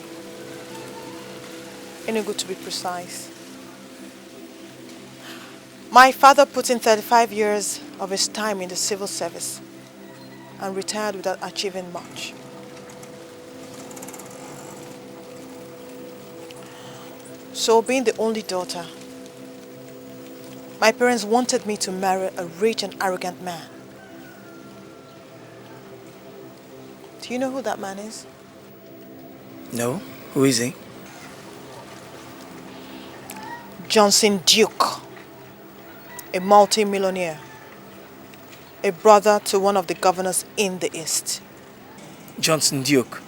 Enugu to be precise. My father put in 35 years of his time in the civil service and retired without achieving much. So, being the only daughter, my parents wanted me to marry a rich and arrogant man. Do you know who that man is? No? Who is he? Johnson Duke, a multi-millionaire, a brother to one of the governors in the East. Johnson Duke.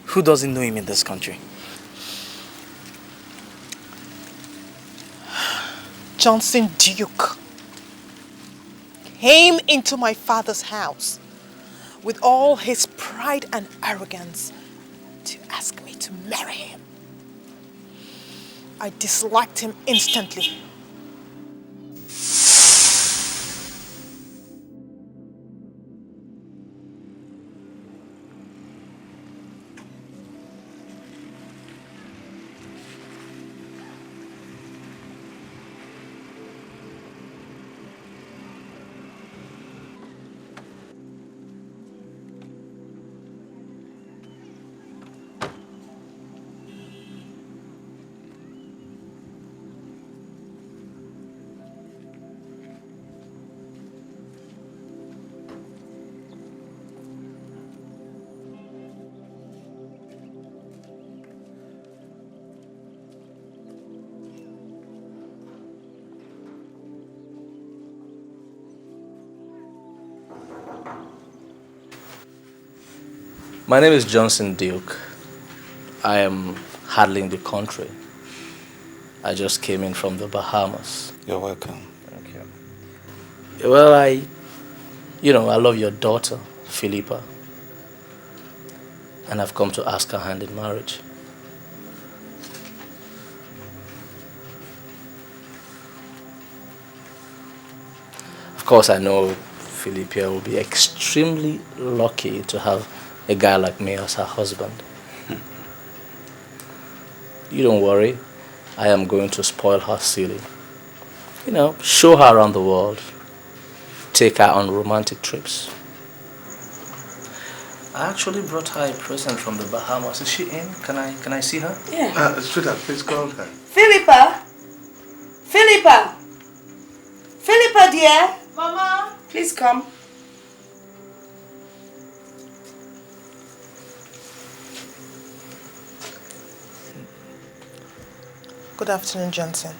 Who doesn't know him in this country? Johnson Duke came into my father's house with all his pride and arrogance to ask me to marry him. I disliked him instantly. My name is Johnson Duke. I am handling the country. I just came in from the Bahamas. You're welcome. Thank you. Well, I love your daughter, Philippa. And I've come to ask her hand in marriage. Of course, I know Philippa will be extremely lucky to have a guy like me as her husband. You don't worry. I am going to spoil her silly. Show her around the world. Take her on romantic trips. I actually brought her a present from the Bahamas. Is she in? Can I see her? Yeah. Freda, please call her. Philippa! Philippa! Philippa, dear! Mama! Please come. Good afternoon, Johnson.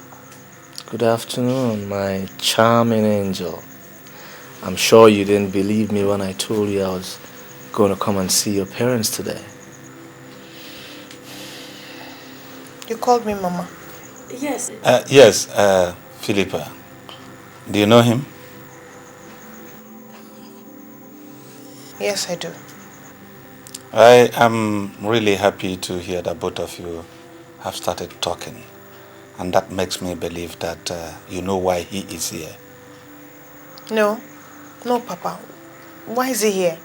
Good afternoon, my charming angel. I'm sure you didn't believe me when I told you I was going to come and see your parents today. You called me Mama. Yes. Yes, Philippa. Do you know him? Yes, I do. I am really happy to hear that both of you have started talking. And that makes me believe that you know why he is here. No, Papa. Why is he here?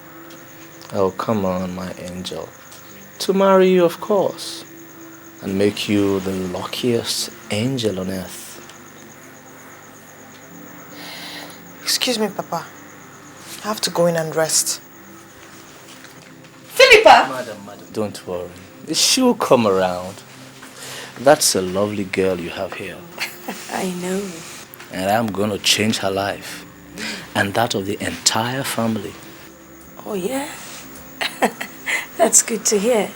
Oh, come on, my angel. To marry you, of course. And make you the luckiest angel on earth. Excuse me, Papa. I have to go in and rest. Philippa! Madam, don't worry. She'll come around. That's a lovely girl you have here. I know. And I'm going to change her life. And that of the entire family. Oh, yeah? That's good to hear.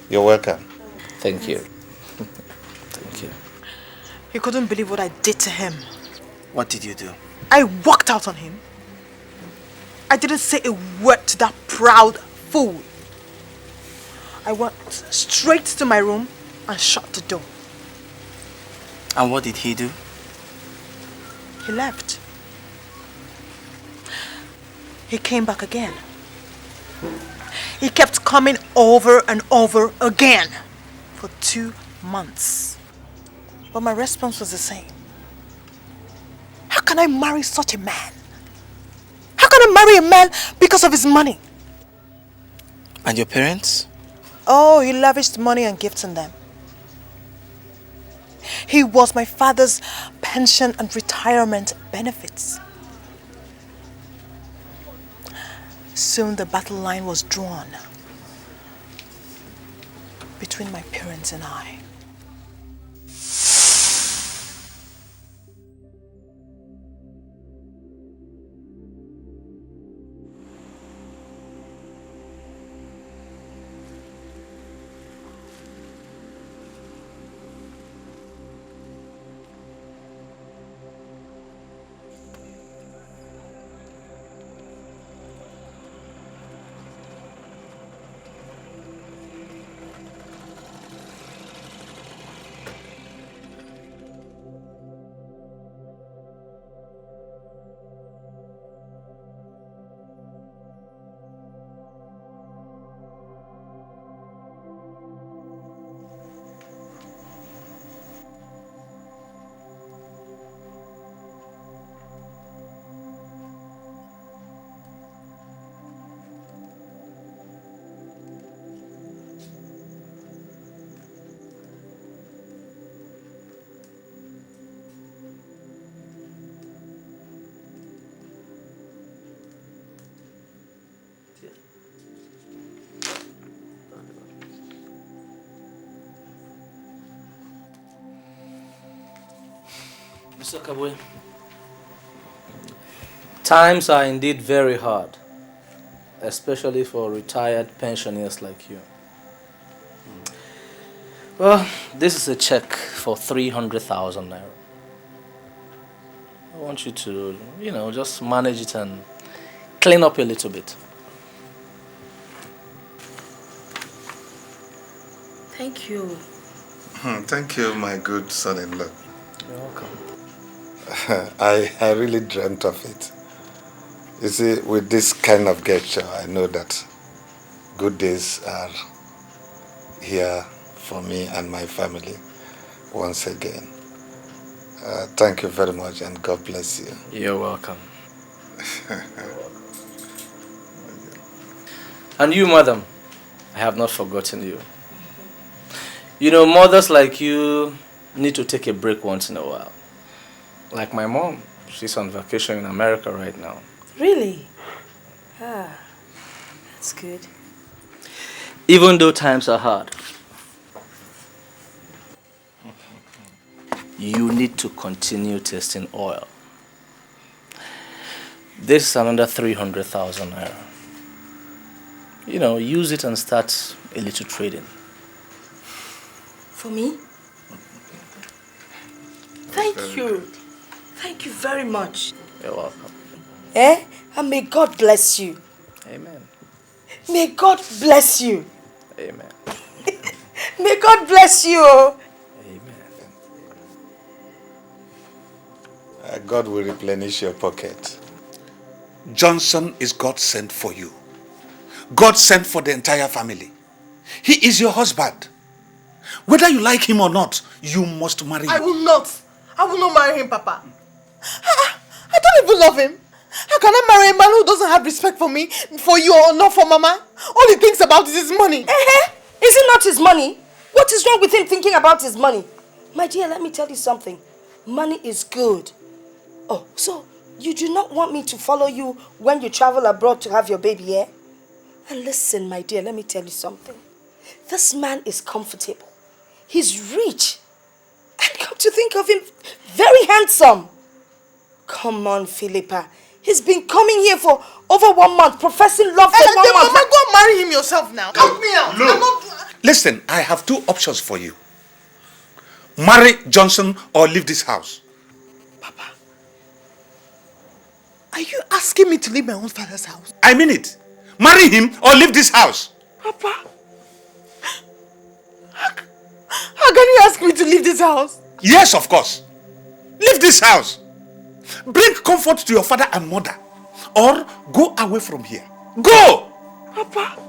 You're welcome. Thank you. Thank you. You couldn't believe what I did to him. What did you do? I walked out on him. I didn't say a word to that proud fool. I went straight to my room and shut the door. And what did he do? He left. He came back again. He kept coming over and over again for 2 months. But my response was the same. How can I marry such a man? How can I marry a man because of his money? And your parents? Oh, he lavished money and gifts on them. He was my father's pension and retirement benefits. Soon the battle line was drawn between my parents and I. Mr. Kabwe, times are indeed very hard, especially for retired pensioners like you. Well, this is a check for 300,000 naira. I want you to, just manage it and clean up a little bit. Thank you. Thank you, my good son-in-law. You're welcome. I really dreamt of it. You see, with this kind of gesture, I know that good days are here for me and my family once again. Thank you very much and God bless you. You're welcome. And you, madam, I have not forgotten you. Mothers like you need to take a break once in a while. Like my mom, she's on vacation in America right now. Really? Ah, that's good. Even though times are hard, you need to continue testing oil. This is another 300,000 naira. Use it and start a little trading. For me? Thank you. Thank you very much. You're welcome. And may God bless you. Amen. May God bless you. Amen. May God bless you. God will replenish your pocket. Johnson is God sent for you. God sent for the entire family. He is your husband. Whether you like him or not, you must marry him. I will not. I will not marry him, Papa. I don't even love him. How can I marry a man who doesn't have respect for me, for you, or not for Mama? All he thinks about is his money. Is it not his money? What is wrong with him thinking about his money? My dear, let me tell you something. Money is good. Oh, so you do not want me to follow you when you travel abroad to have your baby, eh? And listen, my dear, let me tell you something. This man is comfortable. He's rich. And come to think of him, very handsome. Come on, Philippa. He's been coming here for over 1 month, professing love for 1 month. Mama, go and marry him yourself now. Help me out. Listen, I have 2 options for you. Marry Johnson or leave this house. Papa, Are you asking me to leave my own father's house? I mean it. Marry him or leave this house. Papa, how can you ask me to leave this house? Yes, of course. Leave this house. Bring comfort to your father and mother. Or go away from here. Go! Papa,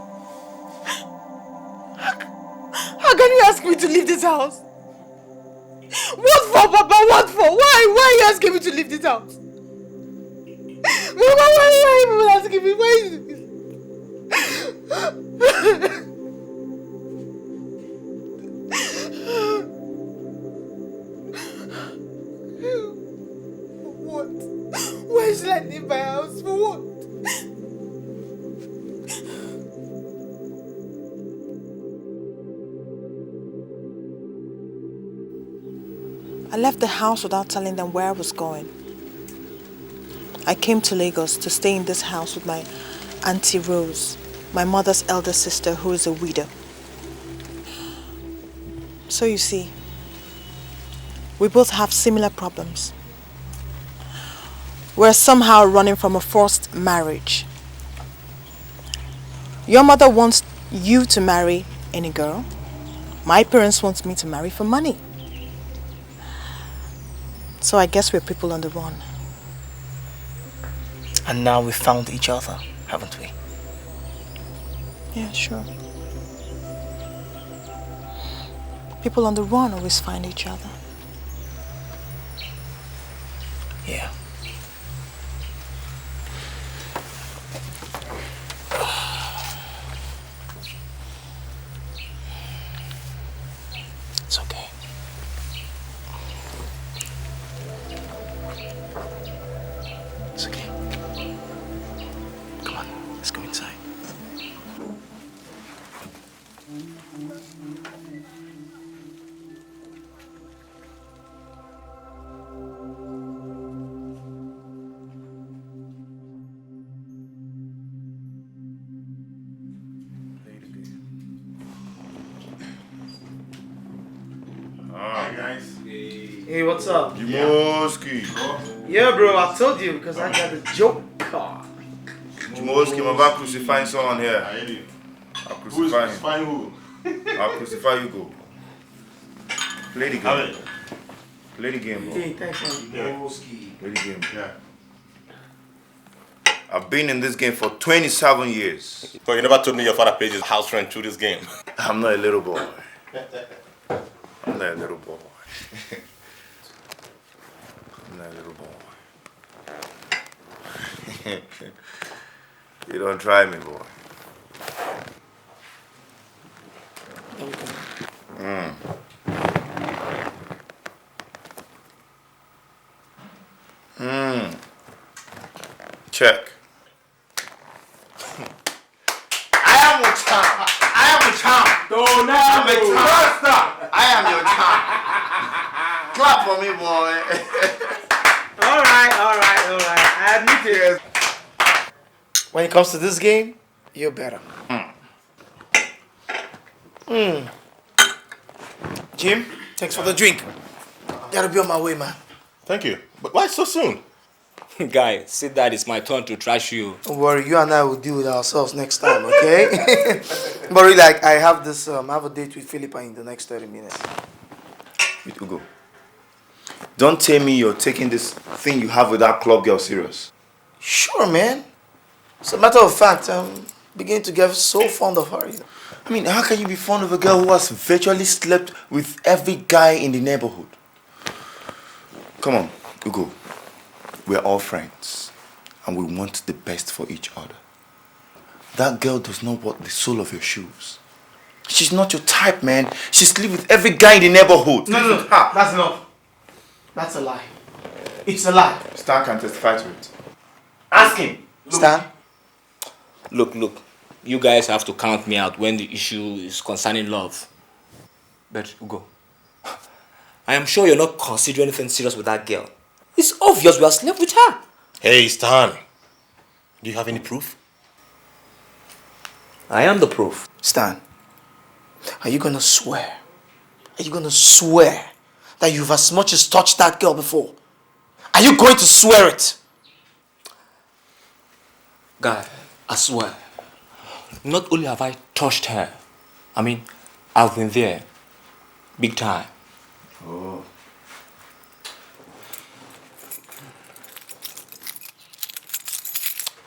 how can you ask me to leave this house? What for, Papa? What for? Why are you asking me to leave this house? Mama, why are you even asking me? Why is this? What? Why should I leave my house? For what? I left the house without telling them where I was going. I came to Lagos to stay in this house with my Auntie Rose, my mother's elder sister who is a widow. So you see, we both have similar problems. We're somehow running from a forced marriage. Your mother wants you to marry any girl. My parents want me to marry for money. So I guess we're people on the run. And now we found each other, haven't we? Yeah, sure. People on the run always find each other. Yeah. It's okay. It's okay. Come on, let's go inside. Hi guys. Hey, what's up? Jimoski. Yeah, bro, I told you because I got the joke car. Jimoski, I'm about to crucify someone here. I'll crucify him. Crucify who? I'll crucify you, go. Play the game. Play the game, bro. Hey, thanks, man. Play the game. Yeah. I've been in this game for 27 years. So you never told me your father pays his house rent through this game. I'm not a little boy. I'm not a little boy. I'm not a little boy. You don't try me, boy. Check. I am a champ. I am a champ. Don't I'm a champ. I am your champ. Clap for me, boy. All right. I admit it. When it comes to this game, you're better. Jim, thanks for the drink. Gotta be on my way, man. Thank you. But why so soon? Guy, see that it's my turn to trash you. Don't worry, you and I will deal with ourselves next time, okay? But really, like, I have this, I have a date with Philippa in the next 30 minutes. With Ugo. Don't tell me you're taking this thing you have with that club girl serious. Sure, man. As a matter of fact, I'm beginning to get so fond of her. You know? I mean, how can you be fond of a girl who has virtually slept with every guy in the neighborhood? Come on, Ugo. We're all friends, and we want the best for each other. That girl does not want the sole of your shoes. She's not your type, man. She sleeps with every guy in the neighborhood. No, that's enough. That's a lie. It's a lie. Stan can testify to it. Ask him. Stan? Look. You guys have to count me out when the issue is concerning love. But, Ugo, I am sure you're not considering anything serious with that girl. It's obvious we are slept with her. Hey, Stan. Do you have any proof? I am the proof. Stan, are you gonna swear? Are you gonna swear that you've as much as touched that girl before? Are you going to swear it? Guy, I swear, not only have I touched her, I mean, I've been there. Big time. Oh.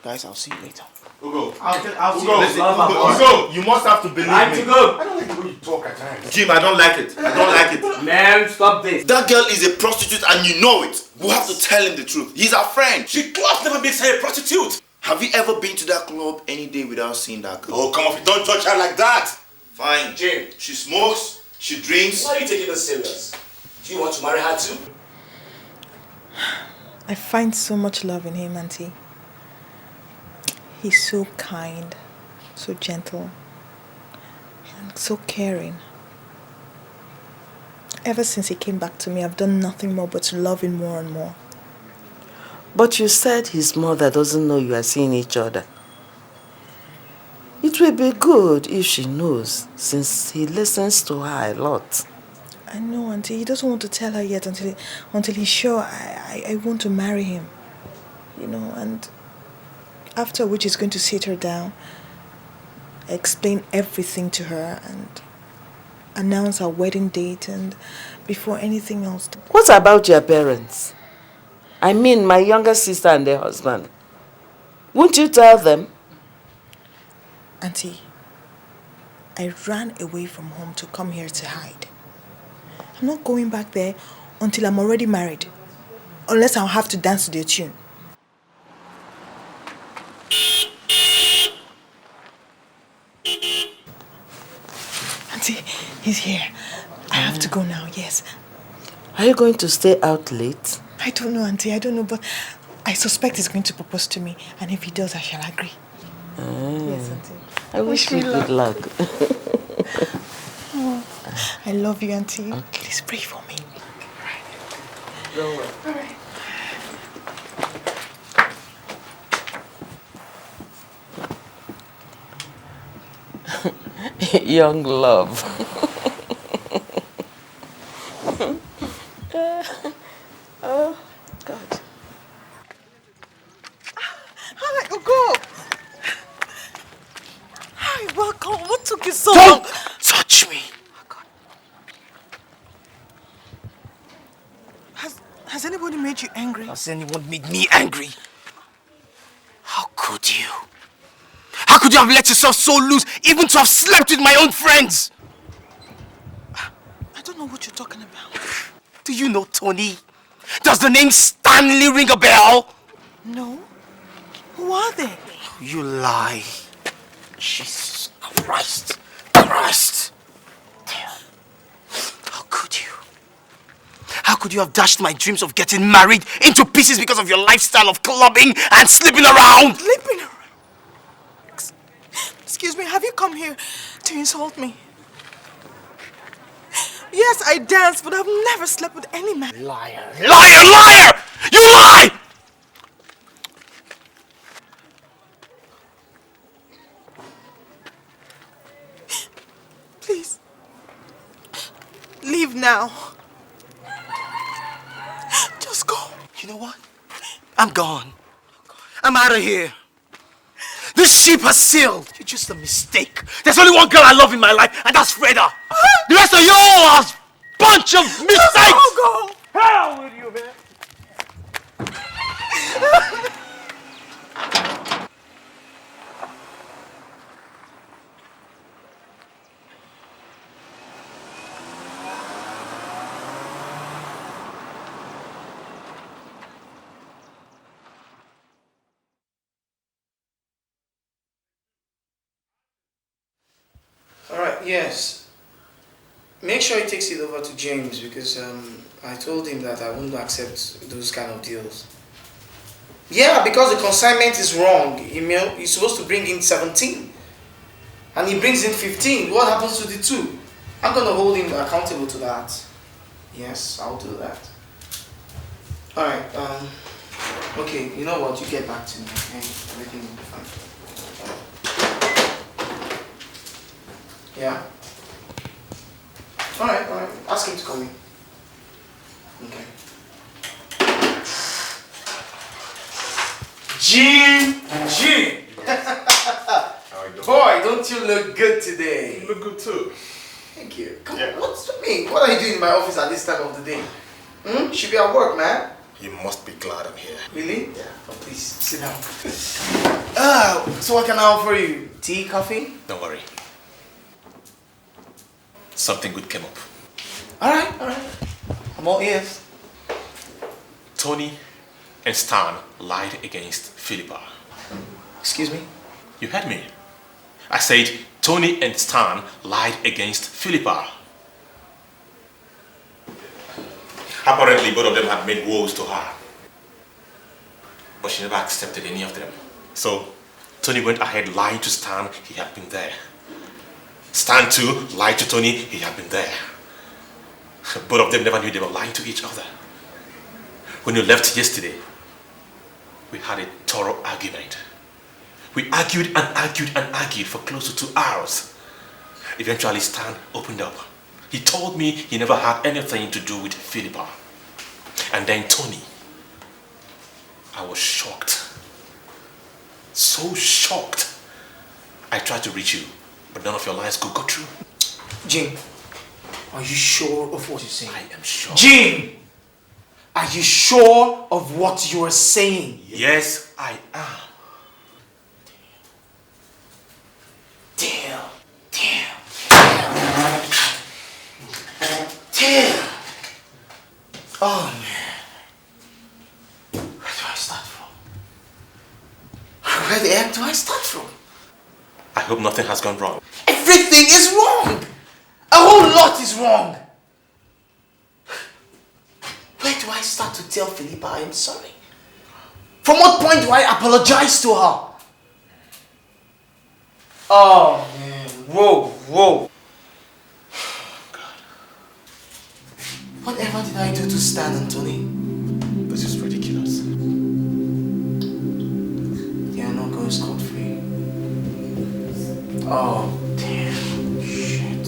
Guys, I'll see you later. Ugo. I'll see Ugo. you later. Ugo. You must have to believe Time me. to go. I don't like the way you talk at times. Jim, I don't like it. I don't like it. Man, stop this. That girl is a prostitute and you know it. We have to tell him the truth. He's our friend. She club never makes her a prostitute. Have you ever been to that club any day without seeing that girl? Oh, come on, don't touch her like that. Fine. Jim. She smokes, she drinks. Why are you taking this serious? Do you want to marry her too? I find so much love in him, Auntie. He's so kind, so gentle, and so caring. Ever since he came back to me, I've done nothing more but to love him more and more. But you said his mother doesn't know you are seeing each other. It will be good if she knows, since he listens to her a lot. I know, Auntie. He doesn't want to tell her yet until he's sure I want to marry him. You know, and after which he's going to sit her down, explain everything to her, and announce our wedding date, and before anything else. What about your parents? I mean, my younger sister and their husband. Won't you tell them? Auntie, I ran away from home to come here to hide. I'm not going back there until I'm already married, unless I'll have to dance to their tune. Auntie, he's here. I have to go now, yes. Are you going to stay out late? I don't know, Auntie, I don't know, but I suspect he's going to propose to me, and if he does, I shall agree. Yes, Auntie. I wish you good luck. Oh, I love you, Auntie. Okay. Please pray for me. Don't worry. All right. Young love. Oh, God. Hi, Ugo. Hi, welcome. What took you so long? Don't touch me. Oh, God. Has anybody made you angry? Has anyone made me angry? How could you? How could you have let yourself so loose, even to have slept with my own friends? I don't know what you're talking about. Do you know Tony? Does the name Stanley ring a bell? No. Who are they? You lie. Jesus Christ. Christ. How could you? How could you have dashed my dreams of getting married into pieces because of your lifestyle of clubbing and sleeping around? Sleeping around? Excuse me, have you come here to insult me? Yes, I dance, but I've never slept with any man. Liar! Liar! Liar! You lie! Please, leave now. Just go. You know what? I'm gone. I'm out of here. This ship has sailed. You're just a mistake. There's only one girl I love in my life, and that's Freda. The rest of you all are a bunch of mistakes. Go. Hell with you, man. Alright, yes. Make sure he takes it over to James because I told him that I wouldn't accept those kind of deals. Yeah, because the consignment is wrong. He's supposed to bring in 17 and he brings in 15. What happens to the 2? I'm going to hold him accountable to that. Yes, I'll do that. Alright, okay, you know what? You get back to me, okay? Everything will be fine. Yeah? Alright. Ask him to come in. Okay. Jim! How are you doing? Boy, don't you look good today? You look good too. Thank you. Come on, what's with me? What are you doing in my office at this time of the day? Hmm? Should be at work, man. You must be glad I'm here. Really? Yeah. Oh, please, sit down. So what can I offer you? Tea, coffee? Don't worry. Something good came up. Alright. I'm all ears. Tony and Stan lied against Philippa. Excuse me? You heard me. I said Tony and Stan lied against Philippa. Apparently both of them had made woes to her. But she never accepted any of them. So Tony went ahead lying to Stan he had been there. Stan too lied to Tony he had been there. Both of them never knew they were lying to each other. When you left yesterday, we had a thorough argument. We argued and argued and argued for close to 2 hours. Eventually Stan opened up. He told me he never had anything to do with Philippa. And then Tony. I was shocked. So shocked. I tried to reach you, but none of your lines could go through. Jim, are you sure of what you're saying? I am sure. Jim! Are you sure of what you are saying? Yes, I am. Damn. Oh man. Where do I start from? Where the heck do I start from? I hope nothing has gone wrong. Everything is wrong! A whole lot is wrong! Where do I start to tell Philippa I am sorry? From what point do I apologize to her? Oh man, whoa. Whatever did I do to Stan and Tony? This is ridiculous. They are not going scot-free. Oh, damn. Shit.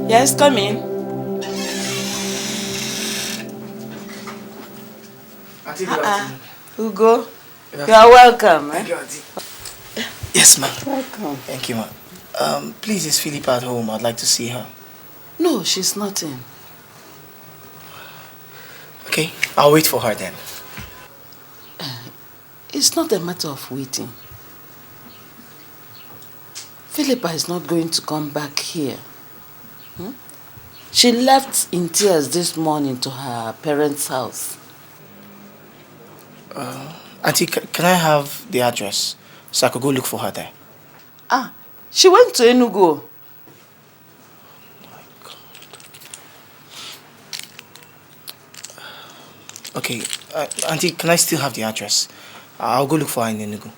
Yes, come in. Ugo, you are welcome. Thank you, Auntie. Yes, ma'am. Welcome. Thank you, ma'am. Please, is Philippa at home? I'd like to see her. No, she's not in. Okay, I'll wait for her then. It's not a matter of waiting. Philippa is not going to come back here. She left in tears this morning to her parents' house. Auntie, can I have the address so I could go look for her there? She went to Enugu. Okay, Auntie, can I still have the address? I'll go look for her in Enugu.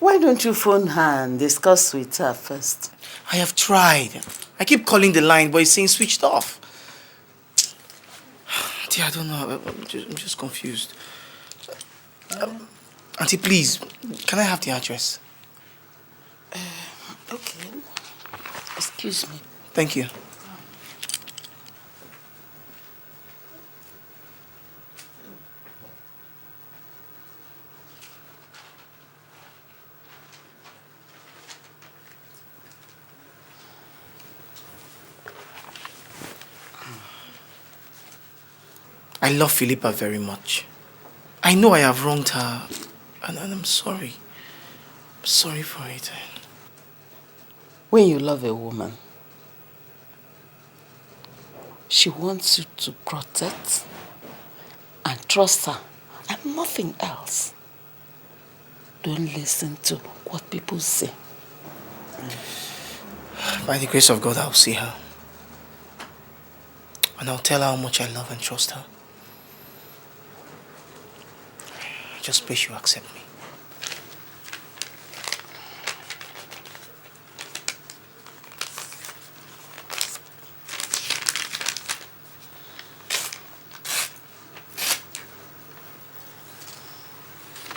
Why don't you phone her and discuss with her first? I have tried. I keep calling the line, but it's saying switched off. Auntie, I don't know. I'm just confused. Auntie, please, can I have the address? Okay. Excuse me. Thank you. I love Philippa very much. I know I have wronged her, and I'm sorry. I'm sorry for it. When you love a woman, she wants you to protect and trust her, and nothing else. Don't listen to what people say. By the grace of God, I'll see her. And I'll tell her how much I love and trust her. I just pray she'll accept me.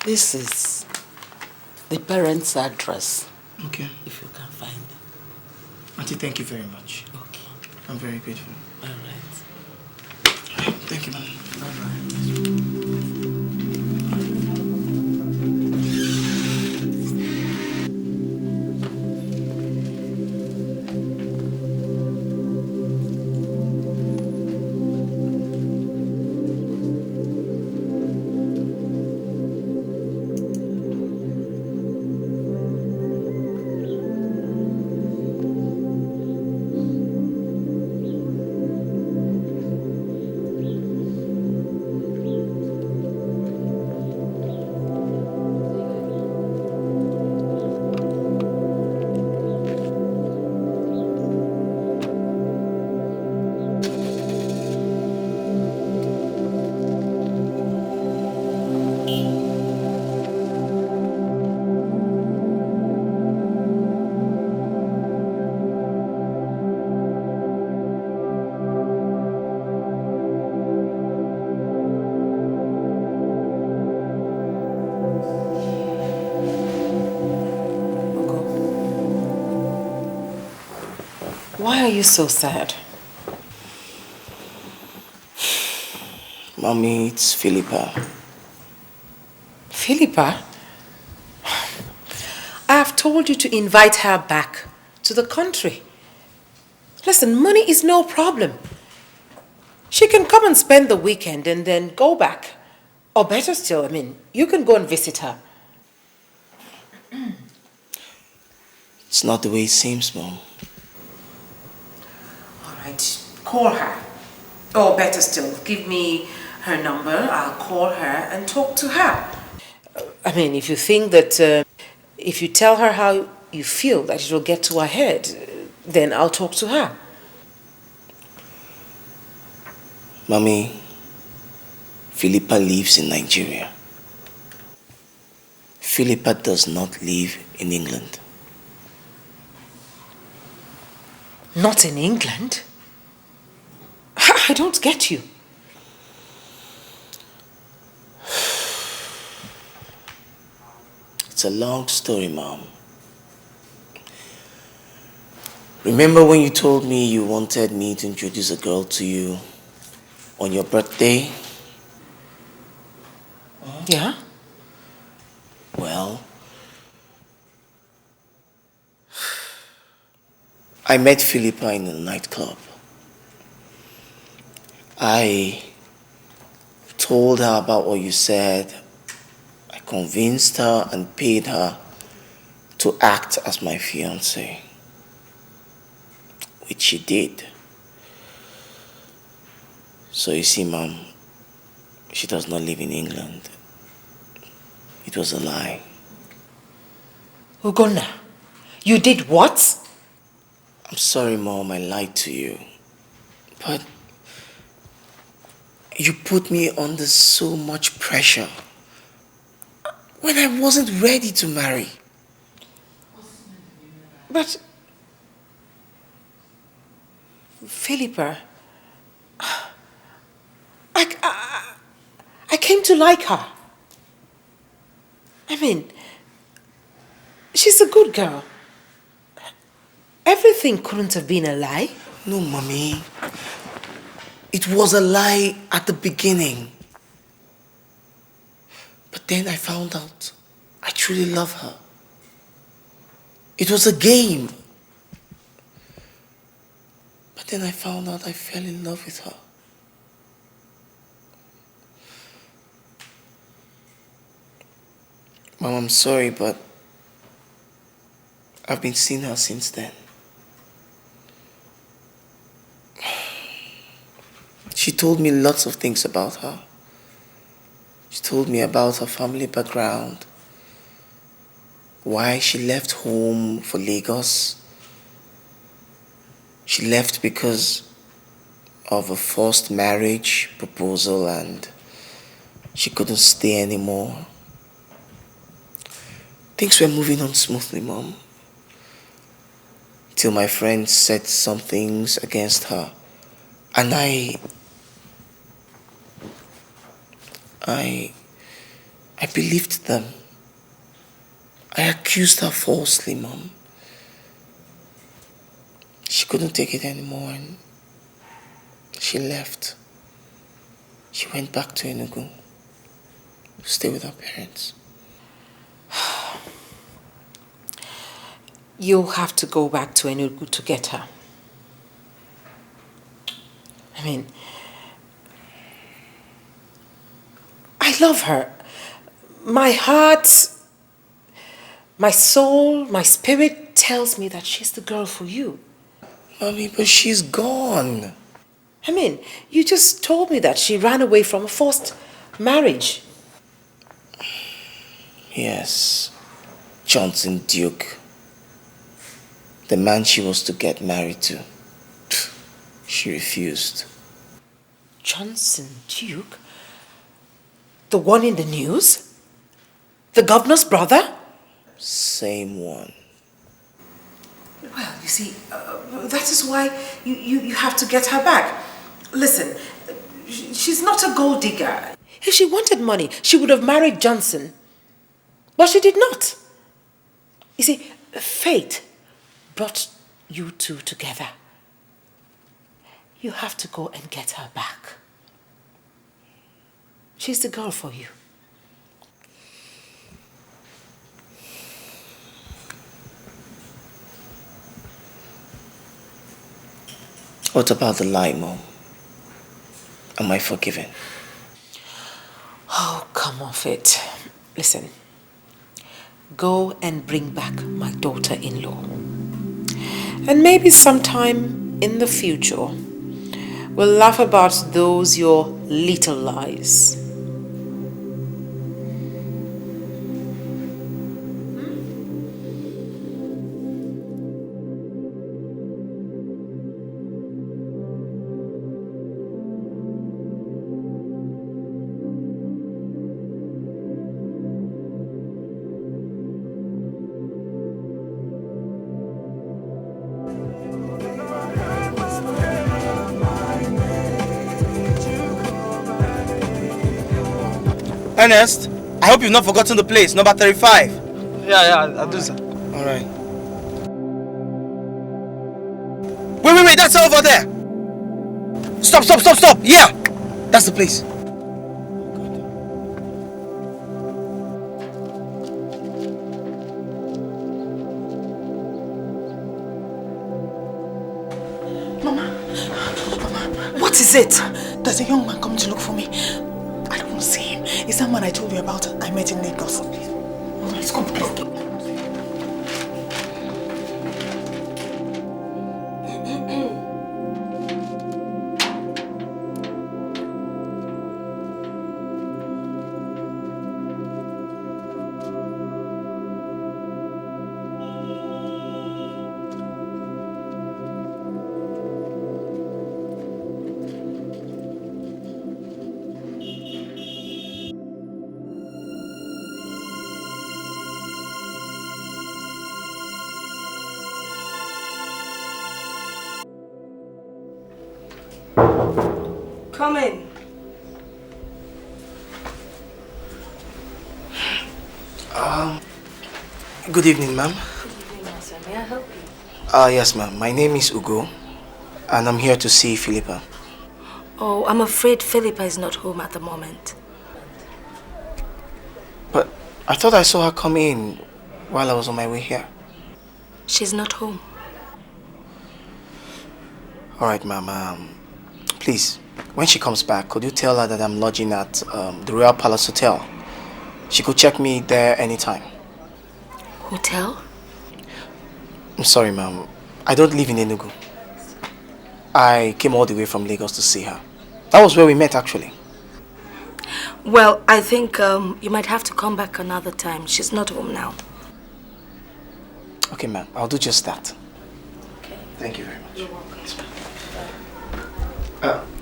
This is the parents' address. Okay. If you can find it. Auntie, thank you very much. Okay. I'm very grateful. All right. Thank you, Mom. All right. Why are you so sad? Mommy, it's Philippa. Philippa? I have told you to invite her back to the country. Listen, money is no problem. She can come and spend the weekend and then go back. Or better still, you can go and visit her. It's not the way it seems, Mom. All right, call her. Or better still, give me her number. I'll call her and talk to her. If you think that if you tell her how you feel that it will get to her head, then I'll talk to her. Mommy, Philippa lives in Nigeria. Philippa does not live in England. Not in England? I don't get you. It's a long story, Mom. Remember when you told me you wanted me to introduce a girl to you on your birthday? Yeah? Well, I met Philippa in a nightclub. I told her about what you said. I convinced her and paid her to act as my fiancée, which she did. So you see, Mom, she does not live in England. It was a lie. Ugonna, you did what? I'm sorry, Mom, I lied to you. But you put me under so much pressure when I wasn't ready to marry. But, Philippa, I came to like her. She's a good girl. Everything couldn't have been a lie. No, Mommy. It was a lie at the beginning. But then I found out I truly love her. It was a game. But then I found out I fell in love with her. Mom, I'm sorry, but I've been seeing her since then. She told me lots of things about her. She told me about her family background, why she left home for Lagos. She left because of a forced marriage proposal and she couldn't stay anymore. Things were moving on smoothly, Mom. Till my friend said some things against her. And I believed them. I accused her falsely, Mom. She couldn't take it anymore and she left. She went back to Enugu to stay with her parents. You'll have to go back to Enugu to get her. I mean, I love her. My heart, my soul, my spirit tells me that she's the girl for you. Mommy, but she's gone. I mean, you just told me that she ran away from a forced marriage. Yes, Johnson Duke. The man she was to get married to. She refused. Johnson Duke? The one in the news? The governor's brother? Same one. Well, you see, that is why you have to get her back. Listen, she's not a gold digger. If she wanted money, she would have married Johnson. But she did not. You see, fate brought you two together. You have to go and get her back. She's the girl for you. What about the lie, Mom? Am I forgiven? Oh, come off it. Listen, go and bring back my daughter-in-law. And maybe sometime in the future, we'll laugh about those your little lies. Ernest, I hope you've not forgotten the place, number 35. Yeah, I'll do, sir. Alright. Wait, that's over there. Stop. Yeah, that's the place. Mama, what is it? There's a young man coming to look for me. I don't want to see him. It's that man I told you about. I met in Lagos. Please come, please. Come in. Good evening, ma'am. Good evening, sir. May I help you? Yes, ma'am. My name is Ugo, and I'm here to see Philippa. Oh, I'm afraid Philippa is not home at the moment. But I thought I saw her come in while I was on my way here. She's not home. Alright, ma'am. Please, when she comes back, could you tell her that I'm lodging at the Royal Palace Hotel? She could check me there anytime. Hotel? I'm sorry, ma'am. I don't live in Enugu. I came all the way from Lagos to see her. That was where we met, actually. Well, I think you might have to come back another time. She's not home now. Okay, ma'am. I'll do just that. Okay. Thank you very much. You're welcome.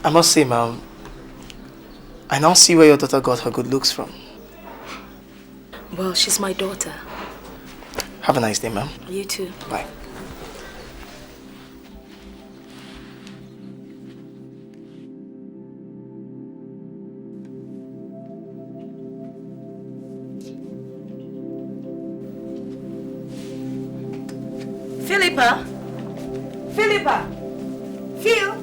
I must say, ma'am, I now see where your daughter got her good looks from. Well, she's my daughter. Have a nice day, ma'am. You too. Bye. Philippa? Philippa? Phil?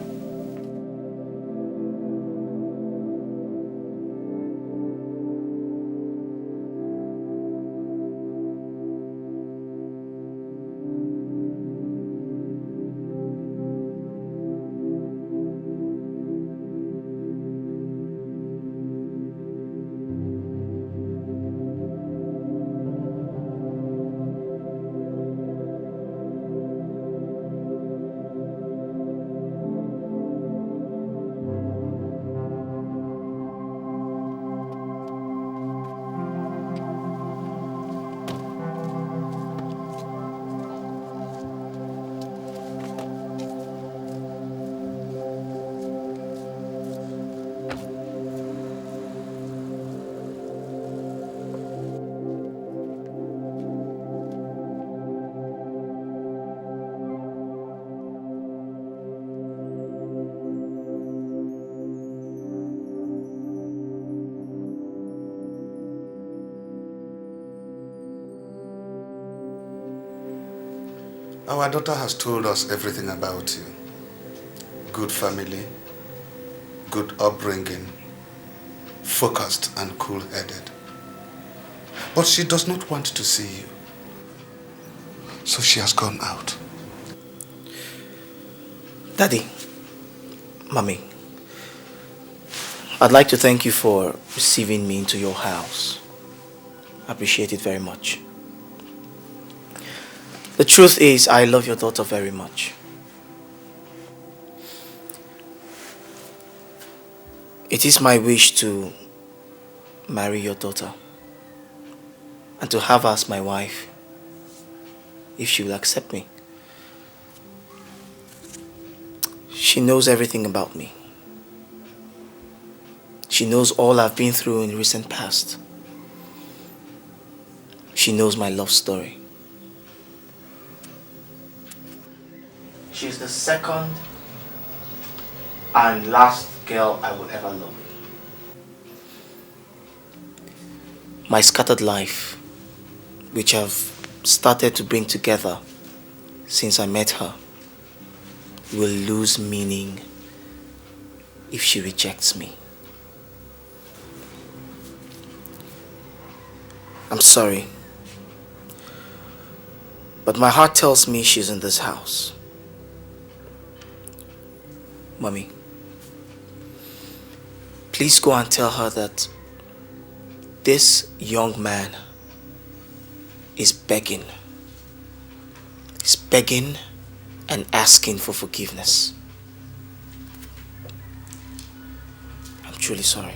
Our daughter has told us everything about you. Good family, good upbringing, focused and cool-headed. But she does not want to see you. So she has gone out. Daddy, Mommy, I'd like to thank you for receiving me into your house. I appreciate it very much. The truth is, I love your daughter very much. It is my wish to marry your daughter and to have her as my wife, if she will accept me. She knows everything about me. She knows all I've been through in the recent past. She knows my love story. She's the second and last girl I will ever love. My scattered life, which I've started to bring together since I met her, will lose meaning if she rejects me. I'm sorry, but my heart tells me she's in this house. Mommy, please go and tell her that this young man is begging. He's begging and asking for forgiveness. I'm truly sorry.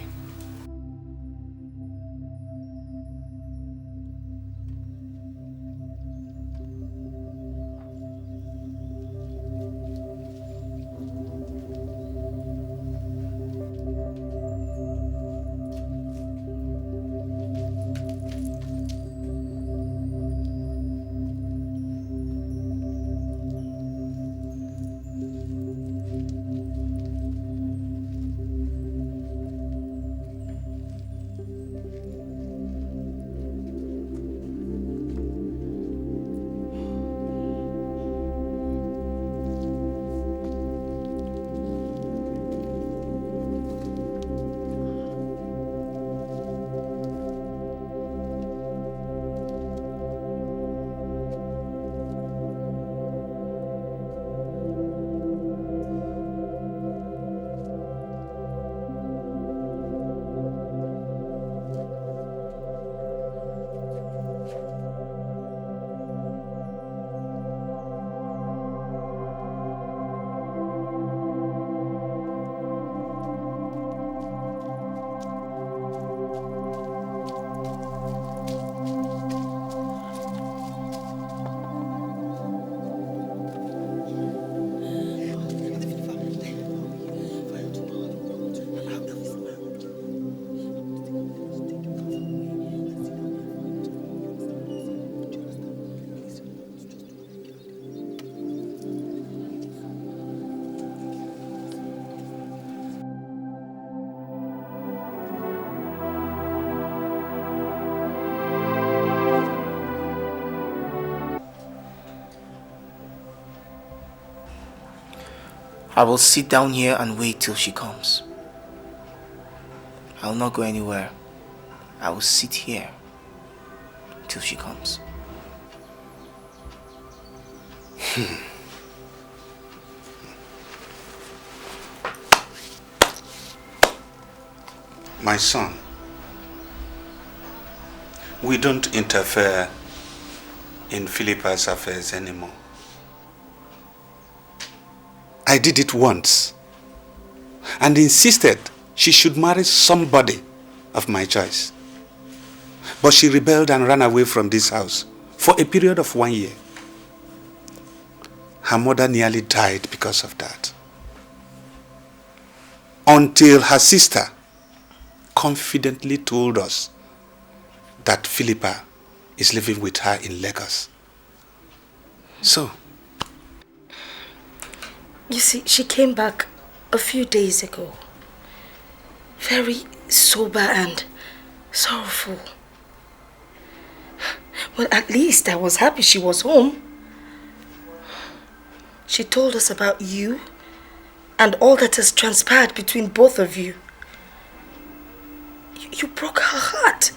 I will sit down here and wait till she comes. I will not go anywhere. I will sit here till she comes. My son, we don't interfere in Philippa's affairs anymore. I did it once and insisted she should marry somebody of my choice. But she rebelled and ran away from this house for a period of 1 year. Her mother nearly died because of that. Until her sister confidently told us that Philippa is living with her in Lagos. So, you see, she came back a few days ago. Very sober and sorrowful. Well, at least I was happy she was home. She told us about you and all that has transpired between both of you. You broke her heart.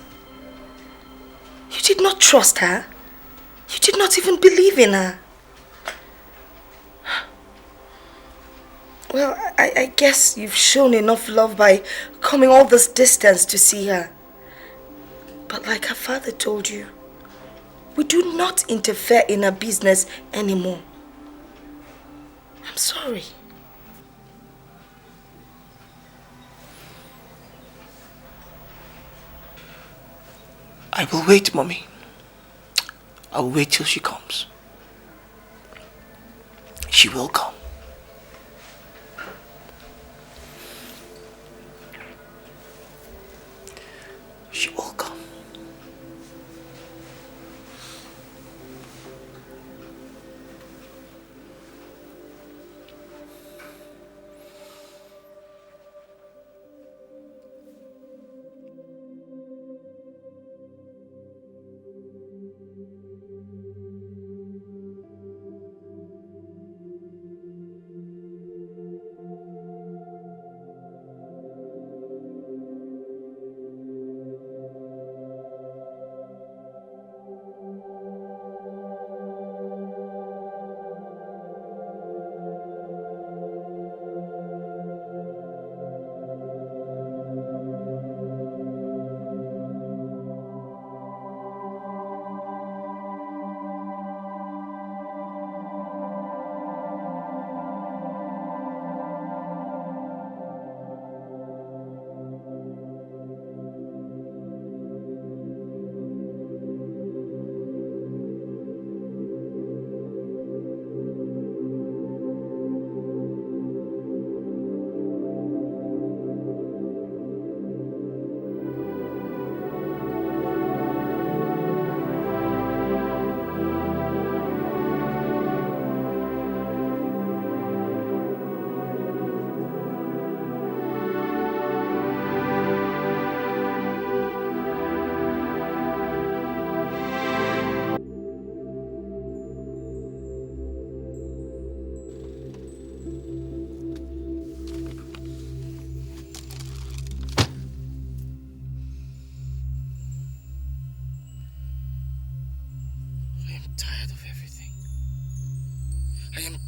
You did not trust her. You did not even believe in her. Well, I guess you've shown enough love by coming all this distance to see her. But like her father told you, we do not interfere in her business anymore. I'm sorry. I will wait, Mommy. I will wait till she comes. She will come. She will come.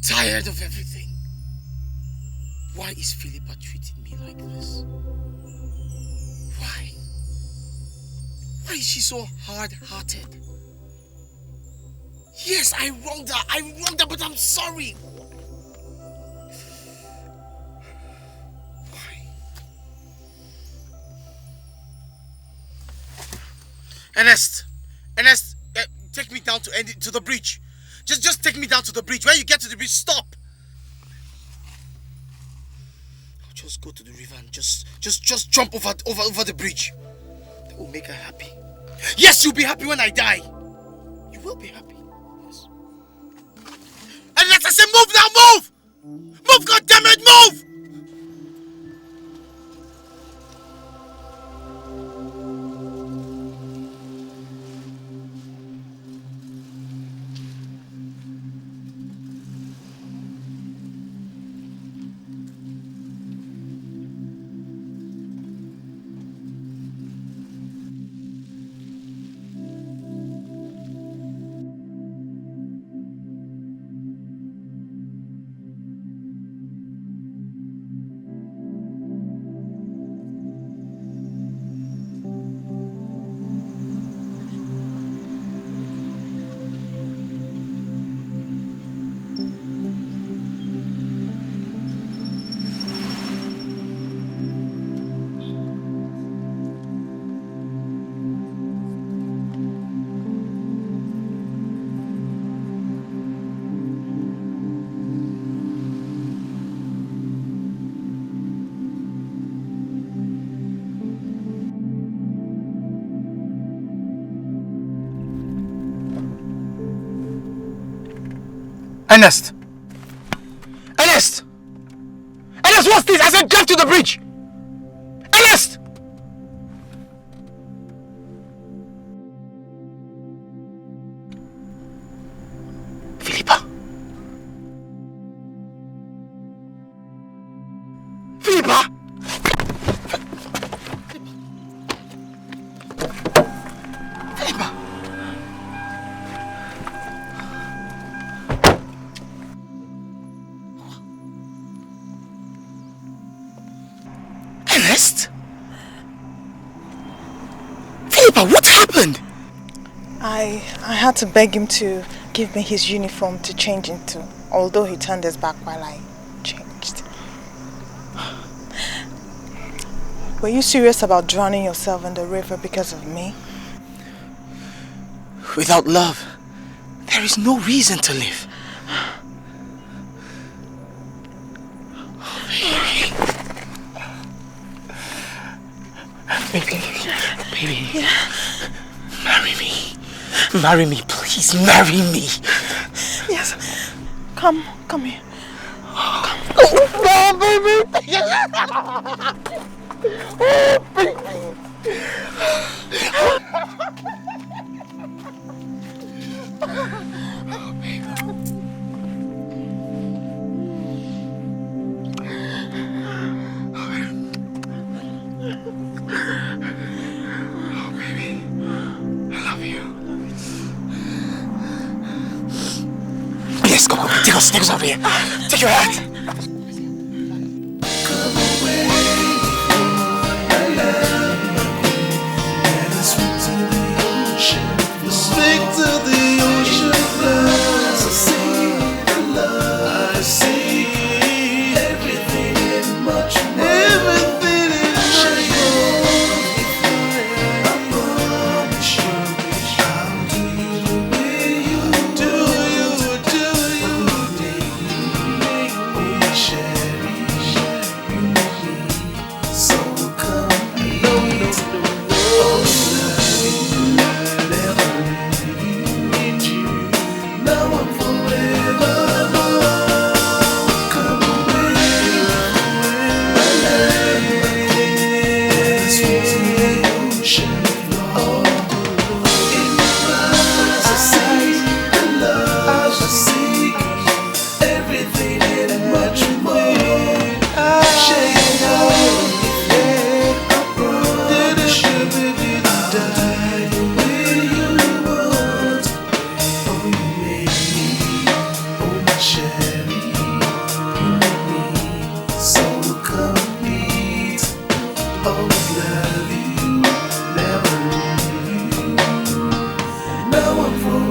Tired of everything. Why is Philippa treating me like this? Why? Why is she so hard-hearted? Yes, I wronged her, but I'm sorry. Why? Ernest, take me down to the bridge. Just take me down to the bridge. When you get to the bridge, stop. I'll just go to the river and just jump over the bridge. That will make her happy. Yes, you'll be happy when I die. You will be happy. Yes. And let us say, move now, move! Move, goddammit, move! Ernest! Ernest! Ernest, what's this? I said drive to the bridge! Ernest! Philippa! Philippa! Philippa! Ernest? Philippa, what happened? I had to beg him to give me his uniform to change into, although he turned his back while I changed. Were you serious about drowning yourself in the river because of me? Without love, there is no reason to live. Baby, Yeah. marry me. Marry me, please, marry me. Yes. Come here. Come. Oh, baby. Oh, baby. Oh, baby. Oh, baby. I love you. Yes, come on. Take us over here. Take your hat. Speak to the ocean, I see the love, I see everything and much more. Everything in I promise you, I'll do you the way you do. You make me cherish, you make me so complete. Now I'm for